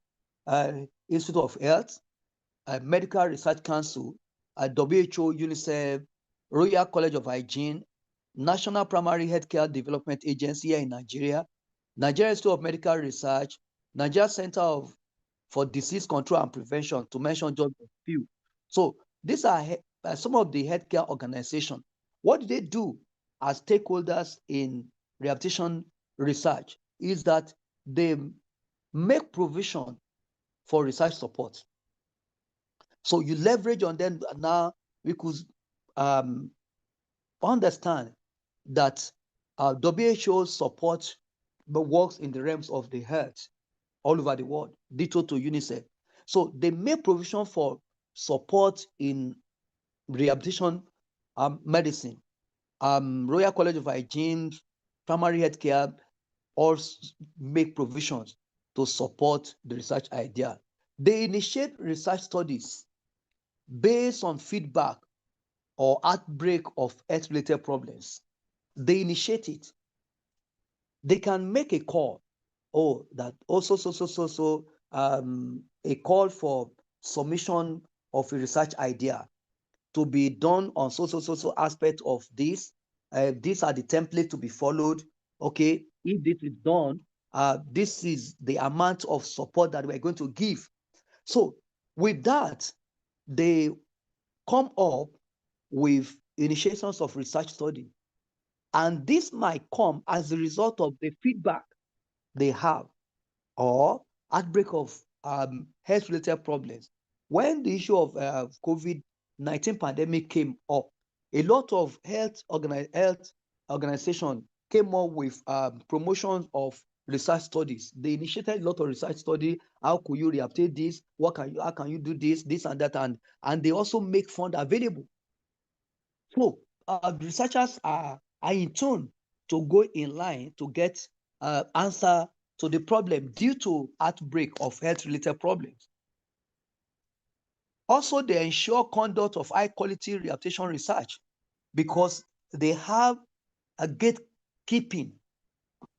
Institute of Health, Medical Research Council, WHO, UNICEF, Royal College of Hygiene, National Primary Healthcare Development Agency here in Nigeria, Nigeria Institute of Medical Research, Nigeria Center for Disease Control and Prevention, to mention just a few. So these are some of the healthcare organizations. What do they do as stakeholders in rehabilitation research is that they make provision for research support. So you leverage on them. Now we could understand that WHO support works in the realms of the health all over the world, ditto to UNICEF. So they make provision for support in rehabilitation medicine. Royal College of Hygiene, primary healthcare, all make provisions to support the research idea. They initiate research studies based on feedback or outbreak of health-related problems. They initiate it. They can make a call. Oh, that also a call for submission of a research idea to be done on so aspect of this. These are the templates to be followed. Okay, if this is done, this is the amount of support that we're going to give. So with that, they come up with initiations of research study. And this might come as a result of the feedback they have or outbreak of health-related problems. When the issue of COVID-19 pandemic came up, a lot of health organizations came up with promotions of research studies. They initiated a lot of research study. How could you rehabilitate this? How can you do this and that? And they also make fund available. So researchers are in tune to go in line to get answer to the problem due to outbreak of health-related problems. Also, they ensure conduct of high-quality rehabilitation research because they have a gatekeeping,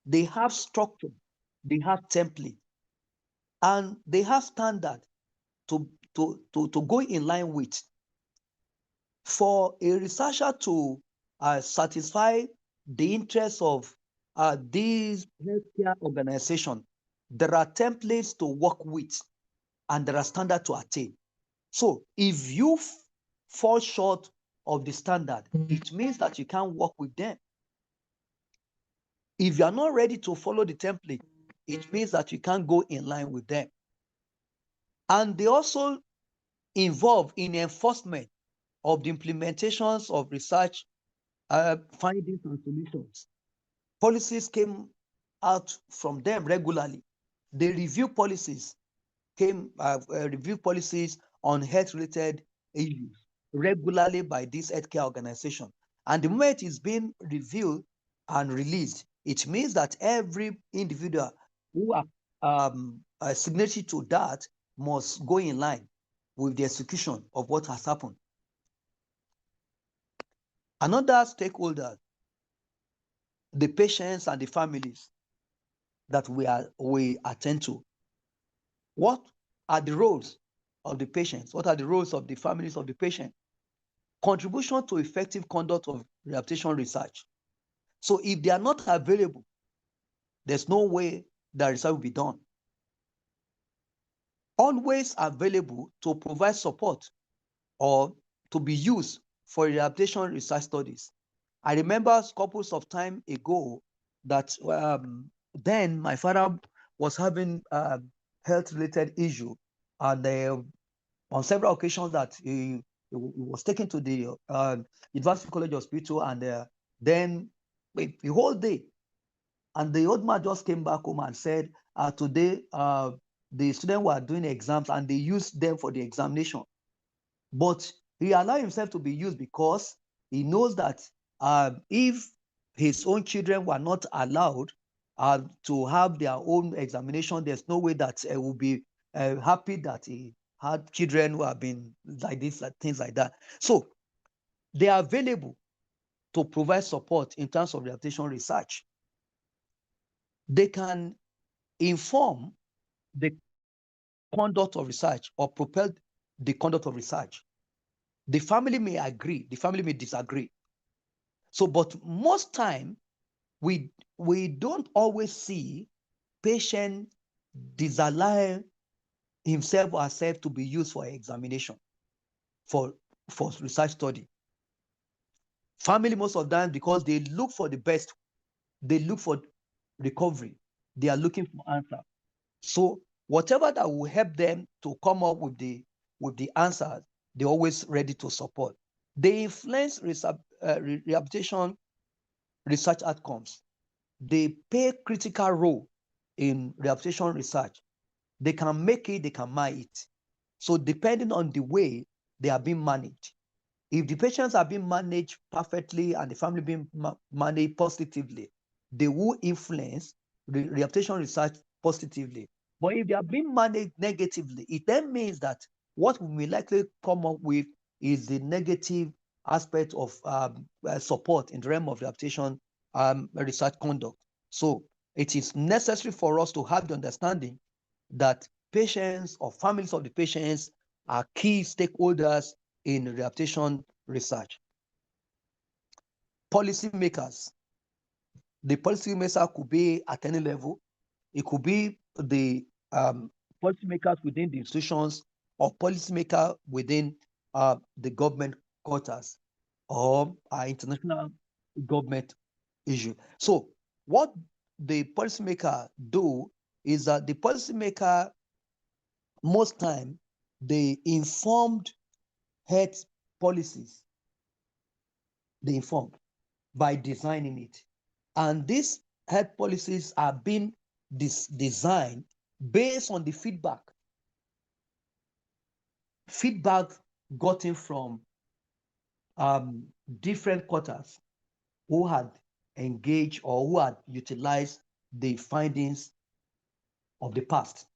they have structure, they have template, and they have standard to go in line with. For a researcher to satisfy the interests of these healthcare organizations, there are templates to work with and there are standards to attain. So if you fall short of the standard, it means that you can't work with them. If you are not ready to follow the template, it means that you can't go in line with them. And they also involve in enforcement of the implementations of research findings and solutions. Policies came out from them regularly. They review policies, review policies on health-related issues regularly by this healthcare organization. And the moment it's being reviewed and released, it means that every individual who are signatory to that must go in line with the execution of what has happened. Another stakeholder, the patients and the families that we attend to. What are the roles of the patients? What are the roles of the families of the patient? Contribution to effective conduct of rehabilitation research. So if they are not available, there's no way that research will be done. always available to provide support or to be used for rehabilitation research studies. I remember couples of time ago that then my father was having health-related issue, and on several occasions that he was taken to the University College Hospital, and then the whole day, and the old man just came back home and said, today the students were doing exams and they used them for the examination. But he allowed himself to be used because he knows that if his own children were not allowed to have their own examination, there's no way that he will be happy that he had children who have been like this, like things like that. So they are available to provide support in terms of rehabilitation research. They can inform the conduct of research or propel the conduct of research. The family may agree, the family may disagree. So, but most time, we don't always see patient disallow himself or herself to be used for examination, for research study. Family, most of them, because they look for the best, they look for recovery, they are looking for answer. So whatever that will help them to come up with the answers, they're always ready to support. They influence rehabilitation research outcomes. They play a critical role in rehabilitation research. They can make it, they can mar it. So depending on the way they are being managed, if the patients are being managed perfectly and the family being managed positively, they will influence the rehabilitation research positively. But if they are being managed negatively, it then means that what we may likely come up with is the negative aspect of support in the realm of rehabilitation research conduct. So it is necessary for us to have the understanding that patients or families of the patients are key stakeholders in rehabilitation research. Policymakers. The policymaker could be at any level. It could be the policymakers within the institutions or policymaker within the government quarters or international government issue. So what the policymaker do is that the policymaker, most time, they informed health policies. They informed by designing it. And these health policies are being designed based on the feedback gotten from different quarters who had engaged or who had utilized the findings of the past.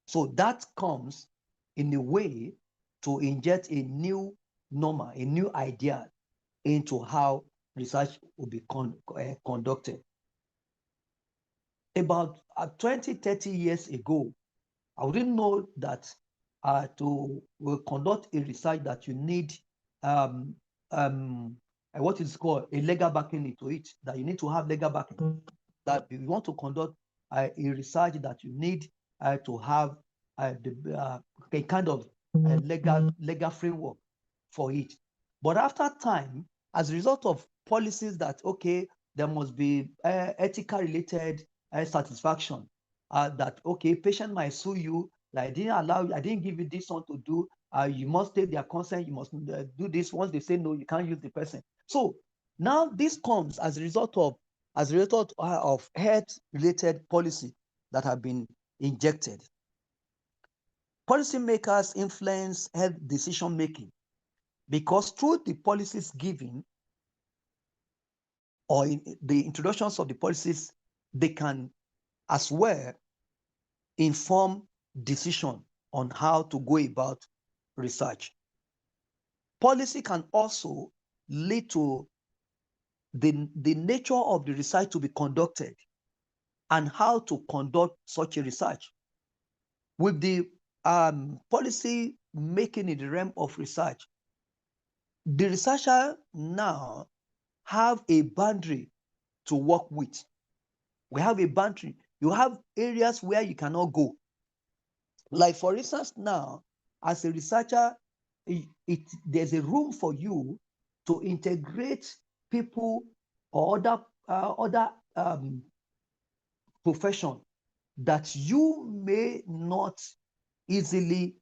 So that comes in a way to inject a new normal, a new idea into how research will be conducted. About 20, 30 years ago, I wouldn't know that to conduct a research that you need what is called a legal backing into it, that you need to have legal backing. That if you want to conduct a research that you need to have a kind of legal framework for it. But after time, as a result of policies that, okay, there must be ethical related satisfaction, that, okay, patient might sue you, like, I didn't give you this one to do, you must take their consent, you must do this. Once they say no, you can't use the person. So now this comes as a result of health related policy that have been injected. Policymakers influence health decision making because through the policies given or in the introductions of the policies, they can as well inform decision on how to go about research. Policy can also lead to the nature of the research to be conducted and how to conduct such a research. With the policy making in the realm of research, the researcher now have a boundary to work with. We have a boundary. You have areas where you cannot go. Like for instance, now as a researcher, there's a room for you to integrate people or other profession that you may not easily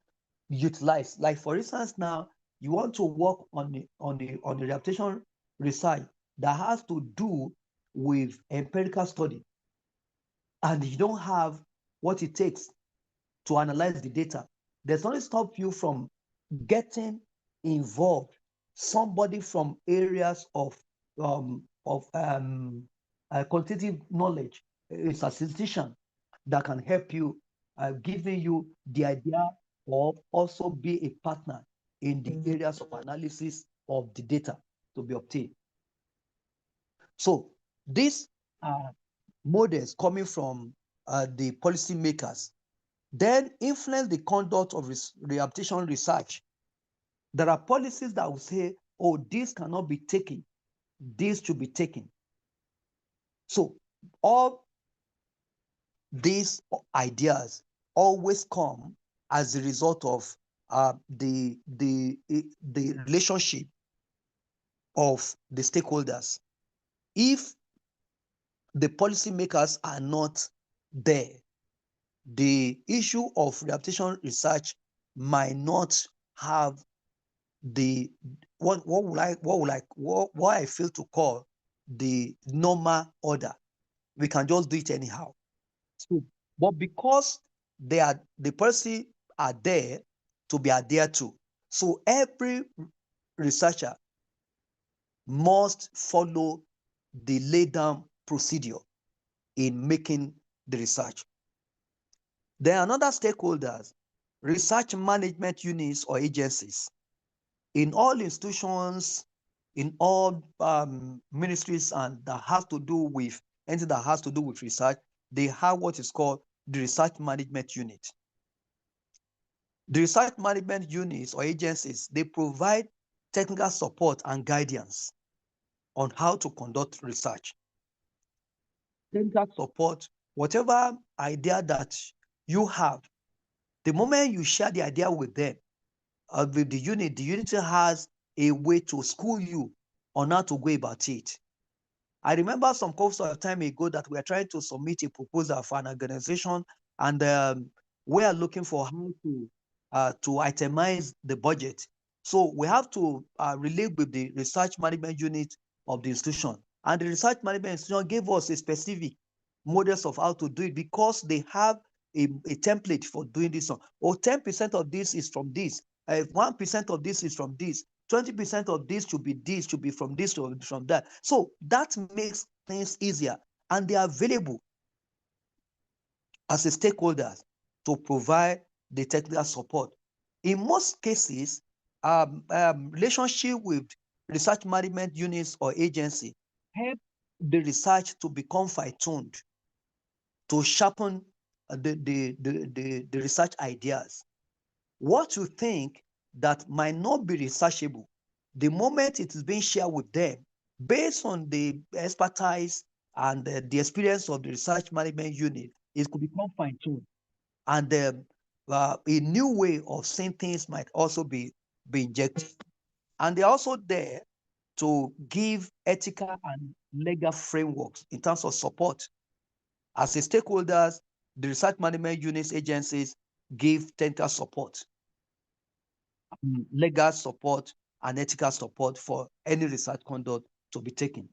utilize. Like for instance, now you want to work on the rehabilitation research that has to do with empirical study, and you don't have what it takes to analyze the data. There's nothing stop you from getting involved. Somebody from areas of quantitative knowledge, a statistician that can help you, giving you the idea of also be a partner in the areas of analysis of the data to be obtained. So these are models coming from the policymakers, then influence the conduct of rehabilitation research. There are policies that will say, oh, this cannot be taken, this should be taken. So all these ideas always come as a result of the relationship of the stakeholders. If the policymakers are not there, the issue of rehabilitation research might not have the what I feel to call the normal order. We can just do it anyhow. So, but because the policy are there to be adhered to, so every researcher must follow the laid down procedure in making the research. There are other stakeholders, research management units or agencies. In all institutions, in all ministries, and that has to do with anything that has to do with research, they have what is called the research management unit. The research management units or agencies, they provide technical support and guidance on how to conduct research. Technical support, whatever idea that you have, the moment you share the idea with them, with the unit has a way to school you on how to go about it. I remember some couple of time ago that we are trying to submit a proposal for an organization, and we are looking for how to itemize the budget. So we have to relate with the research management unit of the institution, and the research management institution gave us a specific models of how to do it because they have a template for doing this. Or 10% of this is from this, 1% of this is from this, 20% of this should be from this to from that. So that makes things easier, and they are available as a stakeholders to provide the technical support. In most cases, relationship with research management units or agency help the research to become fine-tuned, to sharpen the research ideas. What you think that might not be researchable, the moment it is being shared with them, based on the expertise and the experience of the research management unit, it could become fine-tuned. And a new way of seeing things might also be injected. And they're also there to give ethical and legal frameworks in terms of support. As a stakeholders, the research management units agencies give technical support, legal support, and ethical support for any research conduct to be taken.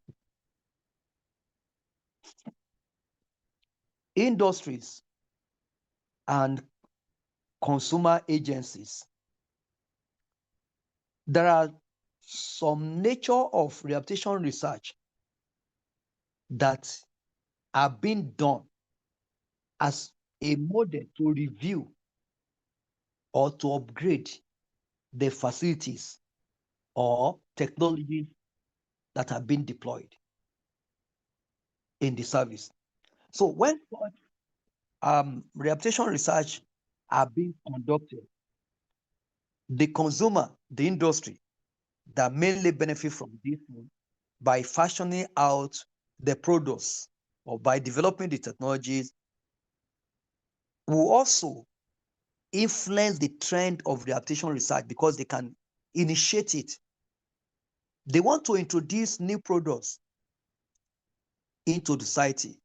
Industries and consumer agencies. There are some nature of rehabilitation research that are being done as a model to review or to upgrade the facilities or technologies that are being deployed in the service. So when rehabilitation research are being conducted, the consumer, the industry that mainly benefit from this by fashioning out the products or by developing the technologies will also influence the trend of rehabilitation research because they can initiate it. They want to introduce new products into the society.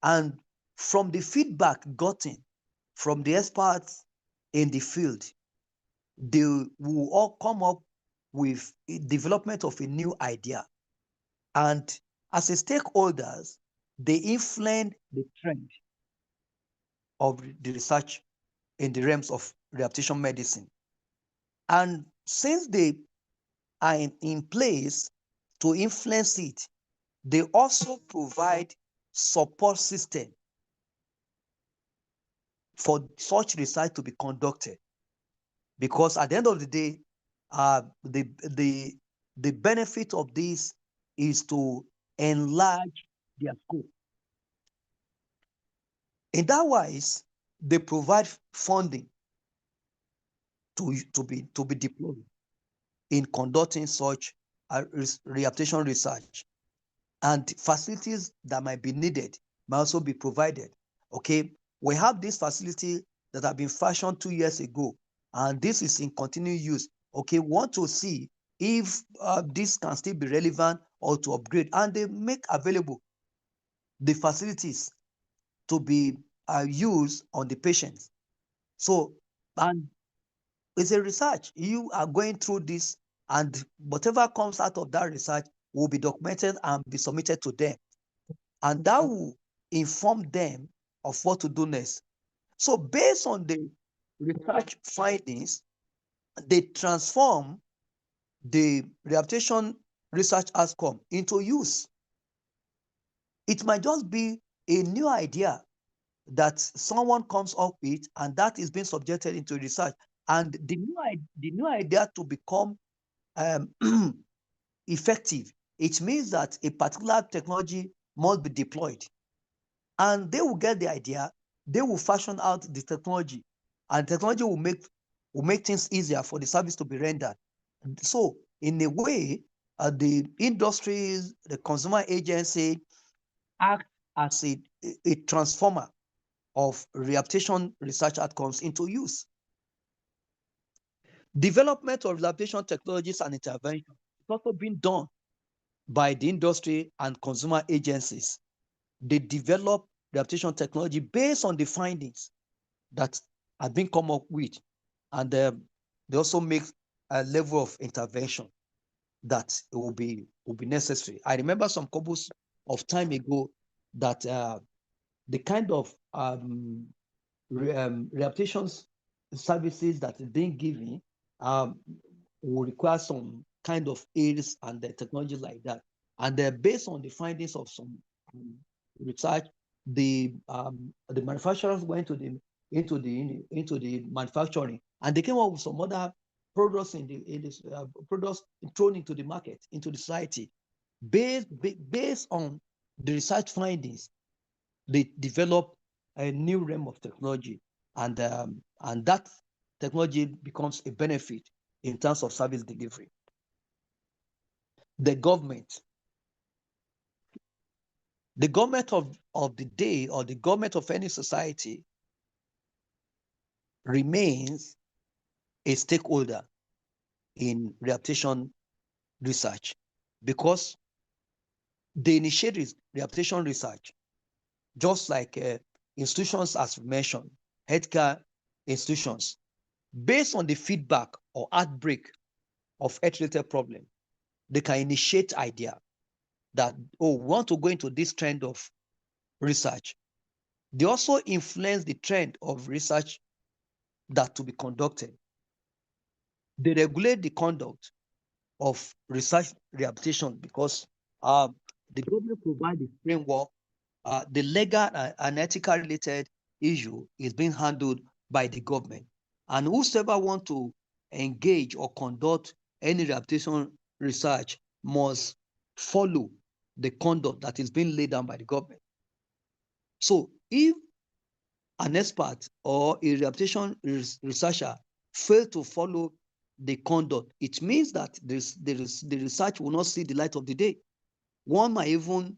And from the feedback gotten from the experts in the field, they will all come up with a development of a new idea. And as a stakeholders, they influence the trend of the research in the realms of rehabilitation medicine. And since they are in place to influence it, they also provide support system for such research to be conducted. Because at the end of the day, the benefit of this is to enlarge their scope. In that wise, they provide funding to be deployed in conducting such rehabilitation research, and facilities that might be needed might also be provided. Okay, we have this facility that have been fashioned 2 years ago, and this is in continued use. Okay, we want to see if this can still be relevant or to upgrade, and they make available the facilities to be used on the patients. So, and it's a research. You are going through this, and whatever comes out of that research will be documented and be submitted to them. And that will inform them of what to do next. So based on the research findings, they transform the rehabilitation research outcome into use. It might just be a new idea that someone comes up with, and that is being subjected into research. And the new idea to become effective, it means that a particular technology must be deployed. And they will get the idea, they will fashion out the technology, and technology will make things easier for the service to be rendered. And so, in a way, the industries, the consumer agency act as a transformer of rehabilitation research outcomes into use. Development of rehabilitation technologies and intervention is also being done by the industry and consumer agencies. They develop rehabilitation technology based on the findings that have been come up with, and they also make a level of intervention that will be necessary. I remember some couples of time ago that the kind of rehabilitation services that is being given will require some kind of aids and the technology like that. And based on the findings of some research, the manufacturers went into the manufacturing, and they came up with some other products products thrown into the market, into the society, based on the research findings. They develop a new realm of technology, and that technology becomes a benefit in terms of service delivery. The government of the day, or the government of any society, remains a stakeholder in rehabilitation research, because they initiate rehabilitation research, just like institutions, as mentioned, healthcare institutions, based on the feedback or outbreak of health-related problem. They can initiate idea that, oh, we want to go into this trend of research. They also influence the trend of research that to be conducted. They regulate the conduct of research rehabilitation, because the government provides the framework. The legal and ethical related issue is being handled by the government. And whosoever want to engage or conduct any rehabilitation research must follow the conduct that is being laid down by the government. So if an expert or a rehabilitation researcher fail to follow the conduct, it means that the research will not see the light of the day. One might even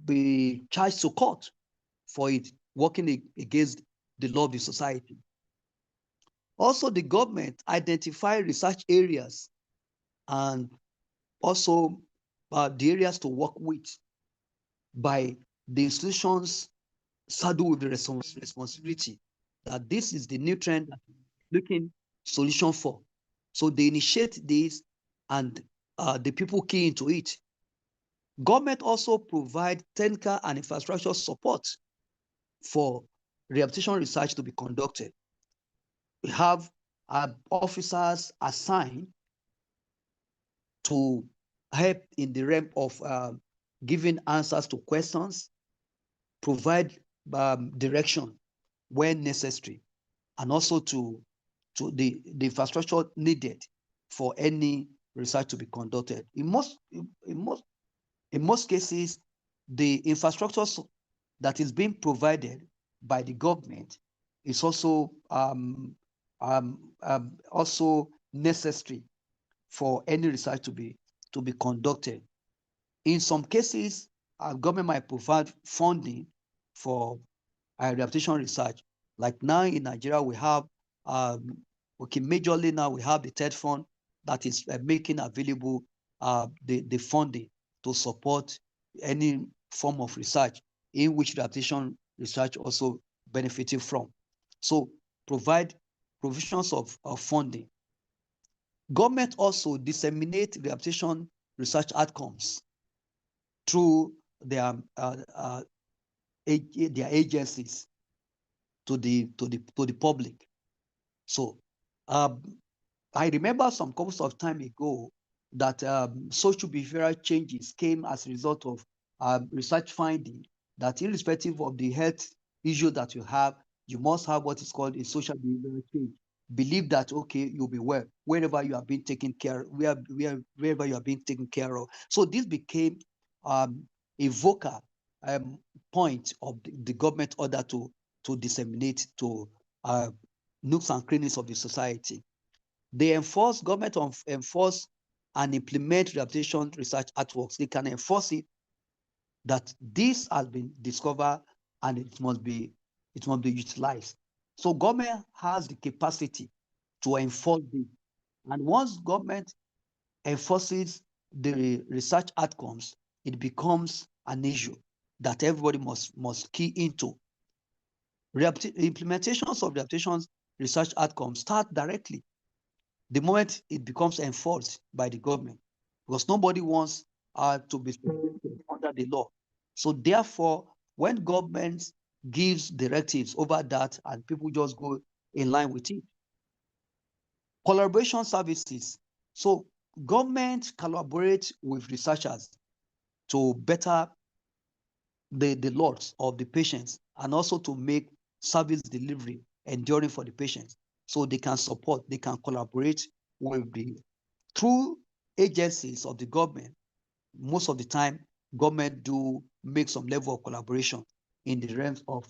be charged to court for it working against the law of the society. Also, the government identify research areas and also the areas to work with by the institutions saddled with the responsibility that this is the new trend that we're looking solution for. So they initiate this and the people key into it. Government also provide technical and infrastructure support for rehabilitation research to be conducted. We have officers assigned to help in the realm of giving answers to questions, provide direction when necessary, and also to the infrastructure needed for any research to be conducted. In most cases, the infrastructure that is being provided by the government is also also necessary for any research to be conducted. In some cases, our government might provide funding for rehabilitation research. Like now in Nigeria, we have majorly now we have the TED fund that is making available the funding to support any form of research in which rehabilitation research also benefited from. So provide provisions of funding. Government also disseminate rehabilitation research outcomes through their agencies to the public. So I remember some couple of time ago that social behavioral changes came as a result of research finding that irrespective of the health issue that you have, you must have what is called a social behavioral change. Believe that, okay, you'll be well wherever you are being taken care of, wherever you are being taken care of. So this became a vocal point of the government order to disseminate to nooks and crannies of the society. They enforce, government enforce and implement rehabilitation research artworks. They can enforce it that this has been discovered and it must be utilized. So government has the capacity to enforce this. And once government enforces the research outcomes, it becomes an issue that everybody must key into. Implementations of rehabilitation research outcomes start directly the moment it becomes enforced by the government, because nobody wants to be under the law. So therefore, when government gives directives over that and people just go in line with it. Collaboration services. So government collaborates with researchers to better the lots of the patients and also to make service delivery enduring for the patients. So they can support, they can collaborate with through agencies of the government. Most of the time, government do make some level of collaboration in the realms of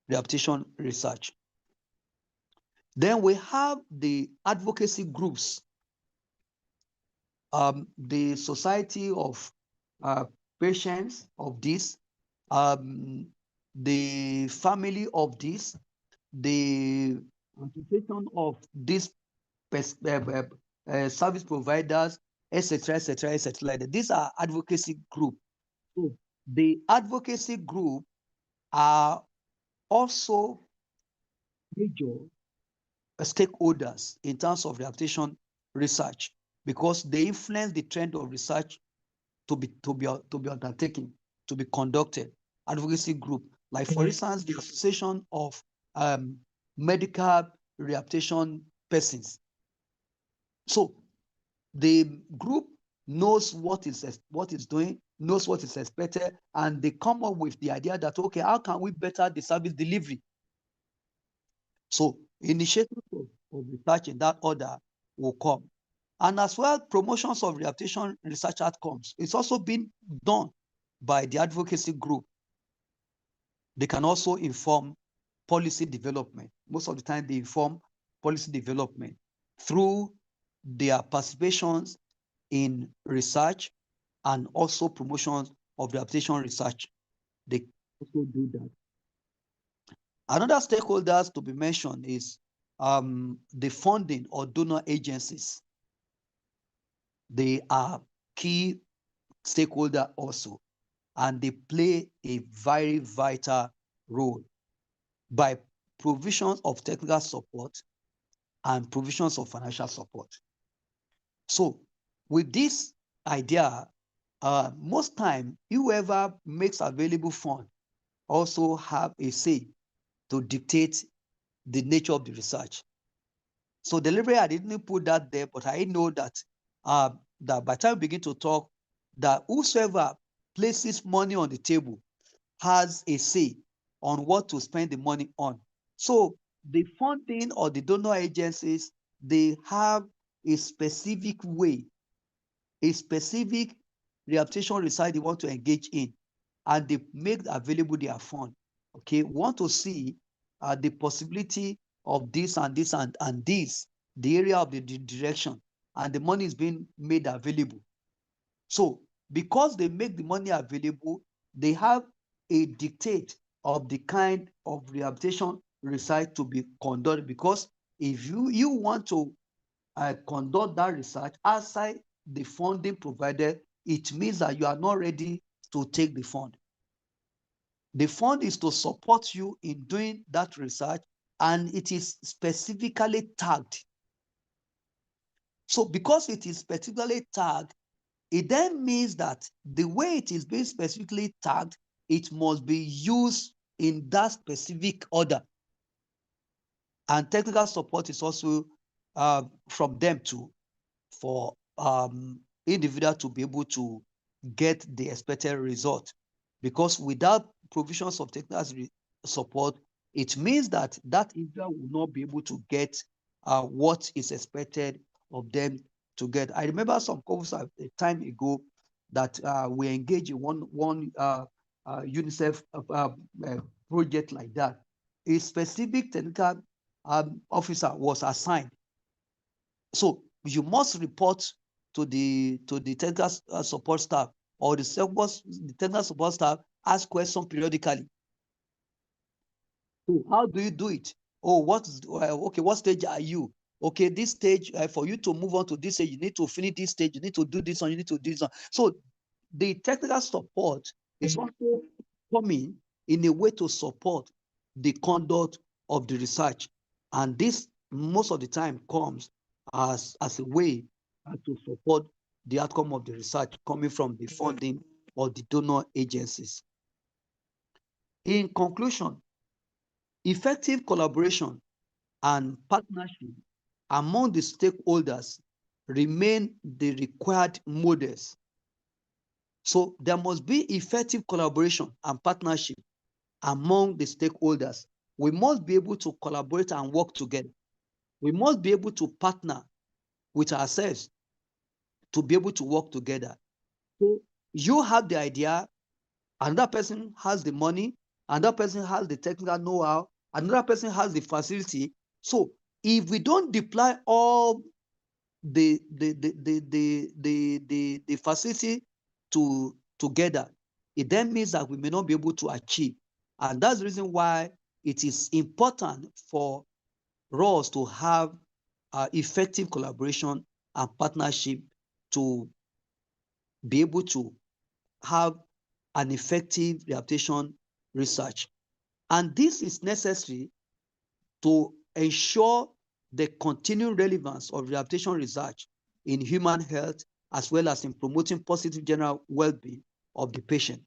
rehabilitation research. Then we have the advocacy groups, the society of patients of this, the family of this, the association of these service providers, etc., etc., etc. Like that. These are advocacy group. So the advocacy group are also major stakeholders in terms of rehabilitation research because they influence the trend of research to be undertaken, to be conducted. Advocacy group, like for instance, the Association of Medical Rehabilitation Persons. So the group knows what is doing, knows what is expected, and they come up with the idea that, okay, how can we better the service delivery? So initiatives of research in that order will come. And as well, promotions of rehabilitation research outcomes. It's also been done by the advocacy group. They can also inform policy development. Most of the time, they inform policy development through their participations in research and also promotions of rehabilitation research. They also do that. Another stakeholders to be mentioned is the funding or donor agencies. They are key stakeholder also, and they play a very vital role by provisions of technical support and provisions of financial support. So with this idea, most time, whoever makes available fund also have a say to dictate the nature of the research. So deliberately, I didn't put that there, but I know that that by the time we begin to talk, that whosoever places money on the table has a say on what to spend the money on. So the funding or the donor agencies, they have a specific way, a specific rehabilitation research they want to engage in, and they make available their fund. Okay, we want to see the possibility of this and this and this, the area of the direction, and the money is being made available. So because they make the money available, they have a dictate of the kind of rehabilitation research to be conducted. Because if you want to conduct that research outside the funding provided, it means that you are not ready to take the fund. The fund is to support you in doing that research, and it is specifically tagged. So because it is specifically tagged, it then means that the way it is being specifically tagged, it must be used in that specific order. And technical support is also from them too, for individual to be able to get the expected result. Because without provisions of technical support, it means that that individual will not be able to get what is expected of them to get. I remember some couples a time ago that we engaged in one UNICEF project like that. A specific technical officer was assigned. So you must report to the technical support staff, or the technical support staff ask questions periodically. So how do you do it? Oh, okay, what stage are you? Okay, this stage, for you to move on to this stage, you need to finish this stage, you need to do this one, you need to do this one. So the technical support is also coming in a way to support the conduct of the research. And this most of the time comes as a way to support the outcome of the research coming from the funding or the donor agencies. In conclusion, effective collaboration and partnership among the stakeholders remain the required models. So there must be effective collaboration and partnership among the stakeholders. We must be able to collaborate and work together. We must be able to partner with ourselves to be able to work together. So you have the idea, another person has the money, another person has the technical know-how, another person has the facility. So if we don't deploy all the facility together, it then means that we may not be able to achieve. And that's the reason why it is important for us to have effective collaboration and partnership to be able to have an effective rehabilitation research. And this is necessary to ensure the continued relevance of rehabilitation research in human health, as well as in promoting positive general well-being of the patient.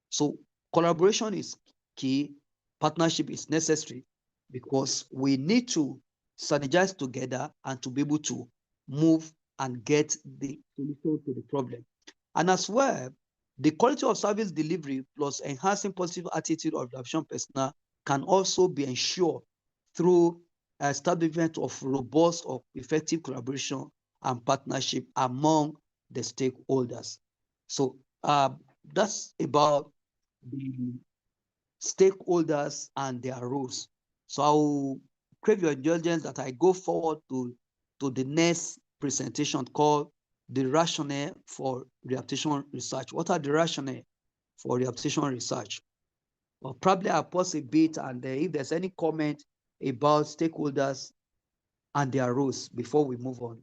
So collaboration is key, partnership is necessary, because we need to synergize together and to be able to move and get the solution to the problem. And as well, the quality of service delivery plus enhancing positive attitude of rehabilitation personnel can also be ensured through establishment of robust or effective collaboration and partnership among the stakeholders. So that's about the stakeholders and their roles. So I'll crave your indulgence that I go forward to the next presentation called the rationale for rehabilitation research. What are the rationale for rehabilitation research? Or probably I'll pause a bit, and if there's any comment about stakeholders and their roles before we move on.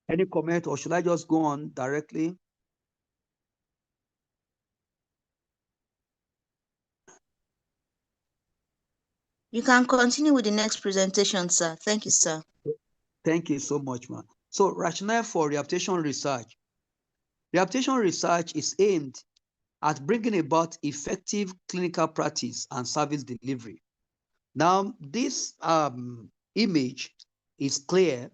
Any comment, or should I just go on directly? You can continue with the next presentation, sir. Thank you, sir. Thank you so much, man. So, rationale for rehabilitation research. Rehabilitation research is aimed at bringing about effective clinical practice and service delivery. Now, this image is clear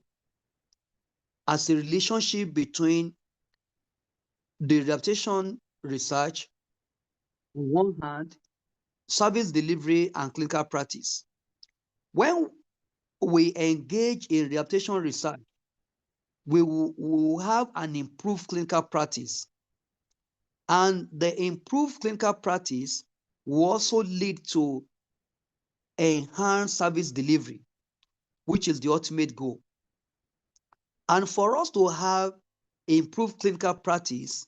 as a relationship between the rehabilitation research on one hand, service delivery and clinical practice. When we engage in rehabilitation research, we will have an improved clinical practice. And the improved clinical practice will also lead to enhanced service delivery, which is the ultimate goal. And for us to have improved clinical practice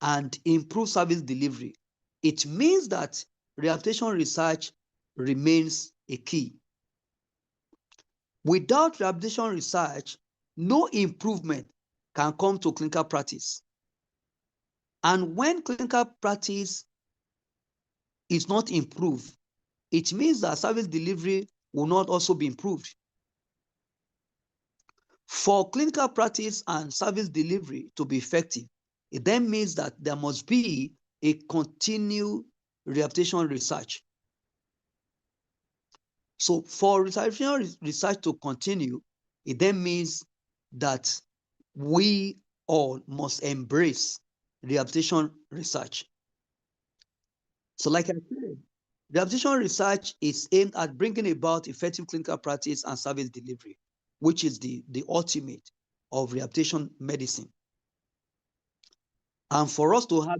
and improved service delivery, it means that rehabilitation research remains a key. Without rehabilitation research, no improvement can come to clinical practice. And when clinical practice is not improved, it means that service delivery will not also be improved. For clinical practice and service delivery to be effective, it then means that there must be a continued rehabilitation research. So for rehabilitation research to continue, it then means that we all must embrace rehabilitation research. So like I said, rehabilitation research is aimed at bringing about effective clinical practice and service delivery, which is the ultimate of rehabilitation medicine. And for us to have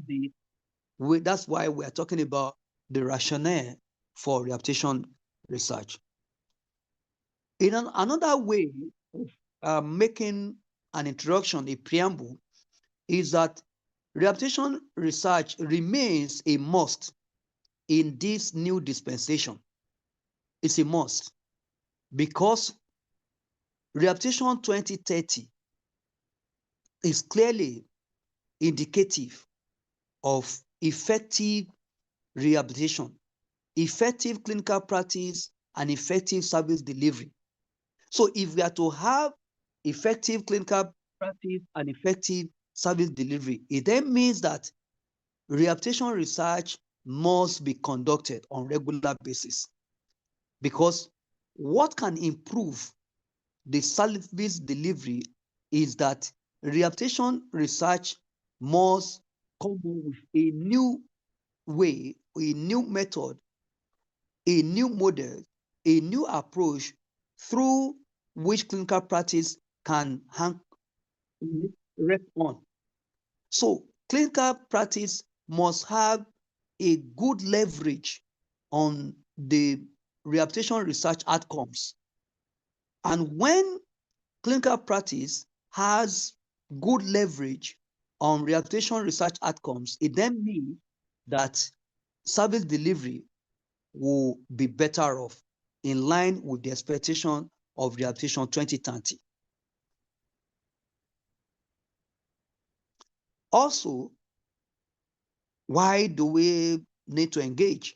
that's why we are talking about the rationale for rehabilitation research. In another way of making an introduction, a preamble, is that rehabilitation research remains a must in this new dispensation. It's a must because Rehabilitation 2030 is clearly indicative of effective rehabilitation, effective clinical practice, and effective service delivery. So if we are to have effective clinical practice and effective service delivery, it then means that rehabilitation research must be conducted on a regular basis, because what can improve the service delivery is that rehabilitation research must come up with a new way, a new method, a new model, a new approach through which clinical practice can rest on. So clinical practice must have a good leverage on the rehabilitation research outcomes. And when clinical practice has good leverage on rehabilitation research outcomes, it then means that service delivery will be better off, in line with the expectation of Rehabilitation 2030. Also, why do we need to engage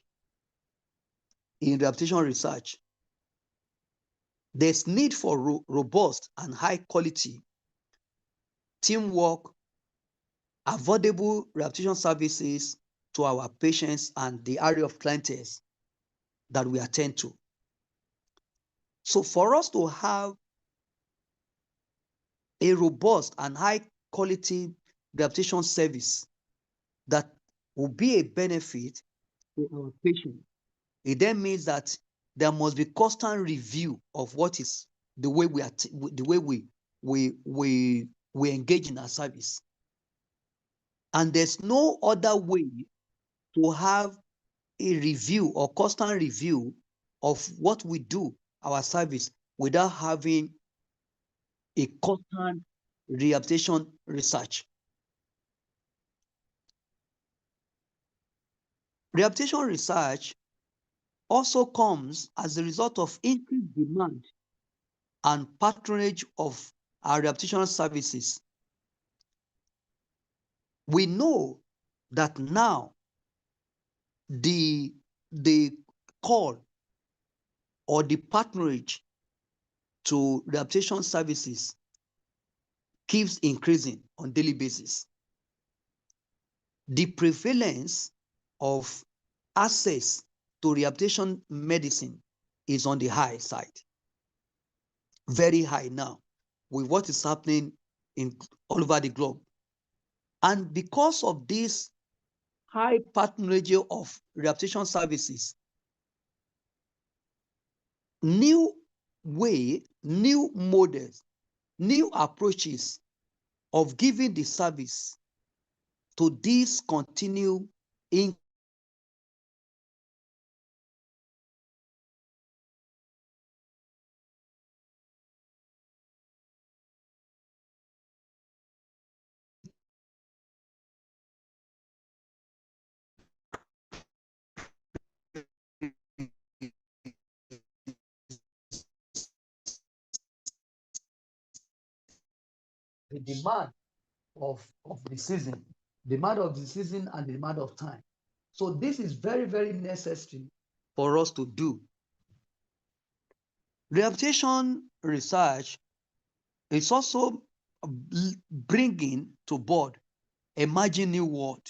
in rehabilitation research? There's need for robust and high quality teamwork, affordable rehabilitation services to our patients and the area of clientele that we attend to. So for us to have a robust and high quality rehabilitation service that will be a benefit to our patient, it then means that there must be constant review of what is the way we engage in our service. And there's no other way to have a review or constant review of what we do our service without having a constant rehabilitation research. Rehabilitation research also comes as a result of increased demand and patronage of our rehabilitation services. We know that now the call or the patronage to rehabilitation services keeps increasing on daily basis. The prevalence of access to rehabilitation medicine is on the high side, very high now, with what is happening all over the globe. And because of this high patronage of rehabilitation services, new way, new models, new approaches of giving the service to this continue in the demand of the season, demand of the season and the demand of time. So this is very, very necessary for us to do. Rehabilitation research is also bringing to board emerging new world.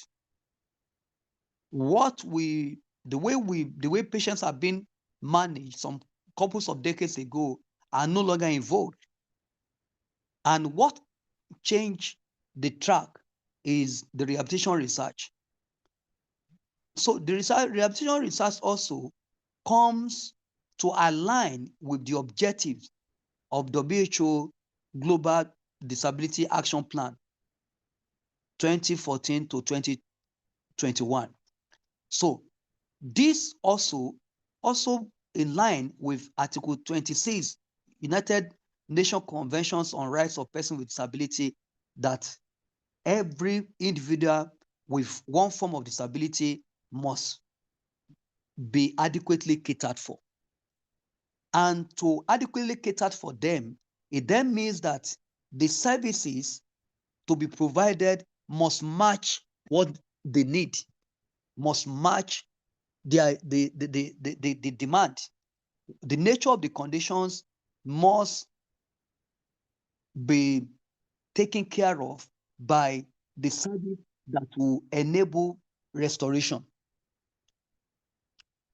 The way patients have been managed some couples of decades ago are no longer involved. And what changed the track is the rehabilitation research. So the rehabilitation research also comes to align with the objectives of WHO Global Disability Action Plan 2014 to 2021. So this also in line with Article 26 United Nations Conventions on Rights of Persons with Disability, that every individual with one form of disability must be adequately catered for. And to adequately cater for them, it then means that the services to be provided must match what they need, must match the demand. The nature of the conditions must be taken care of by the service that will enable restoration.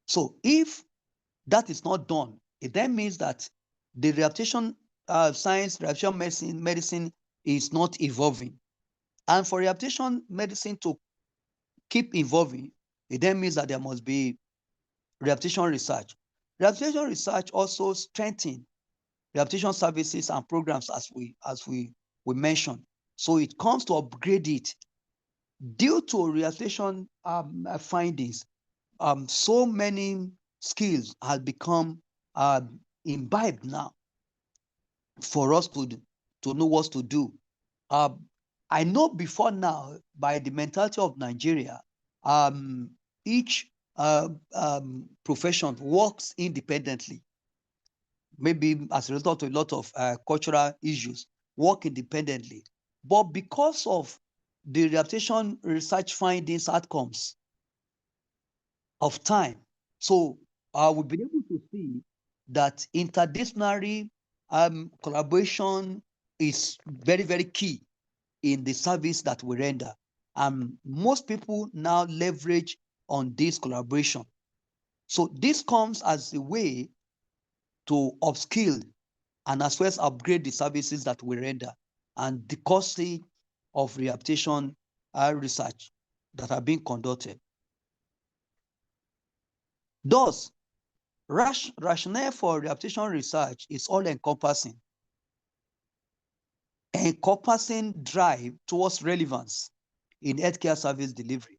So if that is not done, it then means that the rehabilitation science, rehabilitation medicine is not evolving. And for rehabilitation medicine to keep evolving, it then means that there must be rehabilitation research. Rehabilitation research also strengthens rehabilitation services and programs as we mentioned. So it comes to upgrade it. Due to rehabilitation findings, so many skills have become imbibed now for us to know what to do. I know before now, by the mentality of Nigeria, each profession works independently. Maybe as a result of a lot of cultural issues, work independently. But because of the rehabilitation research findings outcomes of time, so we've been able to see that interdisciplinary collaboration is very, very key in the service that we render. Most people now leverage on this collaboration. So this comes as a way to upskill and as well as upgrade the services that we render and the costly of rehabilitation research that are being conducted. Thus, rationale for rehabilitation research is all-encompassing, encompassing drive towards relevance in healthcare service delivery,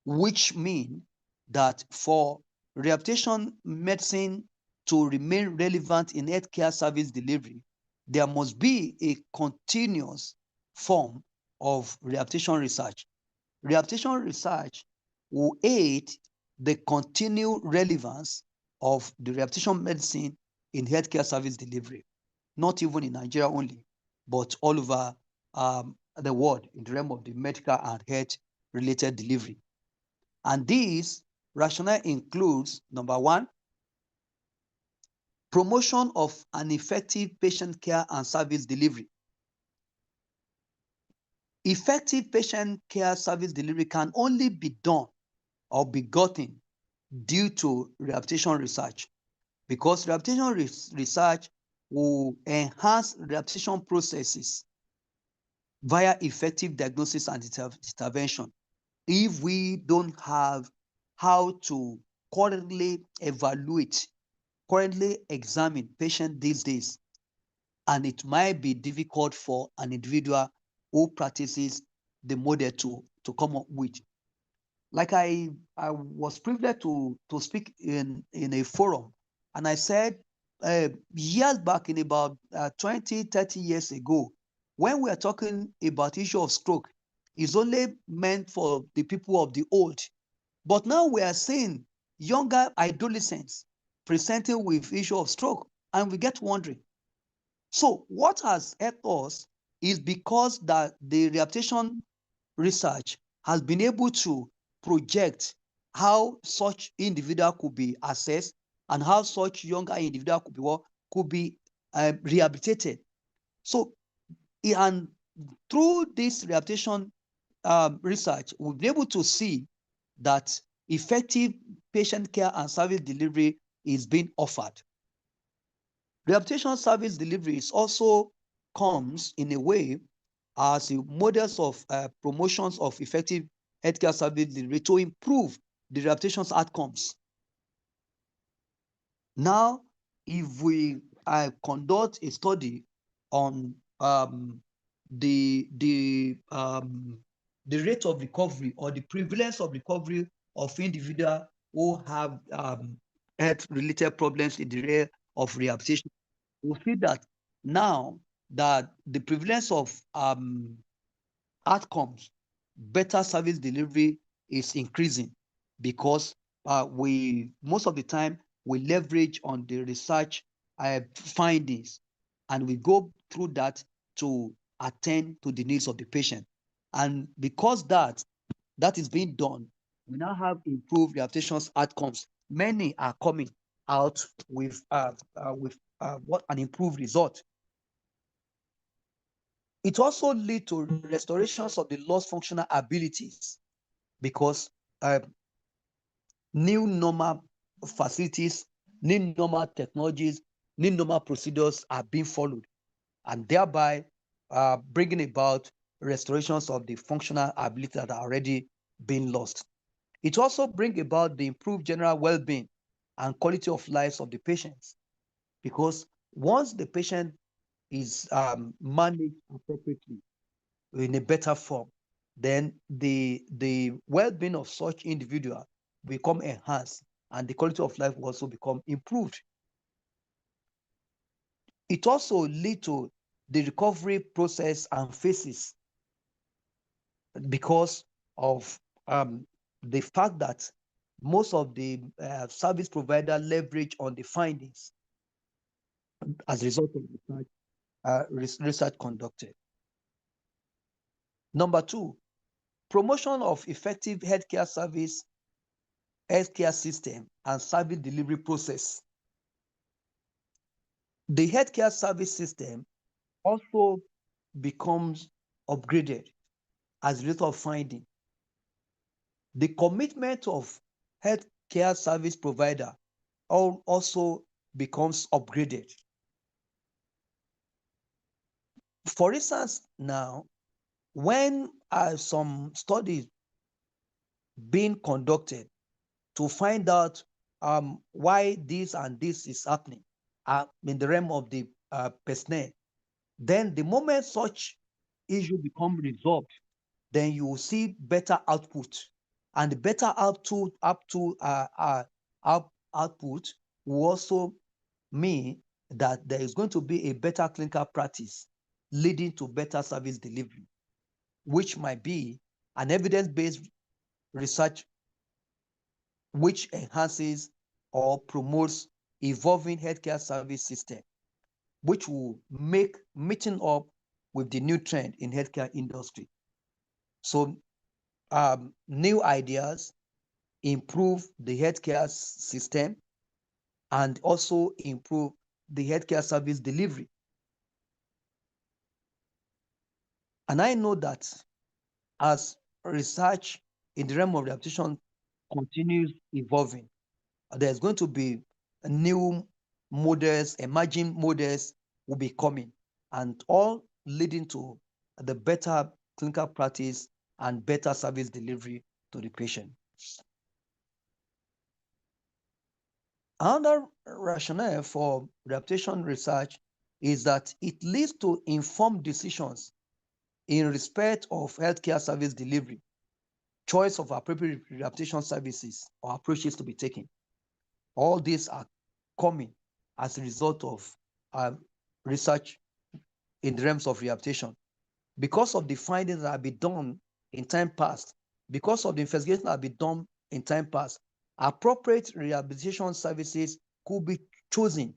which means that for rehabilitation medicine to remain relevant in healthcare service delivery, there must be a continuous form of rehabilitation research. Rehabilitation research will aid the continued relevance of the rehabilitation medicine in healthcare service delivery, not even in Nigeria only, but all over the world in the realm of the medical and health related delivery. And this rationale includes, number one, promotion of an effective patient care and service delivery. Effective patient care service delivery can only be done or be gotten due to rehabilitation research, because rehabilitation research will enhance rehabilitation processes via effective diagnosis and intervention. If we don't have how to currently evaluate, currently examine patients these days, and it might be difficult for an individual who practices the model to come up with. Like I was privileged to speak in a forum, and I said years back, in about 20, 30 years ago, when we are talking about issue of stroke, it's only meant for the people of the old. But now we are seeing younger adolescents presenting with issue of stroke, and we get wondering. So what has helped us is because that the rehabilitation research has been able to project how such individual could be assessed and how such younger individual could be rehabilitated. So, and through this rehabilitation research, we've been able to see that effective patient care and service delivery is being offered. Rehabilitation service delivery is also comes in a way as models of promotions of effective healthcare service delivery to improve the rehabilitation outcomes. Now, if we conduct a study on the rate of recovery or the prevalence of recovery of individuals who have health-related problems in the area of rehabilitation, we see that now that the prevalence of outcomes, better service delivery is increasing, because we most of the time we leverage on the research findings, and we go through that to attend to the needs of the patient. And because that is being done, we now have improved rehabilitation outcomes. Many are coming out with what an improved result. It also leads to restorations of the lost functional abilities, because new normal facilities, new normal technologies, new normal procedures are being followed, and thereby bringing about restorations of the functional abilities that are already being lost. It also brings about the improved general well-being and quality of lives of the patients, because once the patient is managed appropriately in a better form, then the well-being of such individual become enhanced, and the quality of life will also become improved. It also leads to the recovery process and phases, because of the fact that most of the service provider leverage on the findings as a result of research conducted. Number two, promotion of effective healthcare system and service delivery process. The healthcare service system also becomes upgraded as a result of finding. The commitment of healthcare service provider also becomes upgraded. For instance, now, when some studies being conducted to find out why this and this is happening in the realm of the personnel, then the moment such issue become resolved, then you will see better output, and the better output will also me that there is going to be a better clinical practice leading to better service delivery, which might be an evidence-based research which enhances or promotes evolving healthcare service system, which will make meeting up with the new trend in healthcare industry. So new ideas improve the healthcare system and also improve the healthcare service delivery. And I know that as research in the realm of rehabilitation continues evolving, there's going to be new models, emerging models will be coming, and all leading to the better clinical practice and better service delivery to the patient. Another rationale for rehabilitation research is that it leads to informed decisions in respect of healthcare service delivery, choice of appropriate rehabilitation services or approaches to be taken. All these are coming as a result of research in the realms of rehabilitation. Because of the findings that have been done in time past, because of the investigation that have been done in time past, appropriate rehabilitation services could be chosen.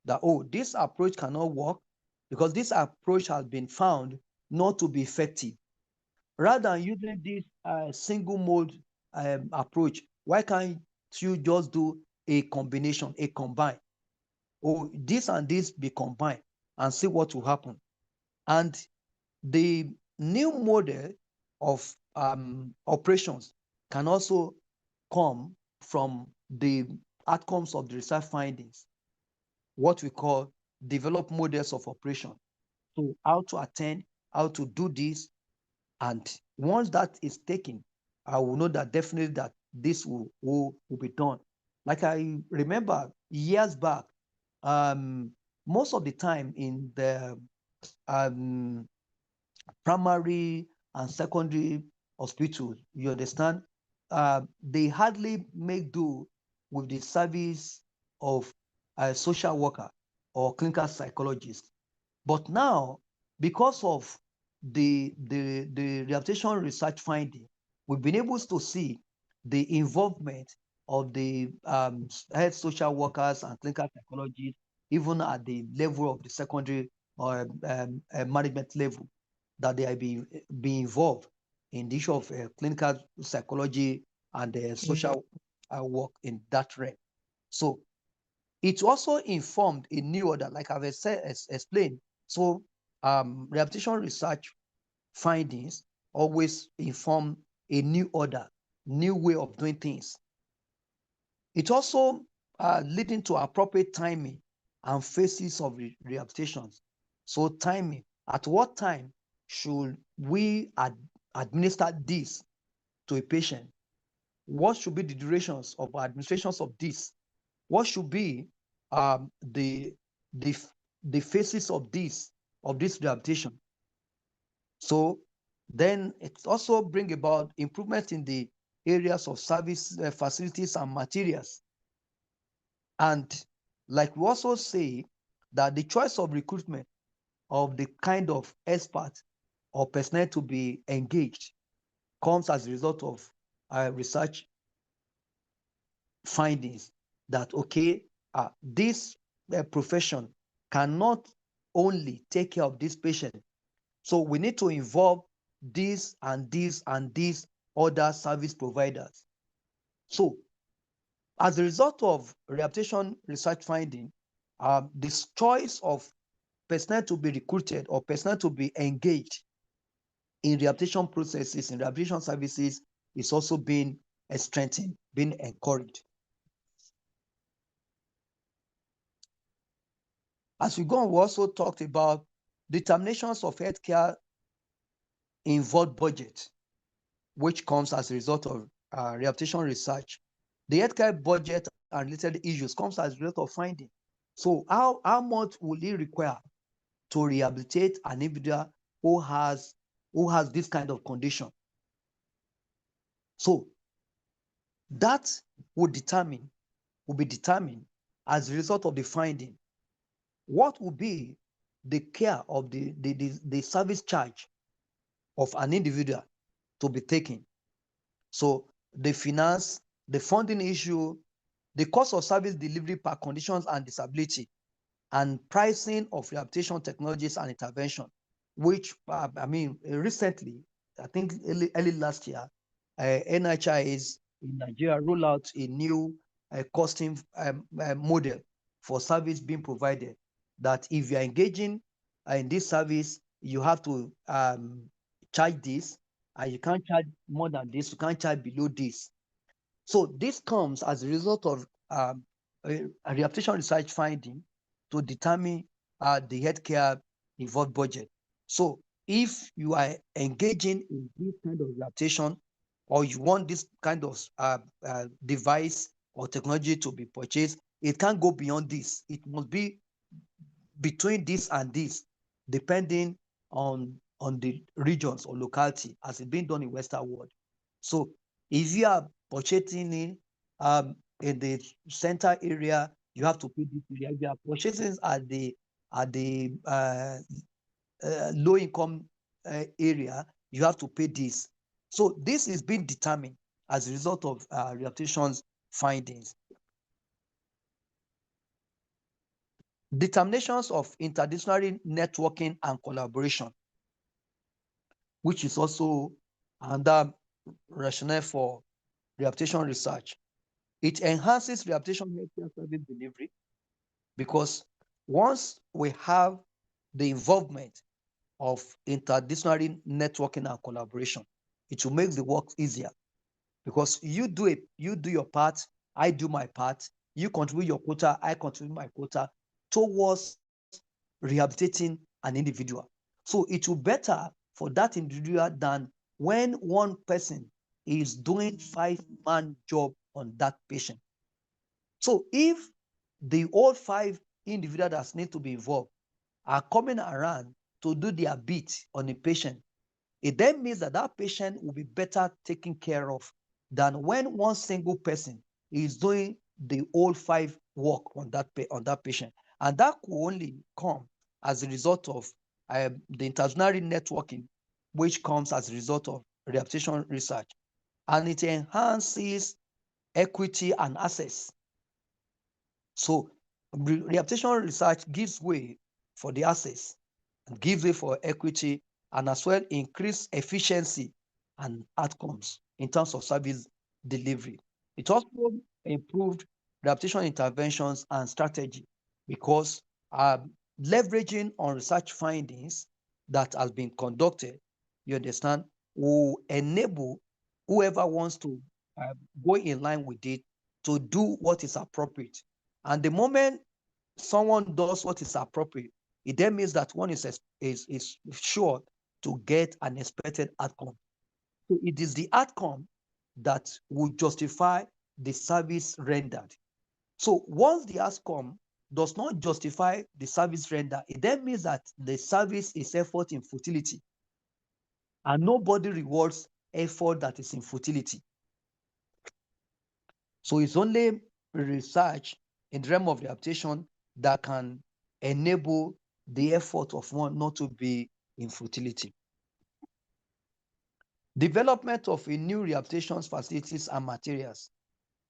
That, oh, this approach cannot work because this approach has been found not to be effective. Rather than using this single mode approach, why can't you just do a combination, a combine? Or this and this be combined and see what will happen. And the new model of operations can also come from the outcomes of the research findings, what we call develop models of operation. So how to attend, how to do this, and once that is taken, I will know that definitely that this will be done. Like I remember years back, most of the time in the um, primary and secondary hospitals, you understand, they hardly make do with the service of a social worker or clinical psychologist. But now, because of the rehabilitation research finding, we've been able to see the involvement of the health social workers and clinical psychologists, even at the level of the secondary or management level, that they are being involved in the issue of clinical psychology and social work in that realm. So it also informed a new order, like I've explained. So rehabilitation research findings always inform a new order, new way of doing things. It also leading to appropriate timing and phases of rehabilitations. So timing, at what time should we administer this to a patient? What should be the durations of administrations of this? What should be the phases of this rehabilitation? So then it also bring about improvement in the areas of service facilities and materials. And like we also say that the choice of recruitment of the kind of expert or personnel to be engaged comes as a result of research findings that, okay, this profession cannot only take care of this patient. So we need to involve this and this and these other service providers. So as a result of rehabilitation research finding, this choice of personnel to be recruited or personnel to be engaged in rehabilitation processes, in rehabilitation services, is also being strengthened, being encouraged. As we go on, we also talked about determinations of healthcare involved budget, which comes as a result of rehabilitation research. The healthcare budget and related issues comes as a result of finding. So how much will it require to rehabilitate an individual who has this kind of condition? So that will be determined as a result of the finding, what will be the care of the service charge of an individual to be taken? So the finance, the funding issue, the cost of service delivery per conditions and disability, and pricing of rehabilitation technologies and intervention, which recently, I think early last year, NHIS in Nigeria rolled out a new costing model for service being provided, that if you're engaging in this service, you have to charge this, and you can't charge more than this, you can't charge below this. So this comes as a result of a rehabilitation research finding to determine the healthcare involved budget. So if you are engaging in this kind of rehabilitation, or you want this kind of device or technology to be purchased, it can't go beyond this. It must be between this and this, depending on the regions or locality, as it's being done in Western world. So if you are purchasing in the center area, you have to pay this area. If you are purchasing at the low income area, you have to pay this. So this is being determined as a result of rehabilitation's findings. Determinations of interdisciplinary networking and collaboration, which is also another rationale for rehabilitation research. It enhances rehabilitation healthcare service delivery, because once we have the involvement of interdisciplinary networking and collaboration, it will make the work easier, because you do your part, I do my part, you contribute your quota, I contribute my quota towards rehabilitating an individual. So it will better for that individual than when one person is doing 5-man job on that patient. So if the all 5 individuals that need to be involved are coming around to do their bit on a patient, it then means that that patient will be better taken care of than when one single person is doing the all 5 work on that patient. And that could only come as a result of the interdisciplinary networking, which comes as a result of rehabilitation research. And it enhances equity and access. So rehabilitation research gives way for the access, and gives way for equity, and as well increase efficiency and outcomes in terms of service delivery. It also improved rehabilitation interventions and strategy, because leveraging on research findings that has been conducted, you understand, will enable whoever wants to go in line with it to do what is appropriate. And the moment someone does what is appropriate, it then means that one is sure to get an expected outcome. So it is the outcome that will justify the service rendered. So once the outcome does not justify the service rendered, it then means that the service is effort in futility, and nobody rewards effort that is in futility. So it's only research in the realm of rehabilitation that can enable the effort of one not to be in futility. Development of a new rehabilitation facilities and materials.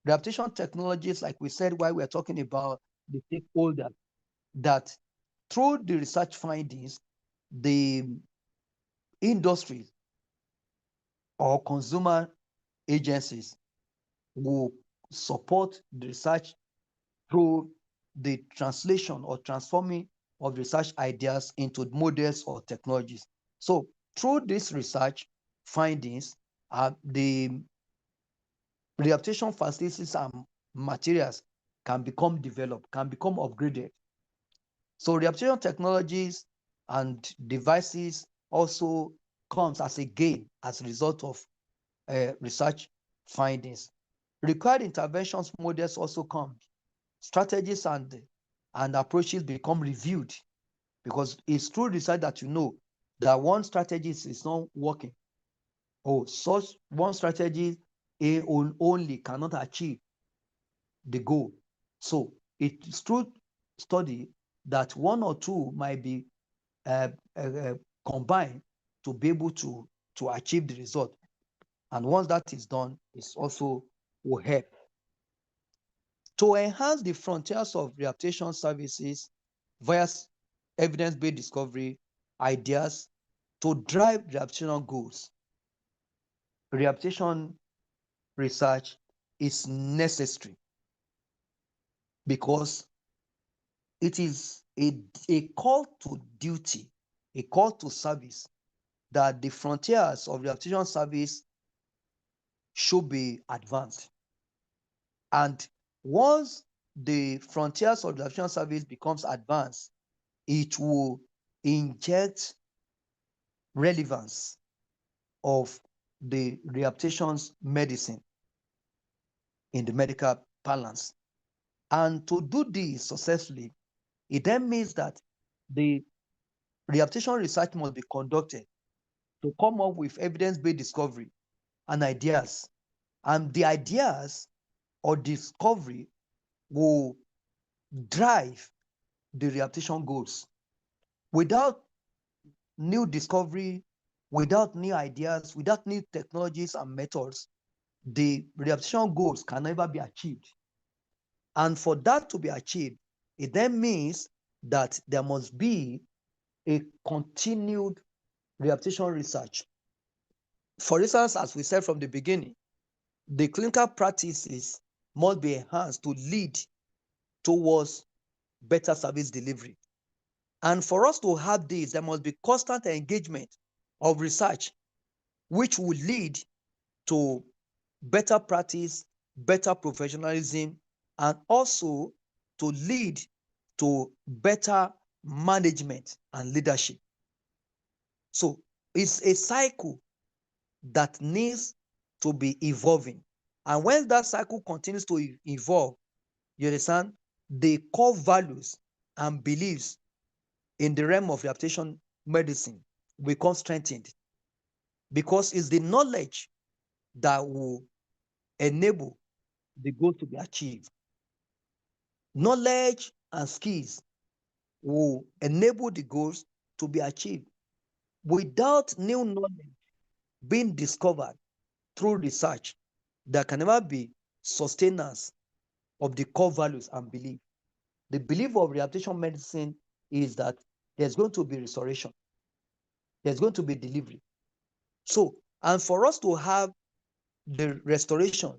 Rehabilitation technologies, like we said while we are talking about the stakeholders, that through the research findings, the industry or consumer agencies will support the research through the translation or transforming of research ideas into models or technologies. So through this research findings, the rehabilitation facilities and materials can become developed, can become upgraded. So rehabilitation technologies and devices also comes as a gain as a result of research findings. Required interventions models also come. Strategies and approaches become reviewed, because it's through research that you know that one strategy is not working, or such one strategy only cannot achieve the goal. So it's through study that one or two might be combined to be able to achieve the result. And once that is done, it also will help. To enhance the frontiers of rehabilitation services via evidence-based discovery, ideas to drive rehabilitation goals, rehabilitation research is necessary because it is a call to duty, a call to service, that the frontiers of rehabilitation service should be advanced. And once the frontiers of rehabilitation service becomes advanced, it will inject relevance of the rehabilitation's medicine in the medical balance. And to do this successfully, it then means that the rehabilitation research must be conducted to come up with evidence-based discovery and ideas. And the ideas or discovery will drive the rehabilitation goals. Without new discovery, without new ideas, without new technologies and methods, the rehabilitation goals can never be achieved. And for that to be achieved, it then means that there must be a continued rehabilitation research. For instance, as we said from the beginning, the clinical practices must be enhanced to lead towards better service delivery. And for us to have this, there must be constant engagement of research, which will lead to better practice, better professionalism, and also to lead to better management and leadership. So it's a cycle that needs to be evolving. And when that cycle continues to evolve, you understand, the core values and beliefs in the realm of rehabilitation medicine become strengthened, because it's the knowledge that will enable the goal to be achieved. Knowledge and skills will enable the goals to be achieved. Without new knowledge being discovered through research, there can never be sustenance of the core values and belief. The belief of rehabilitation medicine is that there's going to be restoration, there's going to be delivery. So, and for us to have the restoration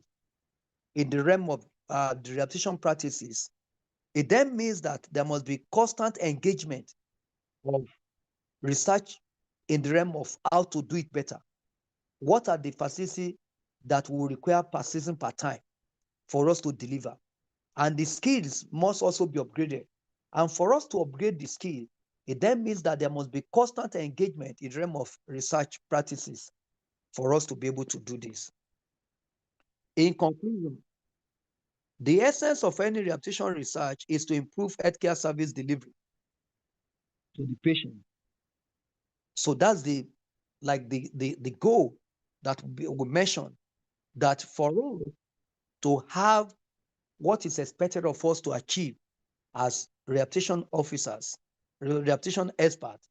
in the realm of the rehabilitation practices, it then means that there must be constant engagement of research in the realm of how to do it better. What are the facilities that will require persistent per time for us to deliver? And the skills must also be upgraded. And for us to upgrade the skill, it then means that there must be constant engagement in the realm of research practices for us to be able to do this. In conclusion, the essence of any rehabilitation research is to improve healthcare service delivery to the patient. So that's the goal that we mentioned, that for us to have what is expected of us to achieve as rehabilitation officers, rehabilitation experts,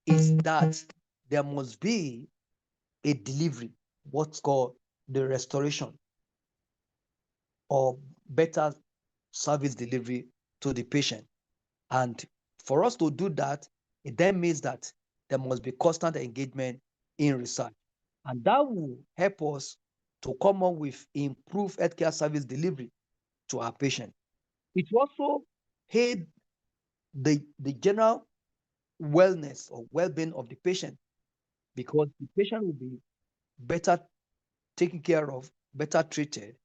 is that there must be a delivery, what's called the restoration or better service delivery to the patient. And for us to do that, it then means that there must be constant engagement in research. And that will help us to come up with improved healthcare service delivery to our patient. It will also aid the general wellness or well-being of the patient, because the patient will be better taken care of, better treated,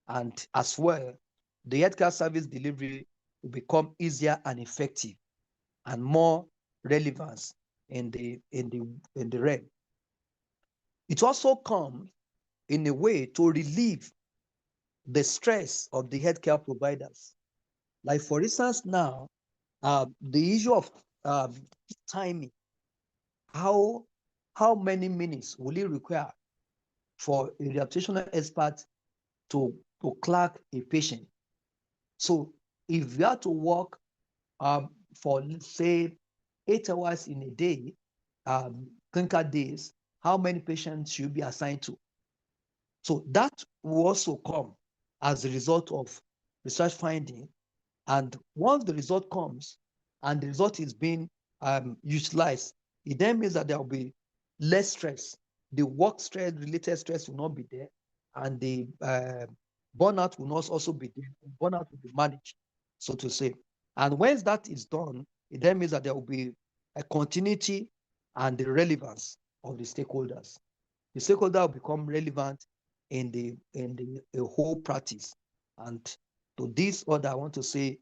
and as well, the healthcare service delivery will become easier and effective and more relevance in the realm. It also comes in a way to relieve the stress of the healthcare providers. Like for instance, now the issue of timing. How many minutes will it require for a rehabilitation expert to clerk a patient? So if you have to work for, say, 8 hours in a day, clinical days, how many patients should be assigned to? So that will also come as a result of research finding. And once the result comes and the result is being utilized, it then means that there will be less stress. The work stress, related stress will not be there, and the burnout will not also be there. Burnout will be managed, so to say. And once that is done, it then means that there will be a continuity and the relevance of the stakeholders. The stakeholder will become relevant in the whole practice. And to this order, I want to say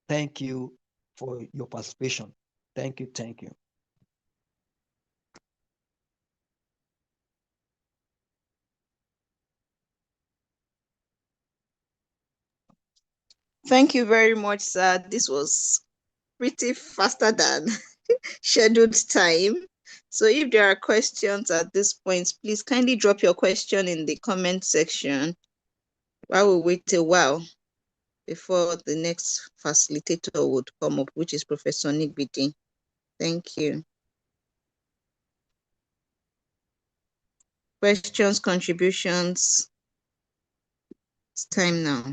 thank you for your participation. Thank you. Thank you. Thank you very much, sir. This was pretty faster than scheduled time. So if there are questions at this point, please kindly drop your question in the comment section while we wait a while before the next facilitator would come up, which is Professor Nigbidi. Thank you. Questions, contributions. It's time now.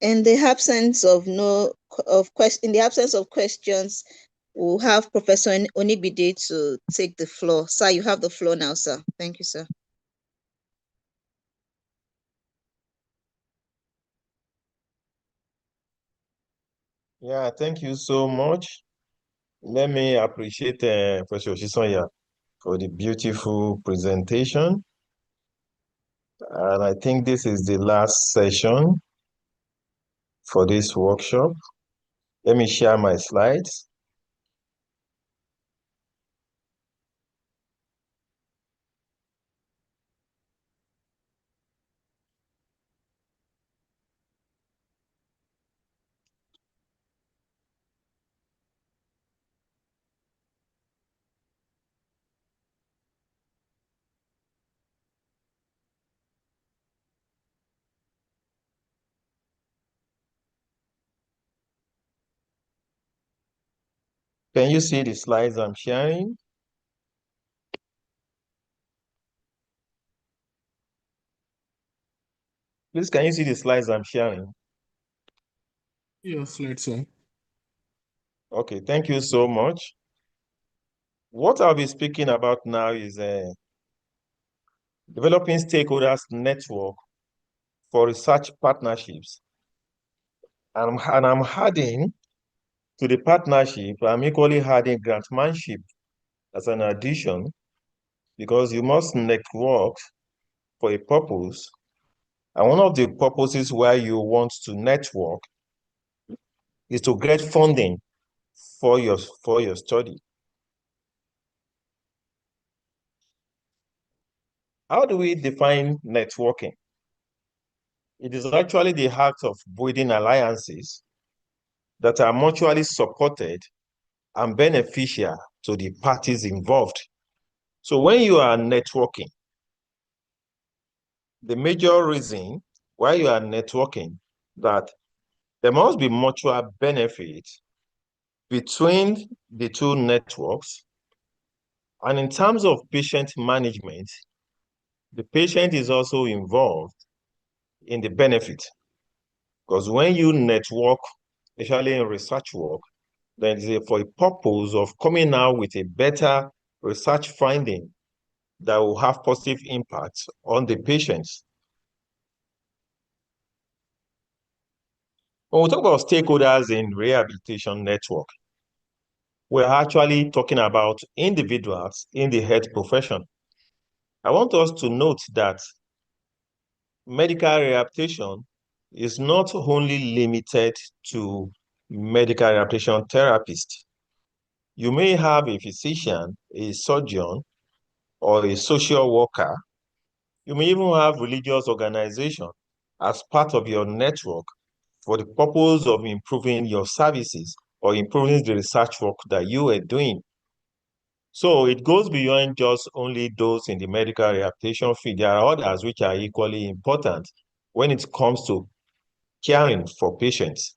In the absence of questions, we'll have Professor Onibide to take the floor. Sir, you have the floor now, sir. Thank you, sir. Yeah, thank you so much. Let me appreciate Professor Shisanya for the beautiful presentation. And I think this is the last session for this workshop. Let me share my slides. Can you see the slides I'm sharing? Please, can you see the slides I'm sharing? Yes, let's say. Okay, thank you so much. What I'll be speaking about now is developing stakeholders network for research partnerships. And I'm adding to the partnership, I'm equally adding grantmanship as an addition, because you must network for a purpose. And one of the purposes why you want to network is to get funding for your study. How do we define networking? It is actually the act of building alliances that are mutually supported and beneficial to the parties involved. So when you are networking, the major reason why you are networking, that there must be mutual benefit between the two networks. And in terms of patient management, the patient is also involved in the benefit. Because when you network, especially in research work, then it's for a purpose of coming out with a better research finding that will have positive impact on the patients. When we talk about stakeholders in rehabilitation network, we're actually talking about individuals in the health profession. I want us to note that medical rehabilitation is not only limited to medical rehabilitation therapists. You may have a physician, a surgeon, or a social worker. You may even have religious organization as part of your network for the purpose of improving your services or improving the research work that you are doing. So it goes beyond just only those in the medical rehabilitation field. There are others which are equally important when it comes to caring for patients.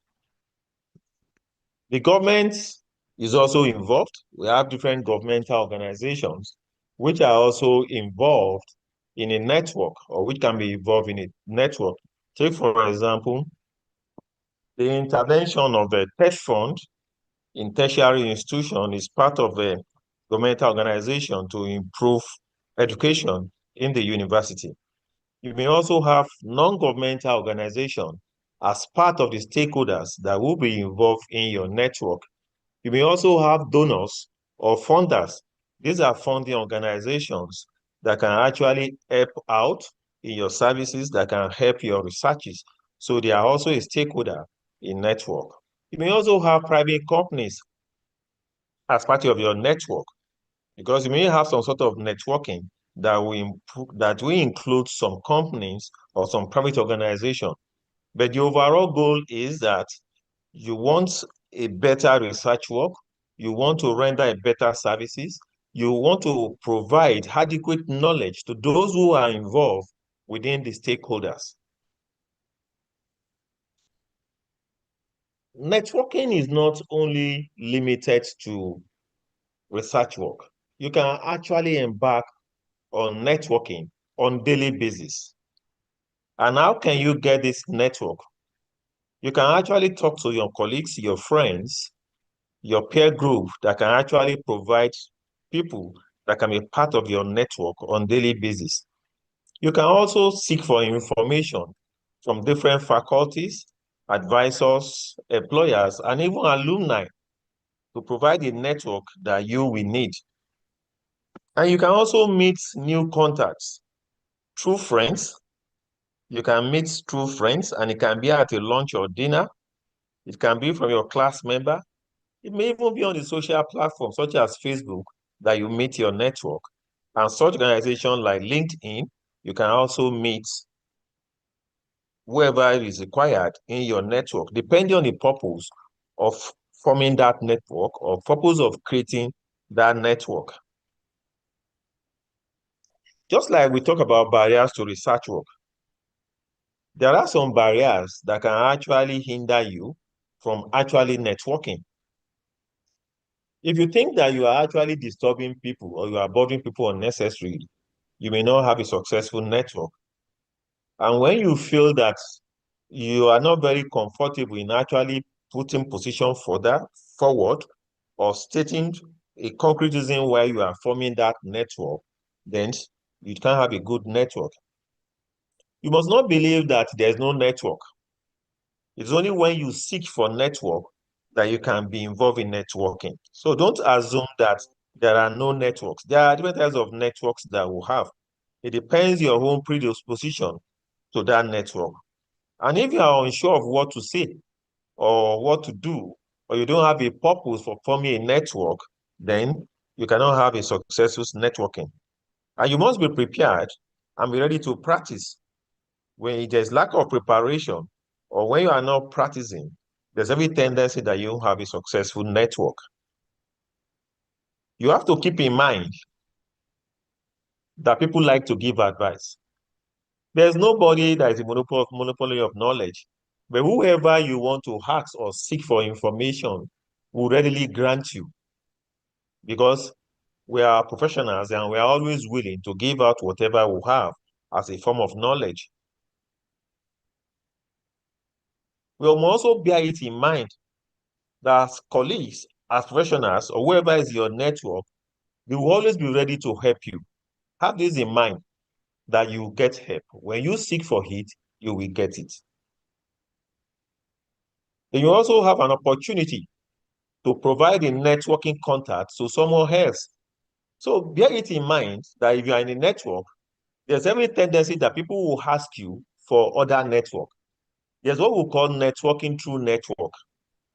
The government is also involved. We have different governmental organizations which are also involved in a network, or which can be involved in a network. Take, for example, the intervention of a TESH fund in tertiary institution is part of a governmental organization to improve education in the university. You may also have non-governmental organization as part of the stakeholders that will be involved in your network. You may also have donors or funders. These are funding organizations that can actually help out in your services, that can help your researches. So they are also a stakeholder in network. You may also have private companies as part of your network, because you may have some sort of networking that will include some companies or some private organization. But the overall goal is that you want a better research work, you want to render a better services, you want to provide adequate knowledge to those who are involved within the stakeholders. Networking is not only limited to research work. You can actually embark on networking on daily basis. And how can you get this network? You can actually talk to your colleagues, your friends, your peer group that can actually provide people that can be part of your network on daily basis. You can also seek for information from different faculties, advisors, employers, and even alumni to provide a network that you will need. And you can also meet new contacts through friends. You can meet through friends, and it can be at a lunch or dinner. It can be from your class member. It may even be on the social platform, such as Facebook, that you meet your network. And such organizations like LinkedIn, you can also meet whoever is required in your network, depending on the purpose of forming that network or purpose of creating that network. Just like we talk about barriers to research work, there are some barriers that can actually hinder you from actually networking. If you think that you are actually disturbing people or you are bothering people unnecessarily, you may not have a successful network. And when you feel that you are not very comfortable in actually putting position forward or stating a concrete reason why you are forming that network, then you can't have a good network. You must not believe that there's no network. It's only when you seek for network that you can be involved in networking. So don't assume that there are no networks. There are different types of networks that we have. It depends your own predisposition to that network. And if you are unsure of what to say or what to do, or you don't have a purpose for forming a network, then you cannot have a successful networking. And you must be prepared and be ready to practice. When there's lack of preparation or when you are not practicing, there's every tendency that you won't have a successful network. You have to keep in mind that people like to give advice. There's nobody that is a monopoly of knowledge, but whoever you want to ask or seek for information will readily grant you, because we are professionals and we are always willing to give out whatever we have as a form of knowledge. We will also bear it in mind that as colleagues, as professionals, or whoever is your network, they will always be ready to help you. Have this in mind, that you get help. When you seek for it, you will get it. Then you also have an opportunity to provide a networking contact to someone else. So bear it in mind that if you are in a network, there's every tendency that people will ask you for other network. There's what we call networking through network.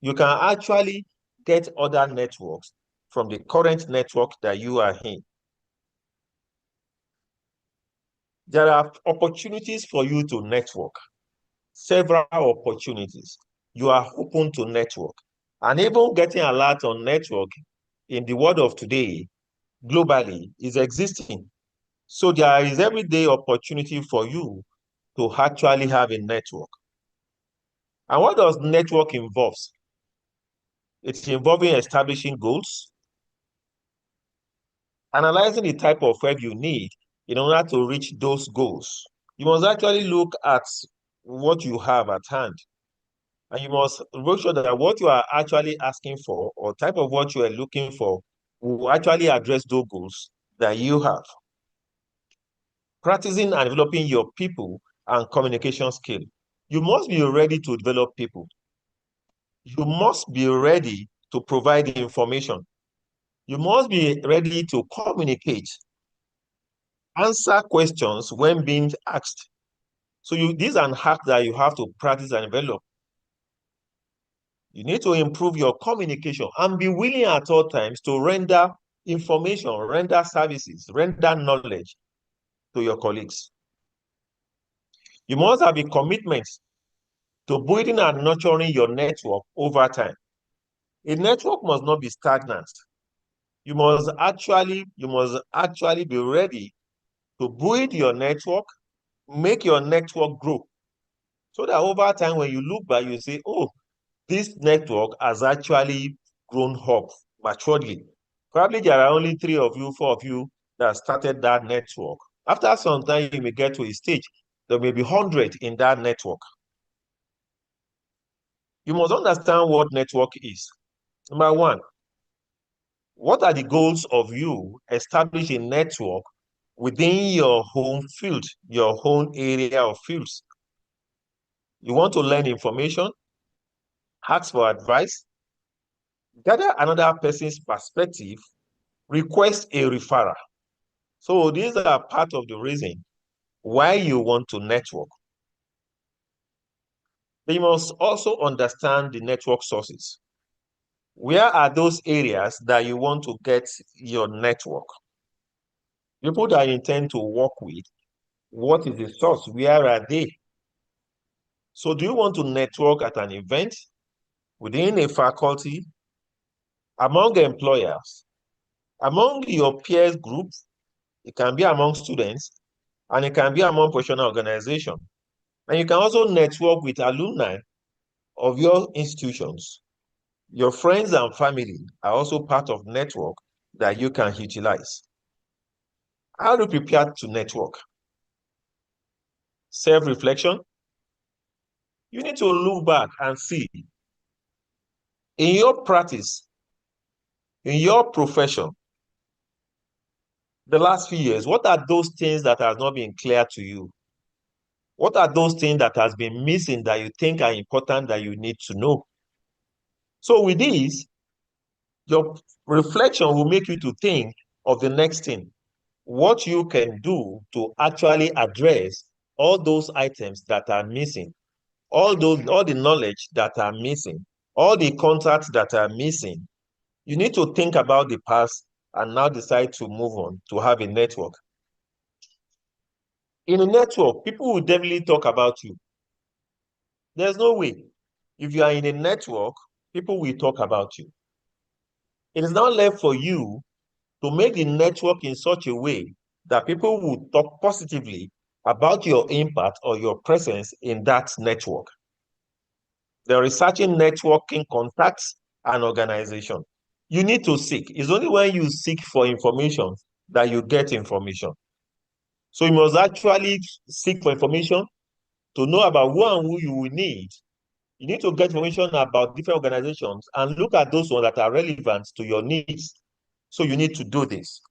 You can actually get other networks from the current network that you are in. There are opportunities for you to network, several opportunities. You are open to network. And even getting a lot on network in the world of today, globally, is existing. So there is everyday opportunity for you to actually have a network. And what does network involve? It's involving establishing goals, analyzing the type of help you need in order to reach those goals. You must actually look at what you have at hand. And you must make sure that what you are actually asking for or type of what you are looking for will actually address those goals that you have. Practicing and developing your people and communication skill. You must be ready to develop people. You must be ready to provide information. You must be ready to communicate, answer questions when being asked. So these are hacks that you have to practice and develop. You need to improve your communication and be willing at all times to render information, render services, render knowledge to your colleagues. You must have a commitment to building and nurturing your network over time. A network must not be stagnant. You must actually be ready to build your network, make your network grow, so that over time, when you look back, you say, oh, this network has actually grown up maturely. Probably there are only 3 of you, 4 of you that started that network. After some time, you may get to a stage, there may be 100 in that network. You must understand what network is. Number 1, what are the goals of you establishing a network within your home field, your own area of fields? You want to learn information, ask for advice, gather another person's perspective, request a referral. So these are part of the reason why you want to network. But you must also understand the network sources. Where are those areas that you want to get your network? People that you intend to work with, what is the source? Where are they? So do you want to network at an event, within a faculty, among employers, among your peers group? It can be among students, and it can be among professional organizations. And you can also network with alumni of your institutions. Your friends and family are also part of network that you can utilize. How do you prepare to network? Self-reflection. You need to look back and see, in your practice, In your profession, the last few years, what are those things that have not been clear to you? What are those things that has been missing that you think are important that you need to know? So with this, your reflection will make you to think of the next thing, what you can do to actually address all those items that are missing, all the knowledge that are missing, all the contacts that are missing. You need to think about the past and now decide to move on to have a network. In a network, people will definitely talk about you. There's no way. If you are in a network, people will talk about you. It is now left for you to make the network in such a way that people will talk positively about your impact or your presence in that network. They're researching networking contacts and organization. You need to seek. It's only when you seek for information that you get information. So you must actually seek for information to know about who and who you will need. You need to get information about different organizations and look at those ones that are relevant to your needs. So you need to do this.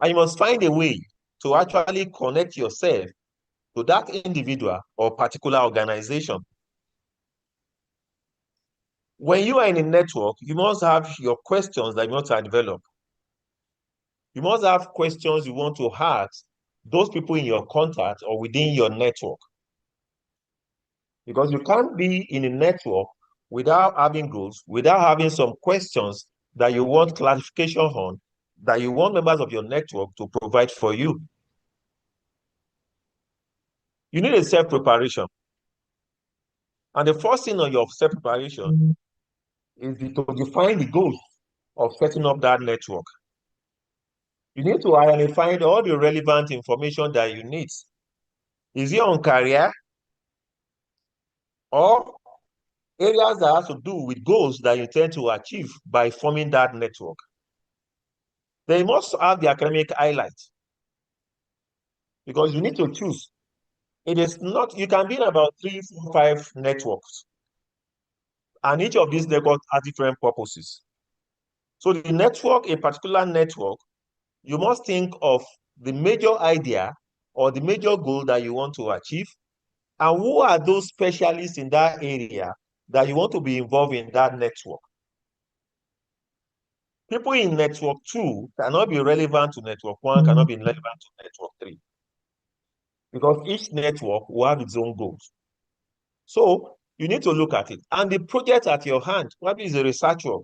And you must find a way to actually connect yourself to that individual or particular organization. When you are in a network, you must have your questions that you want to develop. You must have questions you want to ask those people in your contact or within your network. Because you can't be in a network without having goals, without having some questions that you want clarification on, that you want members of your network to provide for you. You need a self-preparation. And the first thing on your self-preparation is to define the goals of setting up that network. You need to identify all the relevant information that you need. Is it on career or areas that have to do with goals that you intend to achieve by forming that network? They must have the academic highlights because you need to choose. It is not, you can be in about 3, 4, 5 networks, and each of these networks has different purposes. So the network, a particular network, you must think of the major idea or the major goal that you want to achieve, and who are those specialists in that area that you want to be involved in that network. People in network 2 cannot be relevant to network 1, cannot be relevant to network 3. Because each network will have its own goals. So you need to look at it. And the project at your hand, probably is a research work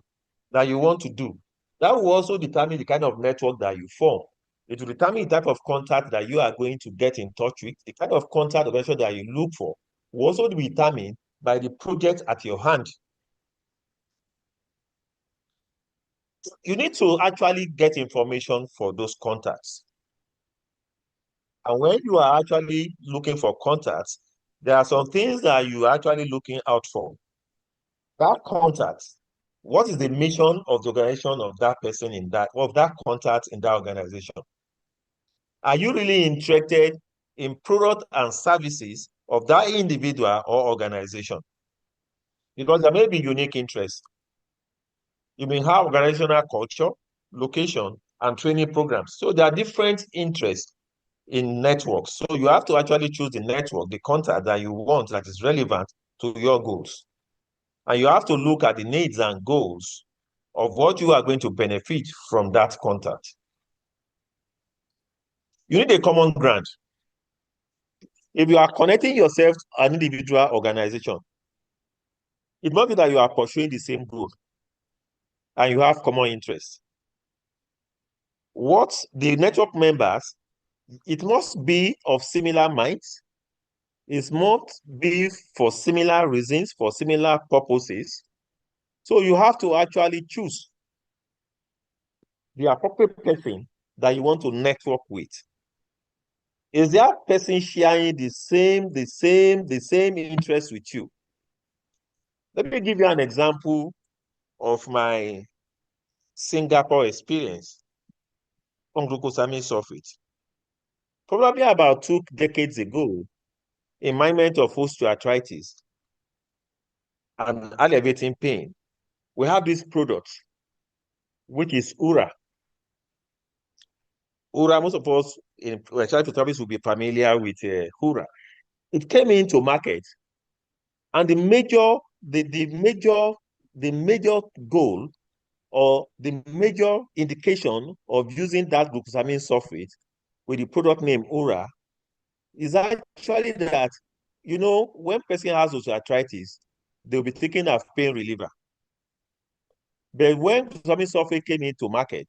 that you want to do. That will also determine the kind of network that you form. It will determine the type of contact that you are going to get in touch with. The kind of contact organization that you look for will also be determined by the project at your hand. You need to actually get information for those contacts. And when you are actually looking for contacts, there are some things that you are actually looking out for. That contact, what is the mission of the organization of that person in that, of that contact in that organization? Are you really interested in product and services of that individual or organization? Because there may be unique interests. You may have organizational culture, location, and training programs. So there are different interests in networks. So you have to actually choose the network, the contact that you want that is relevant to your goals. And you have to look at the needs and goals of what you are going to benefit from that contact. You need a common ground. If you are connecting yourself to an individual organization, it must be that you are pursuing the same goal and you have common interests. What the network members, it must be of similar minds. It must be for similar reasons, for similar purposes. So you have to actually choose the appropriate person that you want to network with. Is that person sharing the same interest with you? Let me give you an example of my Singapore experience on glucosamine sulfate. Probably about 2 decades ago, in management of osteoarthritis and alleviating pain, we have this product which is URA. URA, most of us in physiotherapy will be familiar with URA. It came into market, and the major goal or the major indication of using that glucosamine sulfate with the product name URA is actually that, when person has osteoarthritis, they'll be thinking of pain reliever. But when glucosamine sulfate came into market,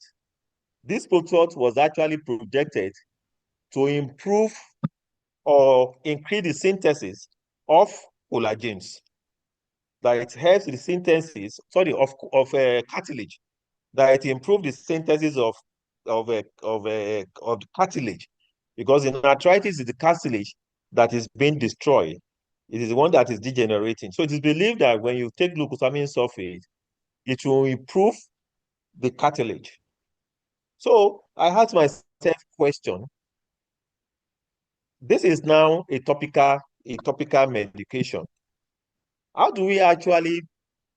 this product was actually projected to improve or increase the synthesis of collagens. That it helps the synthesis, of cartilage. That it improves the synthesis of cartilage, because in arthritis, it's the cartilage that is being destroyed. It is the one that is degenerating. So it is believed that when you take glucosamine sulfate, it will improve the cartilage. So I asked myself question. This is now a topical medication. How do we actually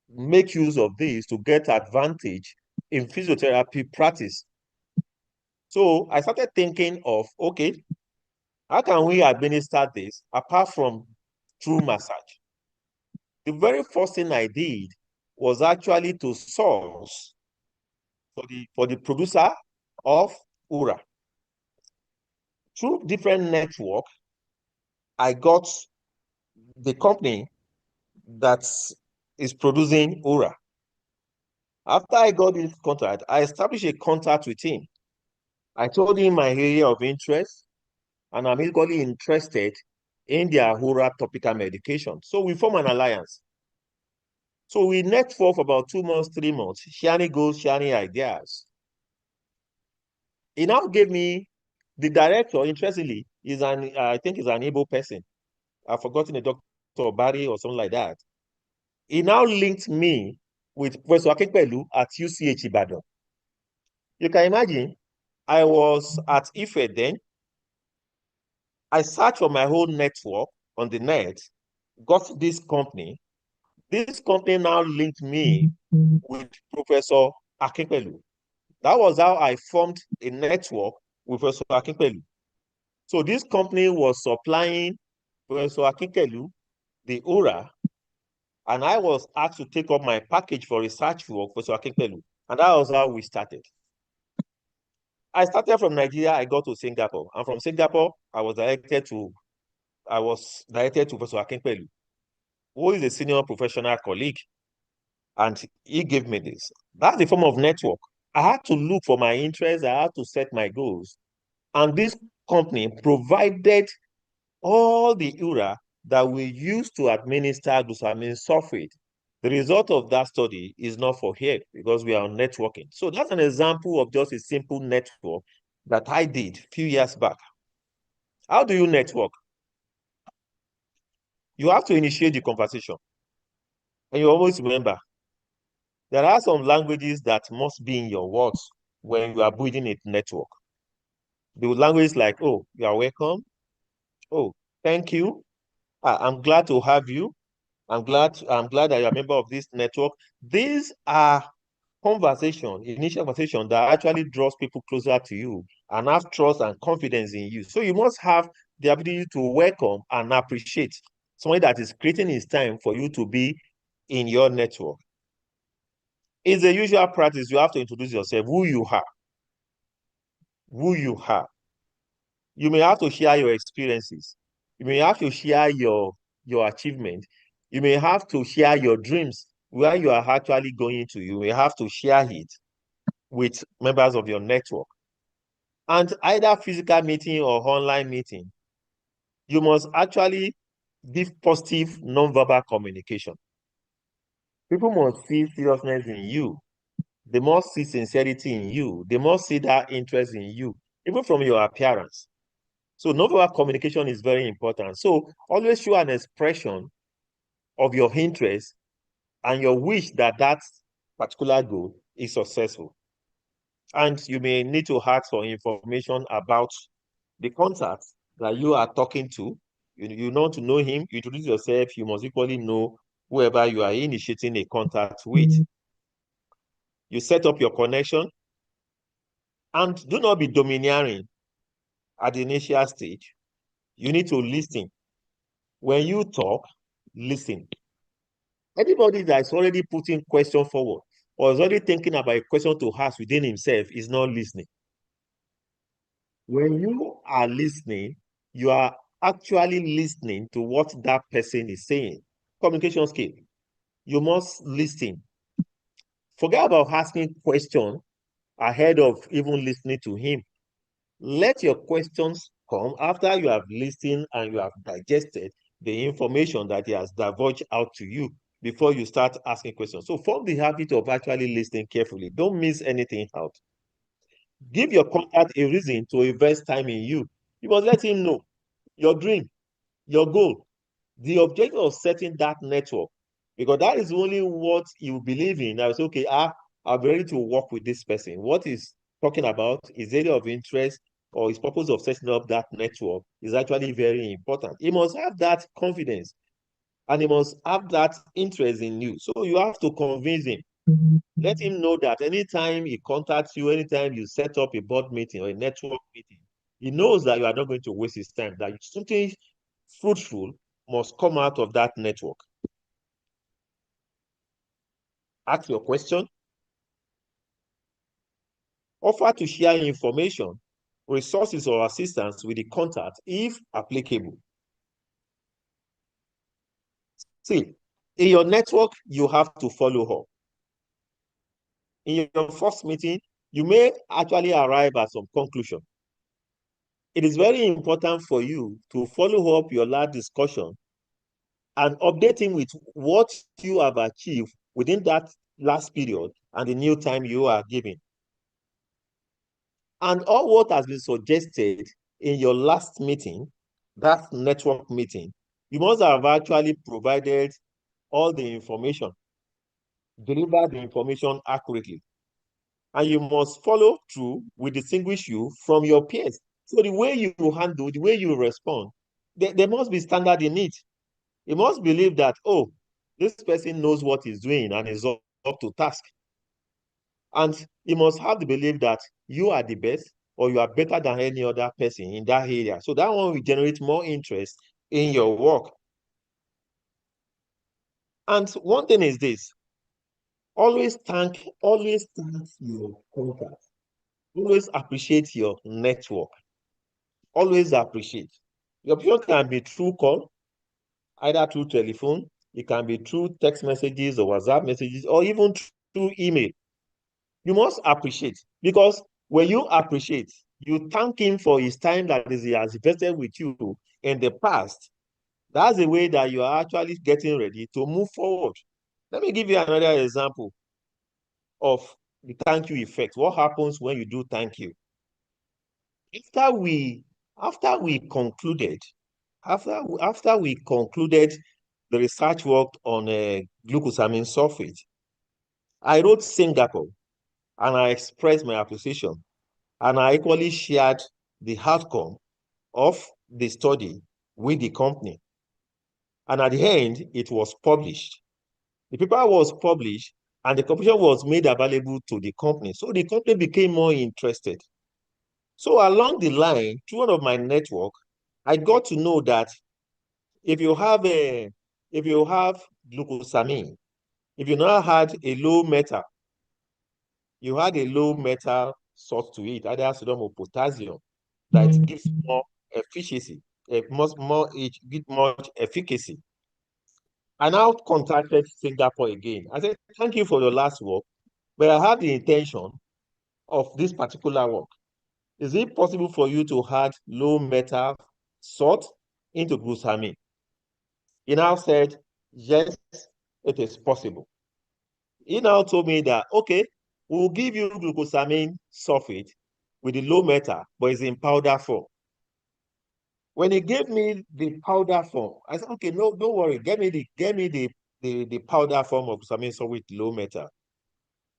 make use of this to get advantage in physiotherapy practice? So I started thinking of, okay, how can we administer this apart from through massage? The very first thing I did was actually to source for the producer of URA. Through different network, I got the company that is producing URA. After I got this contract, I established a contact with him. I told him my area of interest, and I'm equally interested in their URA topical medication. So we form an alliance. So we network for about 2 months, 3 months, sharing goals, sharing ideas. He now gave me the director, interestingly, I think is an able person. I've forgotten the Dr. Barry or something like that. He now linked me with Professor Akinpelu at UCH Ibadan. You can imagine, I was at IFE then. I searched for my whole network on the net, got this company. This company now linked me with Professor Akinpelu. That was how I formed a network with Professor Akinpelu. So this company was supplying Professor Akinpelu the URA, and I was asked to take up my package for research work for Professor Akinpelu. And that was how we started. I started from Nigeria, I got to Singapore. And from Singapore, I was directed to Professor Akinpelu, who is a senior professional colleague. And he gave me this. That's the form of network. I had to look for my interests, I had to set my goals. And this company provided all the URA that we use to administer glucosamine sulfate. The result of that study is not for here because we are on networking. So that's an example of just a simple network that I did a few years back. How do you network? You have to initiate the conversation. And you always remember, there are some languages that must be in your words when you are building a network. The language like, oh, you are welcome. Oh, thank you. I'm glad to have you. I'm glad that you're a member of this network. These are initial conversation that actually draws people closer to you and have trust and confidence in you. So you must have the ability to welcome and appreciate somebody that is creating his time for you to be in your network. It's a usual practice. You have to introduce yourself, who you are. Who you are. You may have to share your experiences. You may have to share your achievement. You may have to share your dreams, where you are actually going to. You may have to share it with members of your network. And either physical meeting or online meeting, you must actually give positive nonverbal communication. People must see seriousness in you. They must see sincerity in you. They must see that interest in you, even from your appearance. So nonverbal communication is very important. So always show an expression of your interest and your wish that that particular goal is successful. And you may need to ask for information about the contact that you are talking to. You know to know him, you introduce yourself, you must equally know whoever you are initiating a contact with. You set up your connection, and do not be domineering at the initial stage. You need to listen. When you talk, listen. Anybody that is already putting question forward or is already thinking about a question to ask within himself is not listening. When you are listening, you are actually listening to what that person is saying. Communication skill. You must listen. Forget about asking questions ahead of even listening to him. Let your questions come after you have listened and you have digested the information that he has divulged out to you before you start asking questions. So form the habit of actually listening carefully. Don't miss anything out. Give your contact a reason to invest time in you. You must let him know your dream, your goal, the objective of setting that network, because that is only what you believe in. I say, okay, I'll be ready to work with this person. What is talking about, his area of interest, or his purpose of setting up that network is actually very important. He must have that confidence and he must have that interest in you. So you have to convince him. Let him know that anytime he contacts you, anytime you set up a board meeting or a network meeting, he knows that you are not going to waste his time, that something fruitful must come out of that network. Ask your question. Offer to share information, resources, or assistance with the contact if applicable. See, in your network, you have to follow up. In your first meeting, you may actually arrive at some conclusion. It is very important for you to follow up your last discussion and update him with what you have achieved within that last period and the new time you are giving. And all what has been suggested in your last meeting, that network meeting, you must have actually provided all the information, deliver the information accurately. And you must follow through with distinguish you from your peers. So the way you handle, the way you respond, there must be standard in it. You must believe that, oh, this person knows what he's doing and is up to task. And you must have the belief that you are the best or you are better than any other person in that area. So that one will generate more interest in your work. And one thing is this, always thank your contact. Always appreciate your network. Always appreciate. Your option can be through call, either through telephone, it can be through text messages or WhatsApp messages, or even through email. You must appreciate, because when you appreciate, you thank him for his time that he has invested with you in the past. That's the way that you are actually getting ready to move forward. Let me give you another example of the thank you effect. What happens when you do thank you? After we concluded the research work on glucosamine sulfate, I wrote Singapore and I expressed my appreciation, and I equally shared the outcome of the study with the company. And at the end, it was published. The paper was published and the conclusion was made available to the company. So the company became more interested. So along the line, through one of my network, I got to know that if you have glucosamine, if you now had a low metal, you had a low metal salt to it, either sodium or potassium, that gives more efficiency, gives much efficacy. I now contacted Singapore again. I said, thank you for your last work, but I have the intention of this particular work. Is it possible for you to add low metal salt into glucosamine? He now said, yes, it is possible. He now told me that, okay, we'll give you glucosamine sulfate with the low metal, but it's in powder form. When he gave me the powder form, I said, okay, no, don't worry, get me the powder form of glucosamine sulfate with low metal.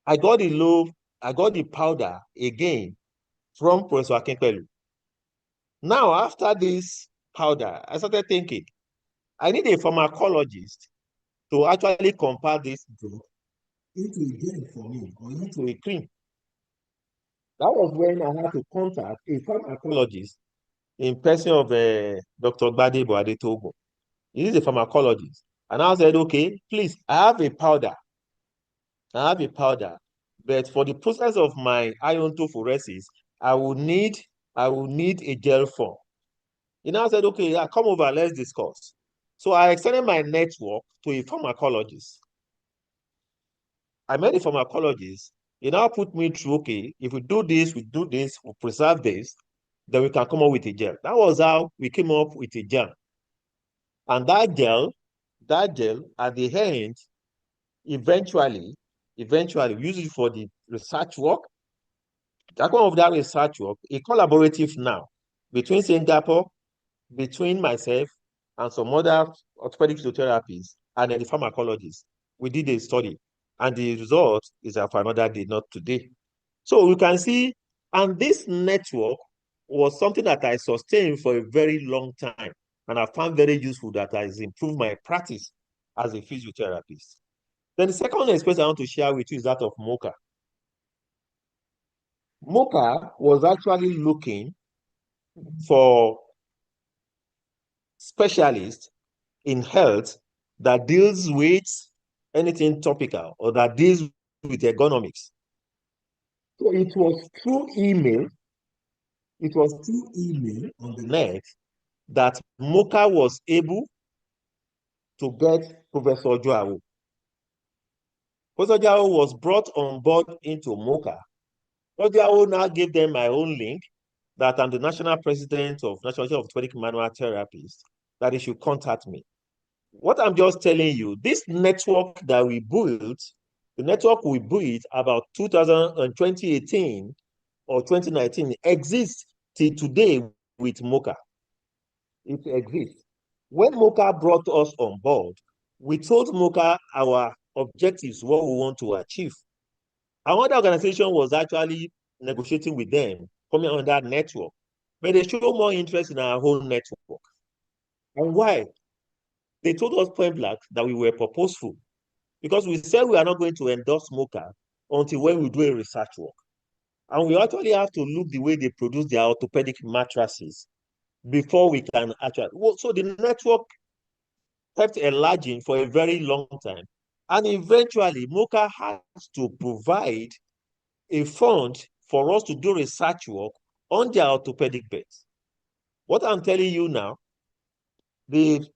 I got the powder again from Professor Akinpelu. Now, after this powder, I started thinking, I need a pharmacologist to actually compare this drug into a gel for me or into a cream. That was when I had to contact a pharmacologist in person of Dr. Gbadebo Adetogo. He is a pharmacologist. And I said, okay, please, I have a powder. But for the process of my iontophoresis, I will need a gel form. He now said, okay, yeah, come over, let's discuss. So I extended my network to a pharmacologist. I met a pharmacologist. He now put me through, okay, if we do this, we preserve this, then we can come up with a gel. That was how we came up with a gel. And that gel at the end, eventually, we use it for the research work. That one of that research work, a collaborative now between Singapore, between myself and some other orthopedic physiotherapists and then the pharmacologists. We did a study, and the result is for another day, not today. So you can see, and this network was something that I sustained for a very long time, and I found very useful that has improved my practice as a physiotherapist. Then the second experience I want to share with you is that of Mocha. Mocha was actually looking for specialists in health that deals with anything topical or that deals with ergonomics. So it was through email on the net that Mocha was able to get Professor Joao. Professor Joao was brought on board into Mocha. Professor Joao now gave them my own link that I'm the national president of National Association of Orthopedic Manual Therapists, that they should contact me. What I'm just telling you, this network that we built, the network we built about 2018 or 2019 exists till today with Mocha. It exists. When Mocha brought us on board, we told Mocha our objectives, what we want to achieve. Another organization was actually negotiating with them, coming on that network, but they showed more interest in our whole network. And why? They told us point blank that we were purposeful, because we said we are not going to endorse Mocha until when we do a research work. And we actually have to look the way they produce their orthopedic mattresses before we can actually. So the network kept enlarging for a very long time. And eventually, Mocha has to provide a fund for us to do research work on their orthopedic beds. What I'm telling you now, the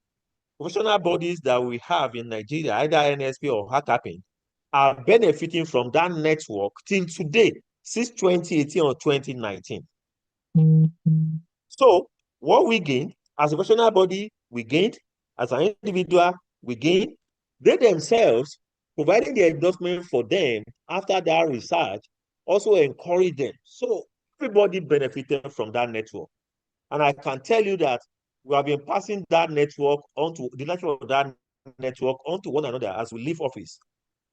professional bodies that we have in Nigeria, either NSP or HACCP, are benefiting from that network till today, since 2018 or 2019. So what we gained as a professional body, we gained as an individual, we gained. They themselves, providing the endorsement for them after that research, also encourage them. So everybody benefited from that network. And I can tell you that we have been passing that network onto the network of that network onto one another as we leave office.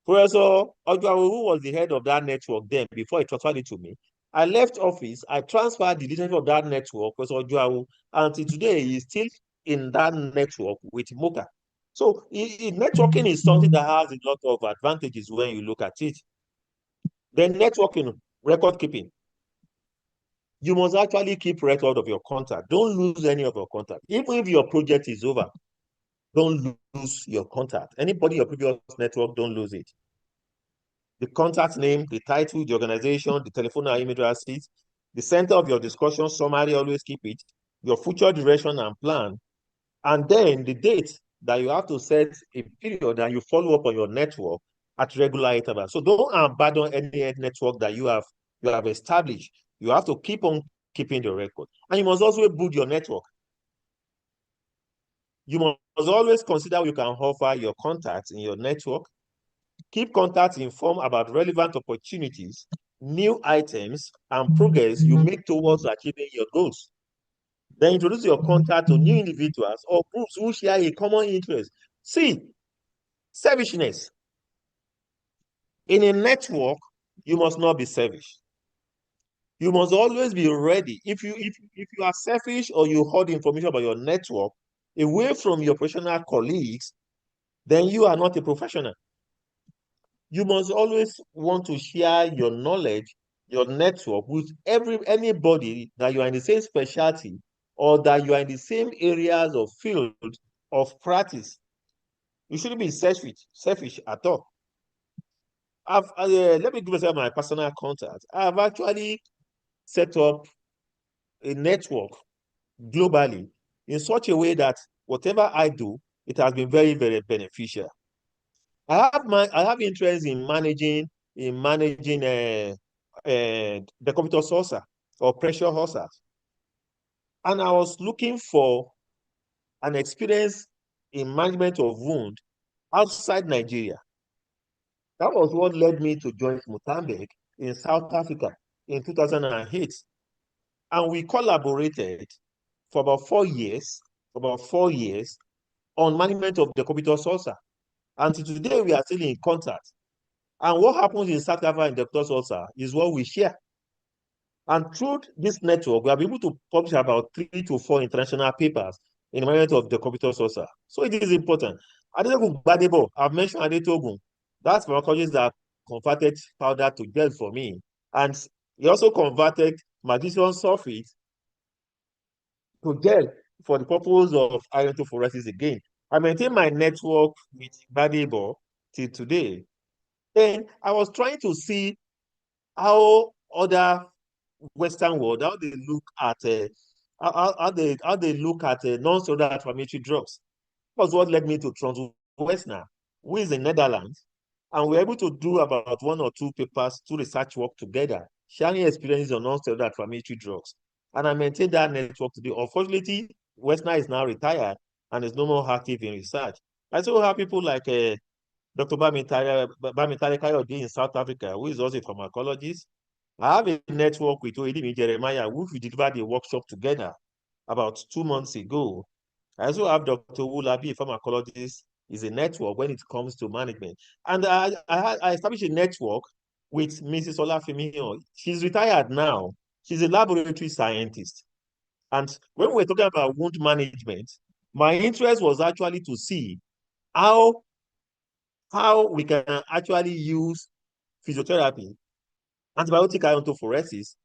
Professor Ojuawu, who was the head of that network then before he transferred it to me, I left office, I transferred the leadership of that network, Professor Ojuawu, until today he is still in that network with Mocha. So networking is something that has a lot of advantages when you look at it. Then networking, record keeping. You must actually keep record of your contact. Don't lose any of your contact. Even if your project is over, don't lose your contact. Anybody in your previous network, don't lose it. The contact name, the title, the organization, the telephone or email address, the center of your discussion summary, always keep it, your future direction and plan, and then the date that you have to set a period and you follow up on your network at regular intervals. So don't abandon any network that you have established. You have to keep on keeping the record. And you must also build your network. You must always consider what you can offer your contacts in your network. Keep contacts informed about relevant opportunities, new items, and progress you make towards achieving your goals. Then introduce your contact to new individuals or groups who share a common interest. See, selfishness. In a network, you must not be selfish. You must always be ready. If you are selfish or you hold information about your network away from your professional colleagues, then you are not a professional. you must always want to share your knowledge, your network with anybody that you are in the same specialty or that you are in the same areas of field of practice. You shouldn't be selfish at all. Let me give myself my personal contact. I've actually set up a network globally in such a way that whatever I do, it has been very, very beneficial. I have interest in managing the computer saucer or pressure hauser. And I was looking for an experience in management of wound outside Nigeria. That was what led me to join Mozambique in South Africa in 2008. And we collaborated for about 4 years, on management of the computer saucer. And today we are still in contact. And what happens in South Africa and the computer saucer is what we share. And through this network, we are able to publish about 3 to 4 international papers in the management of the computer saucer. So it is important. Adetogun Gbadebo, I've mentioned Adetogun. That's pharmacologist that converted powder to gel for me. And he also converted magnesium sulfate to gel for the purpose of iontophoresis again. I maintain my network with Gbadebo till today. Then I was trying to see how other Western world, how they look at non-steroidal anti-inflammatory drugs. That was what led me to Transwestern, who is in Netherlands, and we're able to do about 1 or 2 papers, 2 research work together, sharing experiences on non-steroidal anti-inflammatory drugs. And I maintain that network today. Unfortunately, Western is now retired and is no more active in research. I still have people like Dr. Bamitare Kayode in South Africa, who is also a pharmacologist. I have a network with Oedimi Jeremiah, which we delivered a workshop together about 2 months ago. I also have Dr. Wulabi, a pharmacologist, is a network when it comes to management. And I established a network with Mrs. Olafemi. She's retired now. She's a laboratory scientist. And when we're talking about wound management, my interest was actually to see how we can actually use physiotherapy, antibiotic iontophoresis,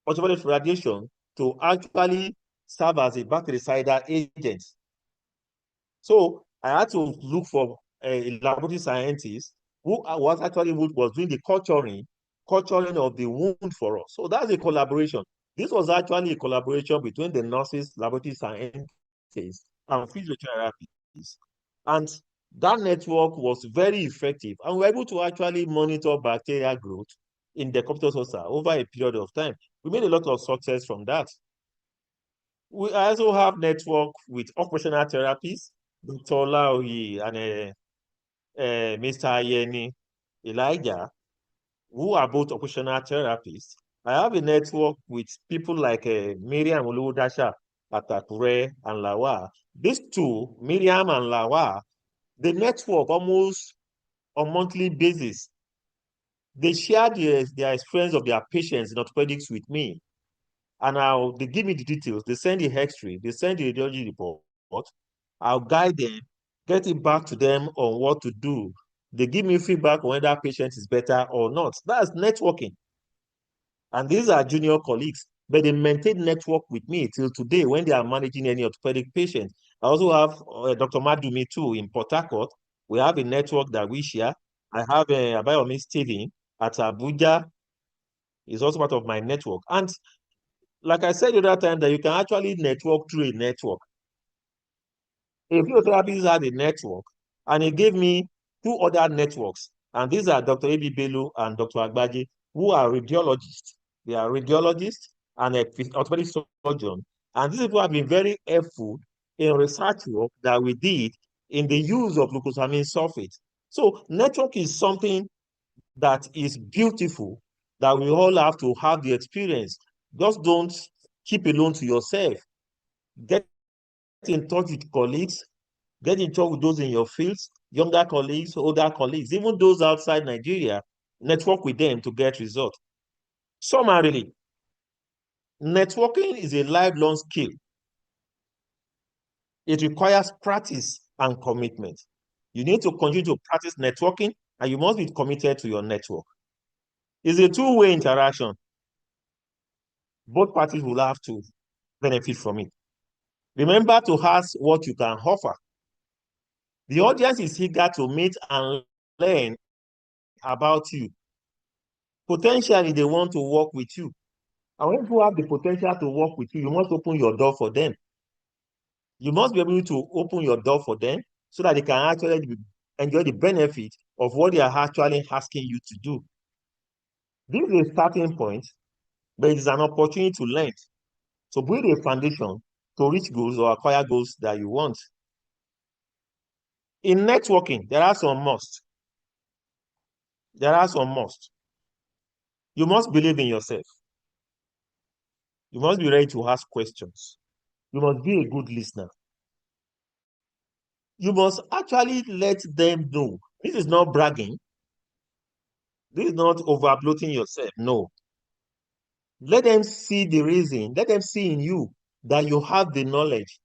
ultraviolet radiation to actually serve as a bactericidal agent. So I had to look for a laboratory scientist who was doing the culturing of the wound for us. So that's a collaboration. This was actually a collaboration between the nurses, laboratory scientists, and physiotherapists. And that network was very effective. And we were able to actually monitor bacterial growth in the computer saucer over a period of time. We made a lot of success from that. We also have network with occupational therapists, Dr. Laoyi and Mr. Ayeni Elijah, who are both occupational therapists. I have a network with people like Miriam Oluwodasha at Akure and Lawa. These two, Miriam and Lawa, they network almost on monthly basis. They share their experience of their patients in orthopedics with me. And now they give me the details. They send the X-ray, they send the radiology report. I'll guide them, get it back to them on what to do. They give me feedback on whether patient is better or not. That's networking. And these are junior colleagues, but they maintain network with me till today when they are managing any orthopedic patient. I also have Dr. Madumi too in Port Harcourt. We have a network that we share. I have Abayomi Stephen at Abuja. Is also part of my network. And like I said the other time, that you can actually network through a network. A physiotherapist had a network, and he gave me 2 other networks. And these are Dr. Ebi Bello and Dr. Agbaji, who are radiologists. They are radiologists and orthopedic surgeon. And these people have been very helpful in research work that we did in the use of glucosamine sulfate. So network is something that is beautiful, that we all have to have the experience. Just don't keep alone to yourself. Get in touch with colleagues, get in touch with those in your fields, younger colleagues, older colleagues, even those outside Nigeria, network with them to get results. Summarily, networking is a lifelong skill. It requires practice and commitment. You need to continue to practice networking and you must be committed to your network. It's a two-way interaction. Both parties will have to benefit from it. Remember to ask what you can offer. The audience is eager to meet and learn about you. Potentially, they want to work with you. And when people have the potential to work with you, you must open your door for them. You must be able to open your door for them so that they can actually enjoy the benefit of what they are actually asking you to do. This is a starting point, but it is an opportunity to learn, to build a foundation to reach goals or acquire goals that you want. In networking, there are some must. There are some must. You must believe in yourself. You must be ready to ask questions. You must be a good listener. You must actually let them know. This is not bragging. This is not overbloating yourself. No. Let them see the reason. Let them see in you that you have the knowledge.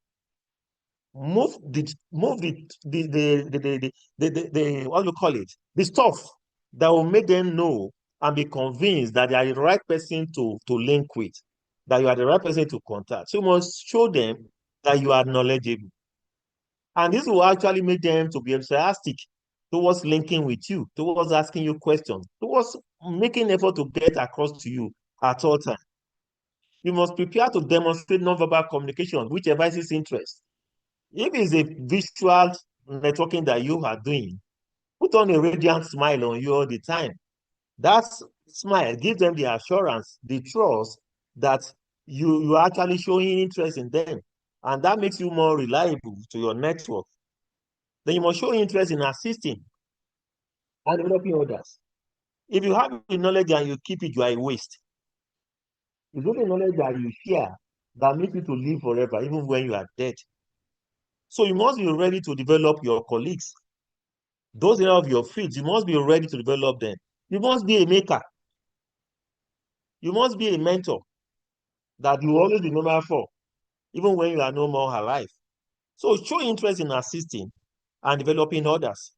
Move the what do you call it? The stuff that will make them know and be convinced that they are the right person to link with, that you are the right person to contact. So you must show them that you are knowledgeable. And this will actually make them to be enthusiastic towards linking with you, towards asking you questions, towards making effort to get across to you at all times. You must prepare to demonstrate nonverbal communication, whichever is his interest. If it's a visual networking that you are doing, put on a radiant smile on you all the time. That smile gives them the assurance, the trust that you are actually showing interest in them. And that makes you more reliable to your network. Then you must show interest in assisting and developing others. If you have the knowledge and you keep it, you are a waste. It's only knowledge that you share that makes you to live forever, even when you are dead. So you must be ready to develop your colleagues. Those of your fields, you must be ready to develop them. You must be a maker. You must be a mentor that you always remember for, even when you are no more alive. So show interest in assisting and developing others.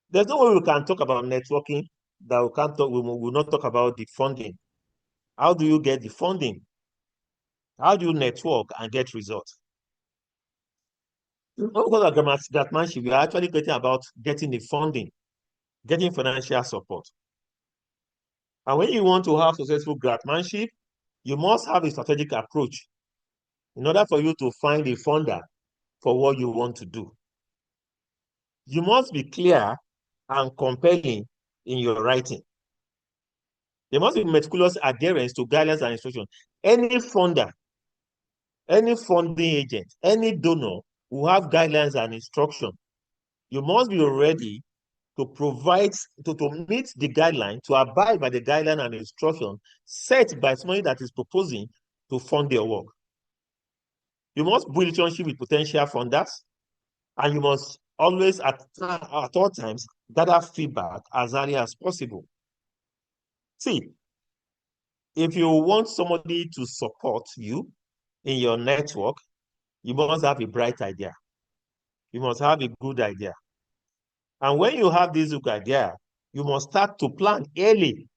There's no way we can talk about networking that we will not talk about the funding. How do you get the funding? How do you network and get results? Because of gratmanship, we are actually getting about getting the funding, getting financial support. And when you want to have successful gratmanship, you must have a strategic approach in order for you to find a funder for what you want to do. You must be clear and compelling in your writing. There must be meticulous adherence to guidelines and instructions. Any funder, any funding agent, any donor will have guidelines and instructions. You must be ready to provide, to meet the guideline, to abide by the guideline and instruction set by somebody that is proposing to fund their work. You must build relationship with potential funders, and you must always, at all times, gather feedback as early as possible. See, if you want somebody to support you in your network, you must have a bright idea. You must have a good idea. And when you have this good idea, you must start to plan early.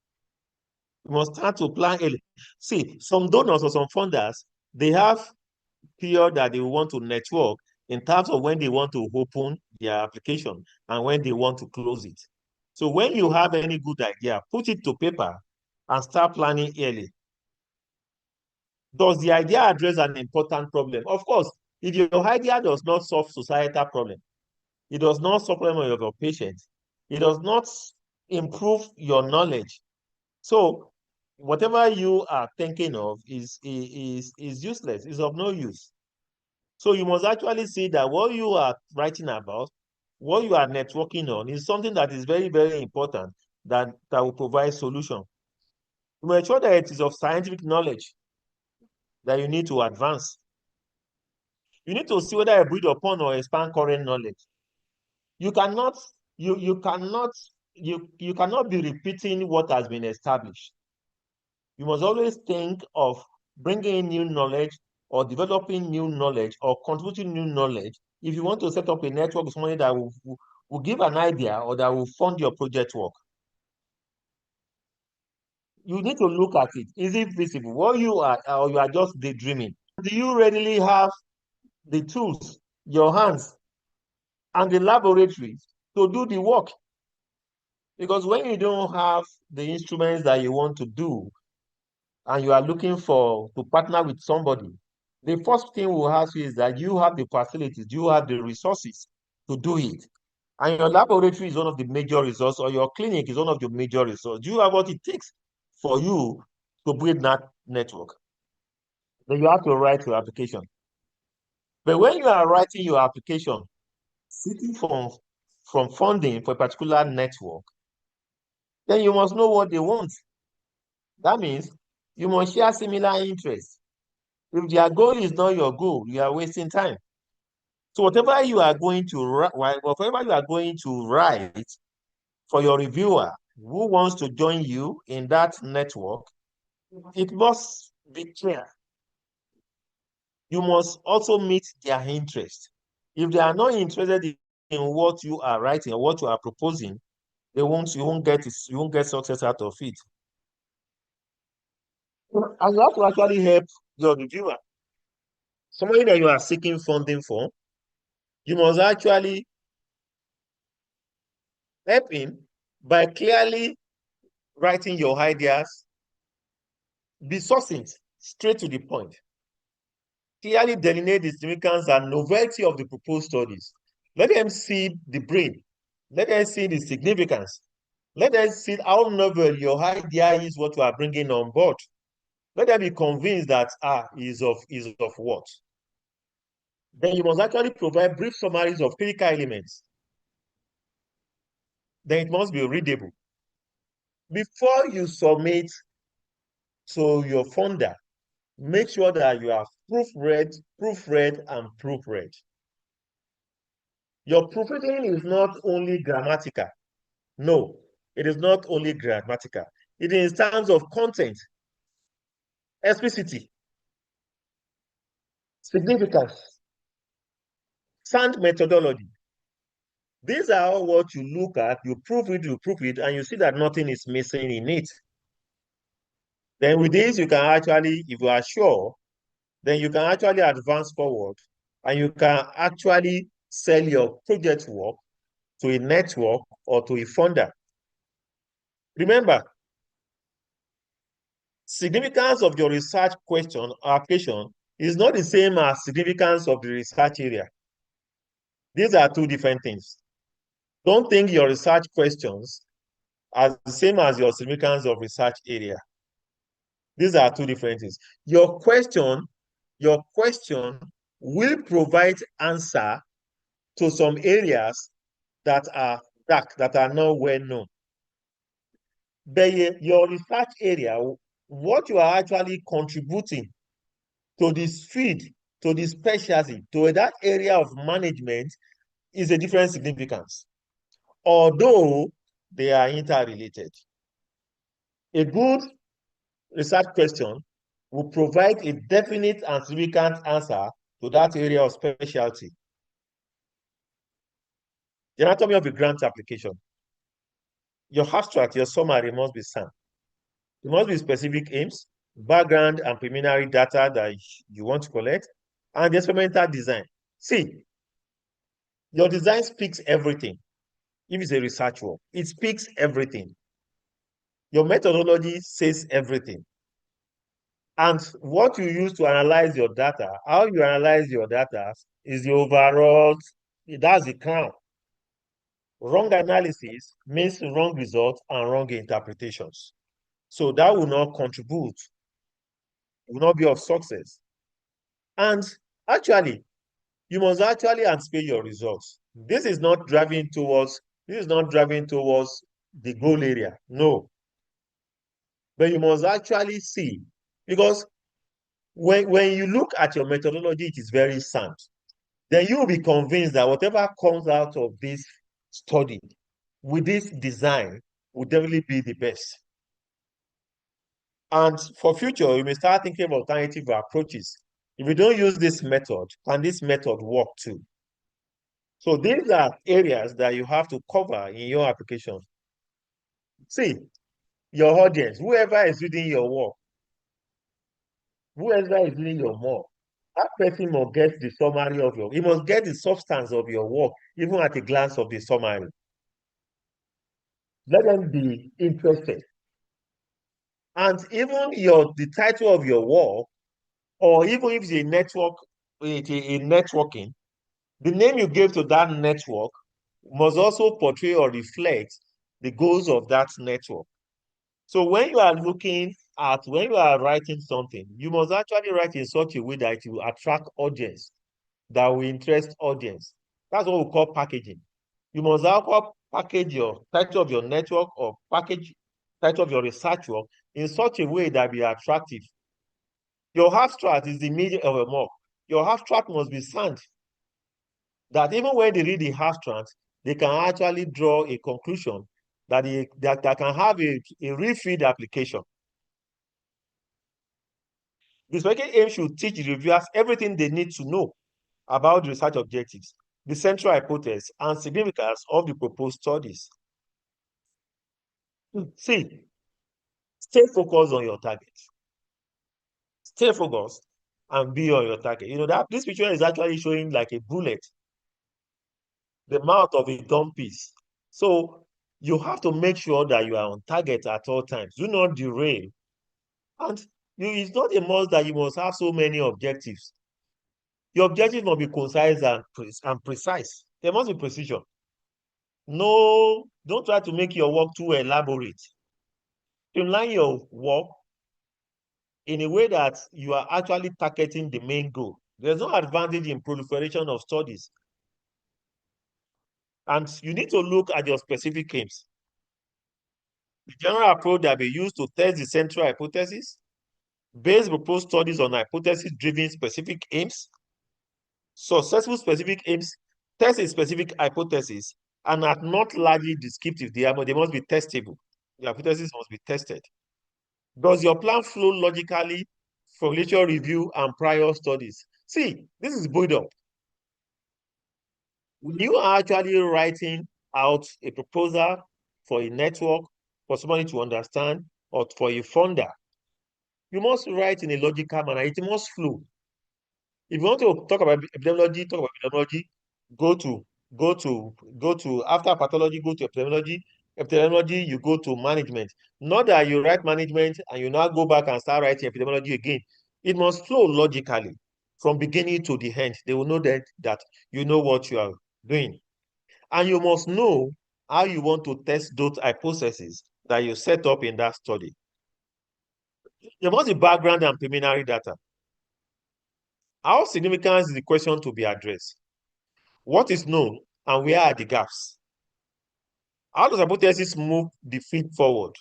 You must start to plan early. See, some donors or some funders, they have period that they want to network in terms of when they want to open their application and when they want to close it. So when you have any good idea, put it to paper and start planning early. Does the idea address an important problem? Of course, if your idea does not solve societal problem, it does not solve problem of your patients, it does not improve your knowledge. So whatever you are thinking of is useless, is of no use. So you must actually see that what you are writing about, what you are networking on, is something that is very, very important that will provide solution. You must ensure that it is of scientific knowledge that you need to advance. You need to see whether I build upon or expand current knowledge. You cannot be repeating what has been established. You must always think of bringing in new knowledge or developing new knowledge or contributing new knowledge if you want to set up a network with somebody that will give an idea or that will fund your project work. You need to look at it. Is it feasible? What you are, or you are just daydreaming? Do you readily have the tools, your hands, and the laboratories to do the work? Because when you don't have the instruments that you want to do, and you are looking to partner with somebody, the first thing we'll ask you is that you have the facilities, do you have the resources to do it? And your laboratory is one of the major resources, or your clinic is one of the major resources. Do you have what it takes for you to build that network? Then you have to write your application. But when you are writing your application, seeking from funding for a particular network, then you must know what they want. That means you must share similar interests. If their goal is not your goal, you are wasting time. So whatever you are going to write for your reviewer who wants to join you in that network, it must be clear. You must also meet their interest. If they are not interested in what you are writing or what you are proposing, you won't get success out of it. And you have to actually help your reviewer. Somebody that you are seeking funding for, you must actually help him by clearly writing your ideas, be succinct, straight to the point. Clearly delineate the significance and novelty of the proposed studies. Let them see the brain. Let them see the significance. Let them see how novel your idea is, what you are bringing on board. Let them be convinced that is of what. Then you must actually provide brief summaries of critical elements. Then it must be readable. Before you submit to your funder, make sure that you have proofread, and proofread. Your proofreading is not only grammatical. No, it is not only grammatical. It is in terms of content, explicitity, significance, sound methodology. These are all what you look at, you proofread, and you see that nothing is missing in it. Then with this, you can actually, if you are sure, then you can actually advance forward and you can actually sell your project work to a network or to a funder. Remember, significance of your research question or application is not the same as significance of the research area. These are two different things. Don't think your research questions are the same as your significance of research area. These are two different things. Your question will provide answer to some areas that are dark, that are not well known. But your research area, what you are actually contributing to this field, to this specialty, to that area of management is a different significance, although they are interrelated. A good research question will provide a definite and significant answer to that area of specialty. The anatomy of a grant application. Your abstract, your summary must be sound. There must be specific aims, background, and preliminary data that you want to collect, and the experimental design. See, your design speaks everything. If it's a research work, it speaks everything. Your methodology says everything. And what you use to analyze your data, how you analyze your data is the overall, that's the crown. Wrong analysis means wrong results and wrong interpretations. So that will not contribute, will not be of success. And actually, you must actually anticipate your results. This is not driving towards the goal area. No. But you must actually see, because when you look at your methodology, it is very sound. Then you will be convinced that whatever comes out of this study with this design will definitely be the best. And for future, you may start thinking of alternative approaches. If you don't use this method, can this method work too? So these are areas that you have to cover in your application. See, your audience, whoever is reading your work, whoever is reading your work, that person must get the summary of he must get the substance of your work, even at a glance of the summary. Let them be interested. And even the title of your work, or even if it's a network, a networking, the name you gave to that network must also portray or reflect the goals of that network. So when you are when you are writing something, you must actually write in such a way that it will attract audience, that will interest audience. That's what we call packaging. You must also package your title of your network or package title of your research work in such a way that be attractive. Your abstract is the medium of a mock. Your abstract must be sound, that even when they read the abstract, they can actually draw a conclusion that that can have a real field application. The specific aim should teach the reviewers everything they need to know about the research objectives, the central hypothesis, and significance of the proposed studies. See, stay focused on your target. Stay focused and be on your target. You know that this picture is actually showing like a bullet, the mouth of a gun piece. So you have to make sure that you are on target at all times. Do not derail. And it's not a must that you must have so many objectives. Your objective must be concise and precise. There must be precision. No, don't try to make your work too elaborate. Streamline your work in a way that you are actually targeting the main goal. There's no advantage in proliferation of studies. And you need to look at your specific aims. The general approach that be used to test the central hypothesis, base proposed studies on hypothesis-driven specific aims, successful specific aims, test a specific hypothesis, and are not largely descriptive. They must be testable. The hypothesis must be tested. Does your plan flow logically from literature review and prior studies? See, this is build up. When you are actually writing out a proposal for a network, for somebody to understand, or for a funder, you must write in a logical manner. It must flow. If you want to talk about epidemiology, talk about epidemiology, go to after pathology, go to epidemiology. Epidemiology, you go to management. Not that you write management and you now go back and start writing epidemiology again. It must flow logically from beginning to the end. They will know that you know what you are doing. And you must know how you want to test those hypotheses that you set up in that study. There must be background and preliminary data. How significant is the question to be addressed? What is known and where are the gaps? How does hypothesis move the field forward?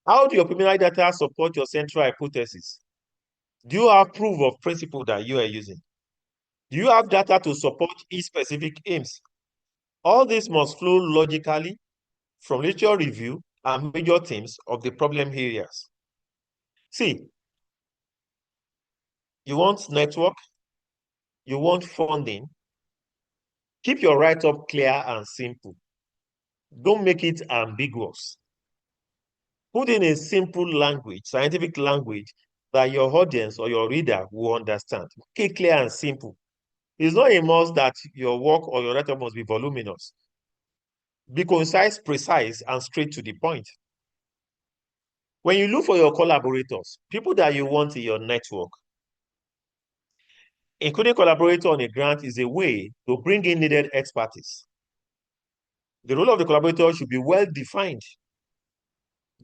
How do your preliminary data support your central hypothesis? Do you have proof of principle that you are using? Do you have data to support each specific aims? All this must flow logically from literature review and major themes of the problem areas. See, you want network, you want funding, keep your write-up clear and simple. Don't make it ambiguous. Put in a simple language, scientific language, that your audience or your reader will understand. Make it clear and simple. It's not a must that your work or your write-up must be voluminous. Be concise, precise, and straight to the point. When you look for your collaborators, people that you want in your network, including collaborator on a grant is a way to bring in needed expertise. The role of the collaborator should be well defined.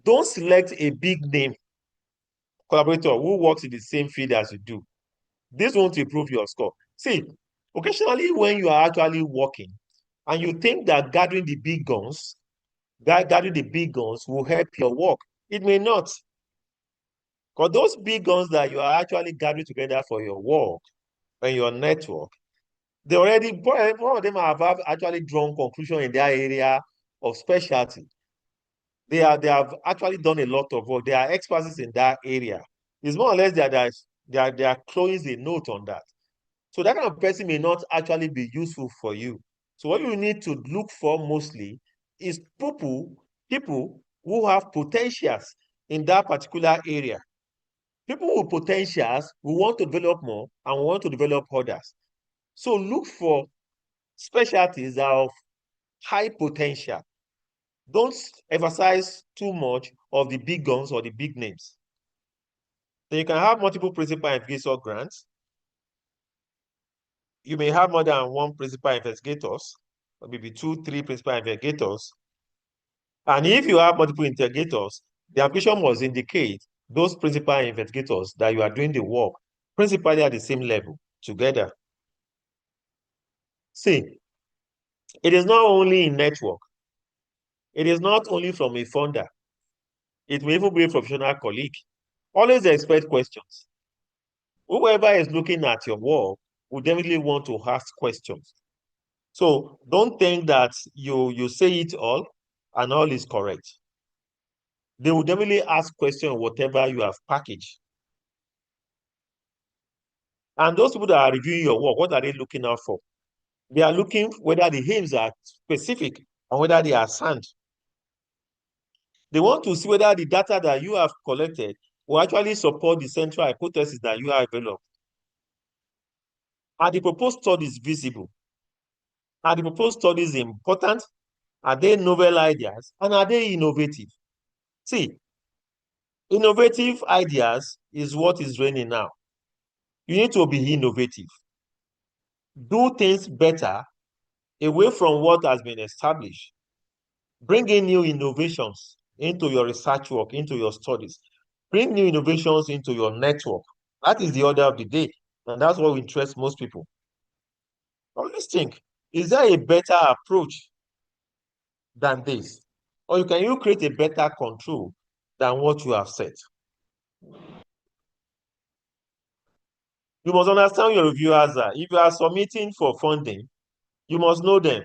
Don't select a big name collaborator who works in the same field as you do. This won't improve your score. See, occasionally when you are actually working and you think that gathering the big guns will help your work, it may not. Because those big guns that you are actually gathering together for your work and your network, they already, one of them have actually drawn conclusion in their area of specialty. They have actually done a lot of work. They are experts in that area. It's more or less that they are closing a note on that. So that kind of person may not actually be useful for you. So what you need to look for mostly is people who have potentials in that particular area. People with potentials who want to develop more and want to develop others. So look for specialties that are of high potential. Don't emphasize too much of the big guns or the big names. Then you can have multiple principal investigator grants. You may have more than one principal investigators, or maybe 2, 3 principal investigators. And if you have multiple investigators, the application must indicate those principal investigators that you are doing the work principally at the same level together. See, it is not only in network. It is not only from a funder. It may even be a professional colleague. Always expect questions. Whoever is looking at your work will definitely want to ask questions. So don't think that you say it all and all is correct. They will definitely ask questions whatever you have packaged. And those people that are reviewing your work, what are they looking out for? They are looking whether the aims are specific and whether they are sound. They want to see whether the data that you have collected will actually support the central hypothesis that you have developed. Are the proposed studies visible? Are the proposed studies important? Are they novel ideas? And are they innovative? See, innovative ideas is what is reigning now. You need to be innovative. Do things better away from what has been established. Bring in new innovations into your research work, into your studies. Bring new innovations into your network. That is the order of the day. And that's what interests most people. Always think, is there a better approach than this? Or can you create a better control than what you have set? You must understand your reviewers. If you are submitting for funding, you must know them.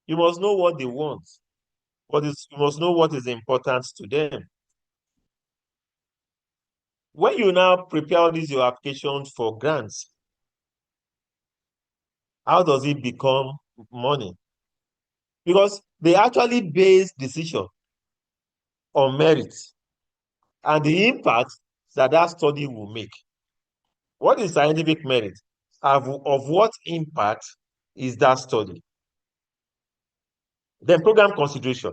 You must know what they want. You must know what is important to them. When you now prepare all these your applications for grants, how does it become money? Because they actually base decision on merit and the impact that that study will make. What is scientific merit? Of what impact is that study? Then program consideration.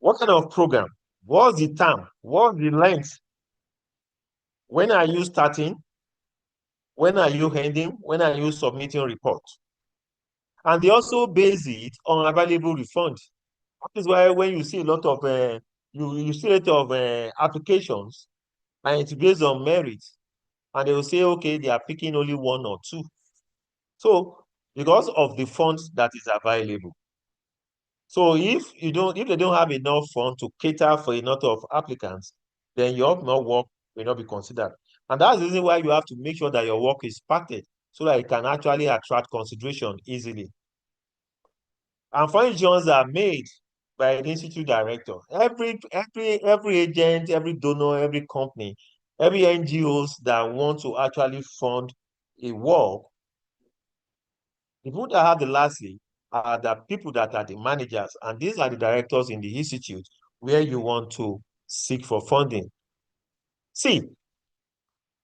What kind of program? What's the term? What's the length? When are you starting? When are you ending? When are you submitting report? And they also base it on available refund. That is why when you see a lot of you see a lot of applications and it's based on merit, and they will say, okay, they are picking only 1 or 2. So because of the funds that is available. So if they don't have enough funds to cater for a lot of applicants, then your work will not be considered. And that's the reason why you have to make sure that your work is packed so that it can actually attract consideration easily. And findings are made by the institute director. Every agent, every donor, every company, every NGOs that want to actually fund a work, the people that have the last say are the people that are the managers, and these are the directors in the institute where you want to seek for funding. See,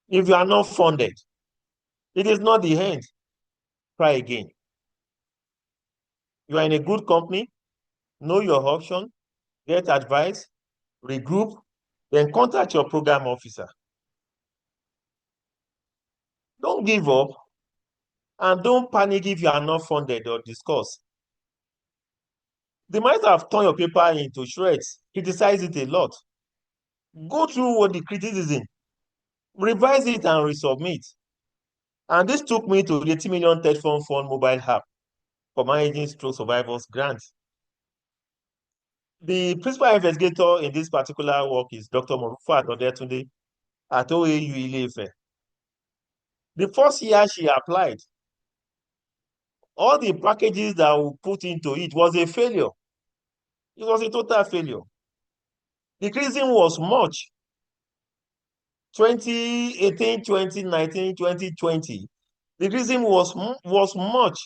if you are not funded, it is not the end. Try again. You are in a good company, know your option, get advice, regroup, then contact your program officer. Don't give up, and don't panic if you are not funded or discussed. They might have torn your paper into shreds, criticize it a lot. Go through what the criticism, revise it and resubmit. And this took me to the 80 million TED Fund mobile app for managing stroke survivors grant. The principal investigator in this particular work is Dr. Morufa Adetunde at OAU Ile-Ife. The first year she applied, all the packages that we put into it was a failure. It was a total failure. The reason was much. 2018, 2019, 2020, The reason was much.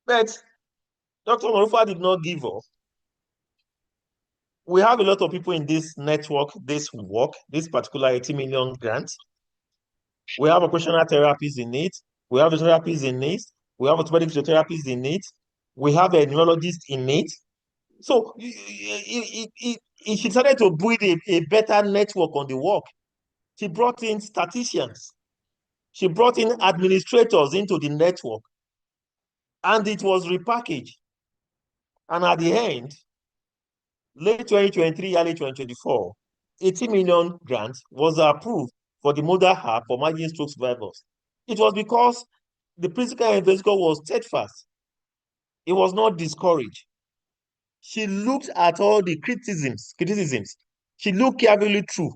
But Dr. Marufa did not give up. We have a lot of people in this network, this work, this particular 80 million grant. We have occupational therapists in it. We have therapists in it. We have orthopedic physiotherapists in it. We have a neurologist in it. So she started to build a better network on the work. She brought in statisticians. She brought in administrators into the network. And it was repackaged. And at the end, late 2023, early 2024, 80 million grant was approved for the mobile app for managing stroke survivors. It was because the principal investigator was steadfast. He was not discouraged. She looked at all the criticisms. She looked carefully through.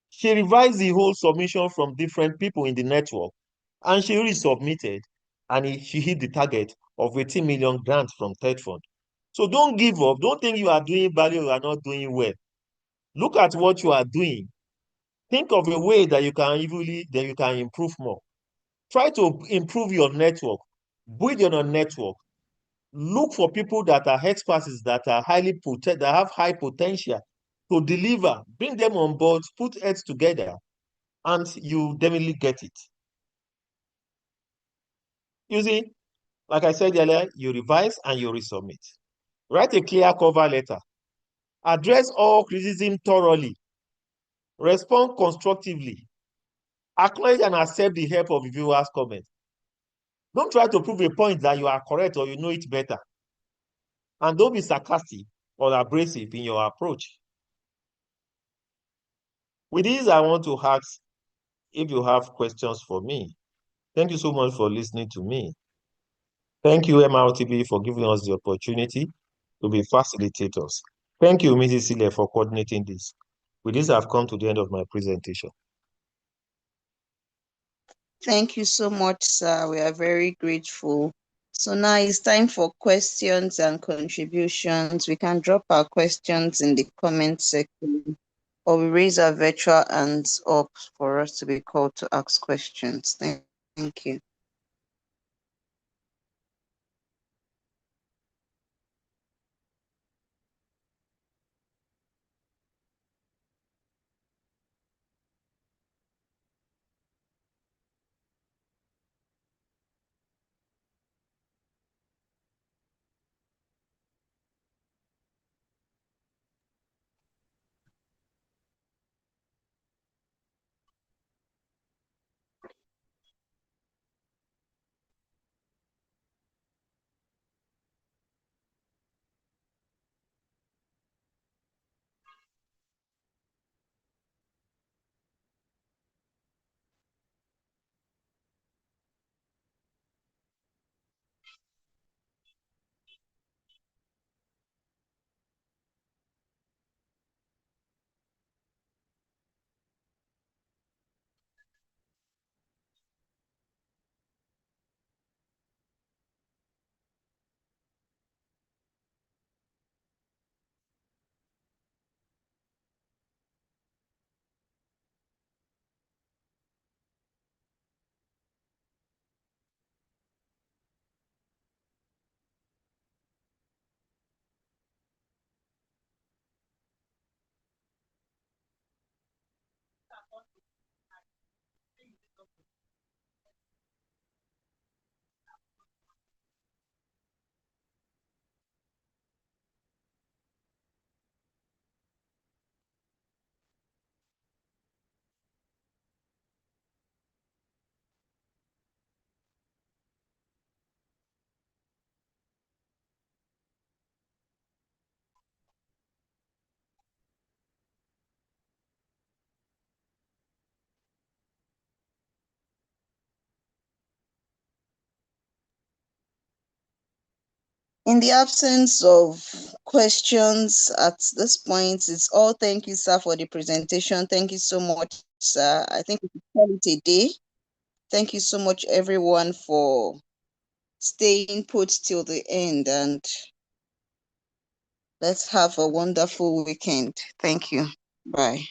She revised the whole submission from different people in the network, and she resubmitted, and she hit the target of 18 million grants from Third Fund. So don't give up. Don't think you are doing badly or you are not doing well. Look at what you are doing. Think of a way that you can improve more. Try to improve your network. Build your network. Look for people that are experts, that are that have high potential to deliver. Bring them on board, put heads together, and you definitely get it. You see, like I said earlier, you revise and you resubmit. Write a clear cover letter. Address all criticism thoroughly. Respond constructively. Acknowledge and accept the help of viewers' comments. Don't try to prove a point that you are correct or you know it better. And don't be sarcastic or abrasive in your approach. With this, I want to ask if you have questions for me. Thank you so much for listening to me. Thank you, MRTB, for giving us the opportunity to be facilitators. Thank you, Mrs. Sile, for coordinating this. With this, I've come to the end of my presentation. Thank you so much, sir. We are very grateful. So now it's time for questions and contributions. We can drop our questions in the comment section, or we raise our virtual hands up for us to be called to ask questions. Thank you. In the absence of questions at this point, it's all thank you, sir, for the presentation. Thank you so much, sir. I think we can call it a day. Thank you so much, everyone, for staying put till the end, and let's have a wonderful weekend. Thank you. Bye.